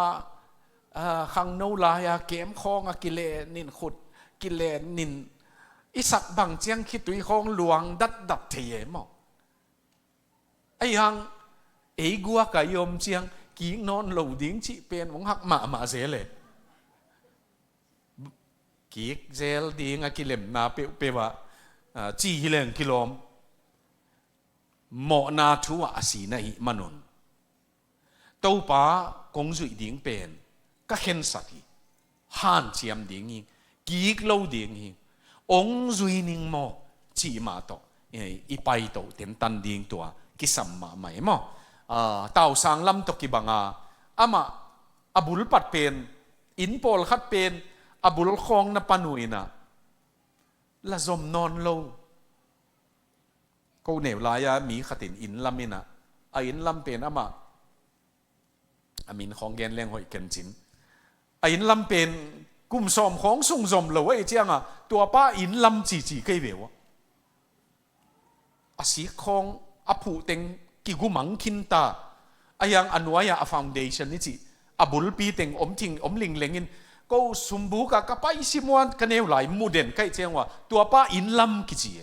ขังโนลายเกมคองกิเลนินขุดกิเลนินอิสักบังเจียงคิดตุยคองหลวงดัดเทียมไอ้ยังกัวกายมเจียงกีนอนเหลาดิ้งชิเป็นวงหักมาเสียเลยกีเซลดิ้งกิเลมนาเปว่าจีฮิเลงกิโลมหมอนาทัวอาศีนะฮิมนุนตัวป้ากงจุยดิ้งเป็นก็เห็นสักทีฮันเจียมดิ้งฮิกีกเหลาดิ้งฮิองจุยนิงโมจีมาโตอีไปโตเต็นตันดิ้งตัวกิสัมมาไม่โมเต่าสังลำตกิบังอามาอบุลปัดเป็นอินโปลขัดเป็นอบุลคองนปานุยนะละจมนอนโลก็เหนียวลายมีขัดินอินลำมินะอินลำเป็นอามามินของแกนเลี้ยงหอยกันจินอินลำเป็นกุมสอมของสุ่งจมเลยไอ้เจ้าตัวป้าอินลำจีใกล้เววสีของอภูเต็งกิกุมังคินตาอายังอันวายาฟาวเดชันนี่จีอบุลปีเต็งทิงลิงเลงินก็สมบูกะกับไปสิมวนกันเอวไหลมูเด่นใกล้เจียงว่าตัวป้าอินลำกิจี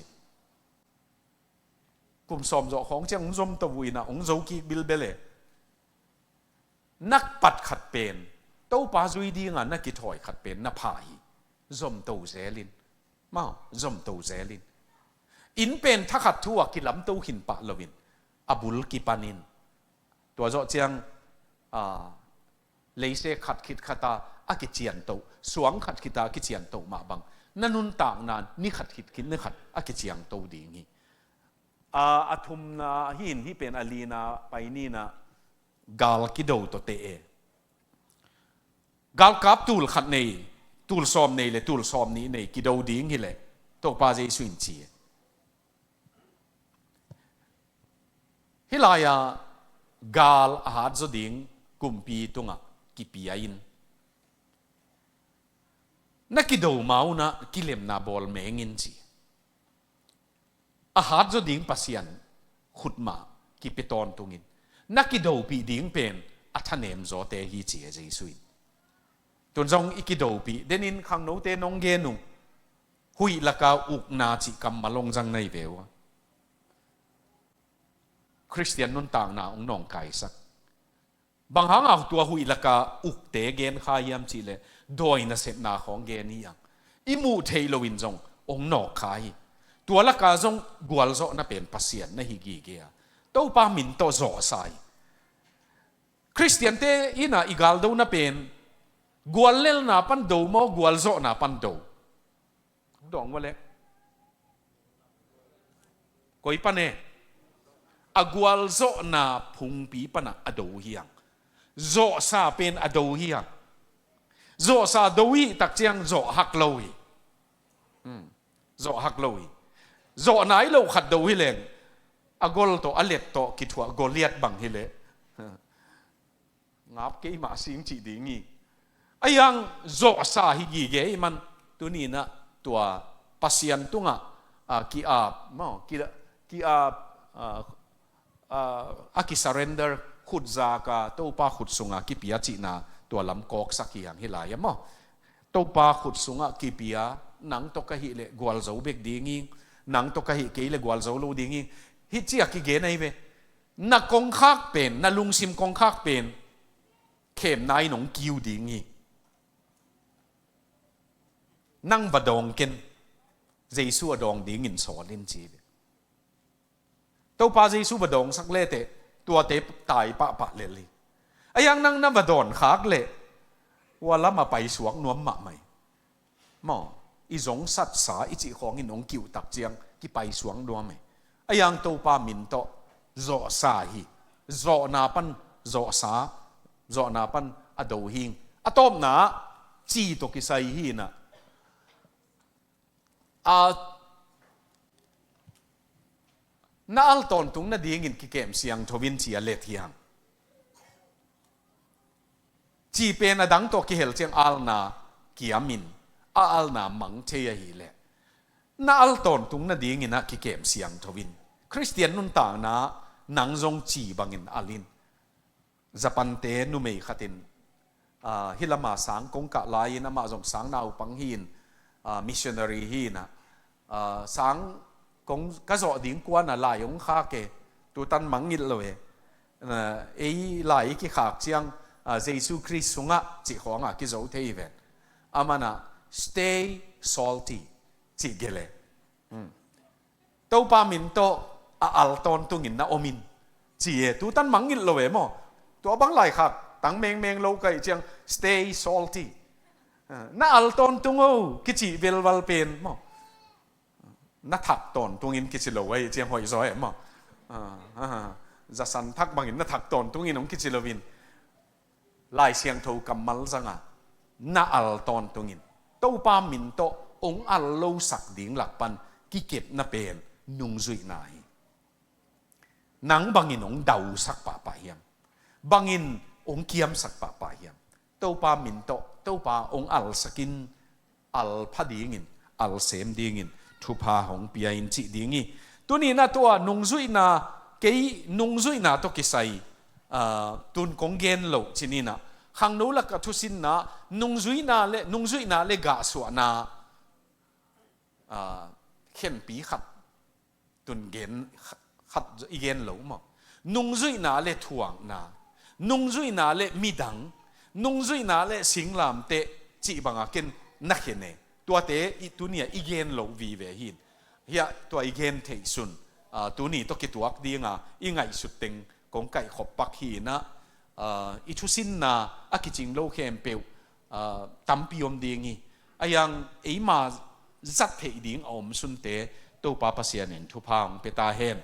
กุมสอมจ่อของเจียงองจมตะวุยนะองโจกีบิลเบเลนักปัดขัดเป็นตัวป้าจุยดีงานนักกิถอยขัดเป็นนับพายจมตัวเซลินมาจมตัวเซลินอินเป็นทักขัดทั่วกิลำตัวหินปะลวินอบุลกิปานินตัวเจาะเจียงเลยเสขัดคิดขัดอากิเจียนโตสวงขัดคิดอากิเจียนโตมาบังนั่นนุนต่างนานนี่ขัดคิดคิดนี่ขัดอากิเจียงโตดีงี้อาทุมนาหินที่เป็นอาลีนาไปนี่นะกาลกิโดตัวเตะกาลกับตูลขัดในตูลซอมในเลยตูลซอมนี้ในกิโดดีงี้เลยตัวปาเจสุนจีฮิลายากาลอาหารจดิงกุมปีตุงะกิปีอินนักกิโดมาอุนะกิเลมนาบอลเมงินจีอาหารจดิงปัสยันขุดมากิปิตอนตุงินนักกิโดปีดิงเป็นอัฐเนมโจเตฮีจีเจสุยตุนจงอิกิโดปีเดนินขังโนเตนงเกนุหุยละกาอุกนาจิกัมมาลงจังในเววคริสเตียนนุ่นต่างนาองนองไก่สักบางครั้งเอาตัวหุยละกาอุกเตเกนขายยามจีเลโดยน่ะเสพนาของเกนี่ยังอิมูเทโลวินจงองนอกขายตัวละกาจงกวลโซน่ะเป็นปัสเซียนนะฮิกีเกียตัวปามินโตโซไซ คริสเตียนเตอินะอีกาลดูน่ะเป็นกวลเลลน่ะปันดูมอกวลโซน่ะปันดูดองวะเละก็อีปันเออกวลโซน่ะพุงปีปันน่ะอดูเฮียงโซซาเป็นอดูเฮียงโซซาดูอีตักเจียงโซหักโลยโซหักโลยโซไหนโลขัดดูฮิเลงอากอลโตอเลตโตกิทัวกอเลียดบังฮิเลงับเกยมาสิงจีดีงี้ไอ้ยังโซซาฮิกีเกยมันตัวนี้นะตัวปัสยันตุงะกีอาบมั้งกีอาบอากิ surrender ขุดจากาตัวป้าขุดสุงะกีปิยาจีนาตัวลำกอกสักอย่างฮิลายมั้งตัวป้าขุดสุงะกีปิยาหนังตกกะฮิเลกวลโซเบกดีงี้หนังตกกะฮิเกยเลกวลโซโลดีงี้ฮิจิอากิเกนไอเวนักกงคักเป็นนักลุงซิมกงคักเป็นเข้มนายหนงกิวดีงี้นั่งบดองกันเจสูบดองดีงินสอนลินจีตัวป้าเจสูบดองสักเล่เตตัวเตตายปะเลยเลยไอ้ยังนั่งนับบดอนคักเละว่าละมาไปสวงนวมมาใหม่หม้ออีสงสัตสาอีจีของอินหนงกิวตักเจียงที่ไปสวงนวมไหมไอ้ยังตัวป้ามินโตโจซาฮีโจนาปันโจซาโจนาปันอดูหิงอะตอมนาจีตกิไซฮีนะน่าอัลตอนตุงน่าดีงินกิเกมเสียงทวินเชียเลทียงจีเป็นอดังตัวกิเฮลเจียงอัลนากิอามินอัลนามังเทียฮีเลน่าอัลตอนตุงน่าดีงินนะกิเกมเสียงทวินคริสเตียนนุนต่างนะหนังจงจีบังอินอาลินจะปันเตนุเมย์ขัดินฮิลามาสังกงกะลายนะมาจงสังนาวปังหินมิชชันนารีฮีนะสังกงกะโจดิ่งกวนน่ะลายงข้าเกตัวตันมังงิดเลยไอ้ลายกิขากเจียงเยซูคริสต์สุงะจิของกิโจเทเวนอามานะ stay salty จิเกเลตัวปามินโตอัลตอนตุงินนะอมินจีตัวตันมังงิดเลยมั้งตัวบังลายขักตั้งเมงโลกไอเจียง stay salty น่าอัลตอนตุงโอกิจิเวลวัลเป็นมั้งน่าถักตอนตุงินกิจิโลไอเจียงหอยซอยมั้งจะสันทักบางอินน่าถักตอนตุงินของกิจิโลวินลายเสียงทูกัมมัลสังอ่ะน่าอัลตอนตุงินตัวปามินโตองอัลโลสักดิ่งหลักปันกิเก็บน่าเป็นนุงจุยนายนังบางอินองดาวสักป่าป่าเฮียมบางอินองเกียมสักป่าป่าเฮียมตัวปามินโตตัวปาองอัลสกินอัลพัดดิ่งินอัลเซมดิ่งินทุพาหงปียอินจิดิ่งิตัวนี้นะตัวนุงจุยนาเกยนุงจุยนาตัวกิไซตุนกงเกนโลชินีนะขังนู้ละกัทุสินนะนุงจุยนาเลกาสวนาเข้มปีขัดตุนเกนขัดอีเกนหลงมั้งนุ่งจุยนาเล่ถ่วงนานุ่งจุยนาเล่มีดังนุ่งจุยนาเล่สิงลามเตะจีบังอากินนักเห็นเนตัวเตะตัวนี้อีเกนหลงวีเวหินเฮียตัวอีเกนเทสุนตัวนี้ตัวกิตัวดีงาอีไงสุดเต็งกงไก่ขบปักหีนะอีชุสินนาอากิจิงโลเคมเปลตั้มปิยมดีงี้อายังไอมาจัดเทดิ่งอมสุนเตตัวป้าปัสยานินทุพางเปตาเฮน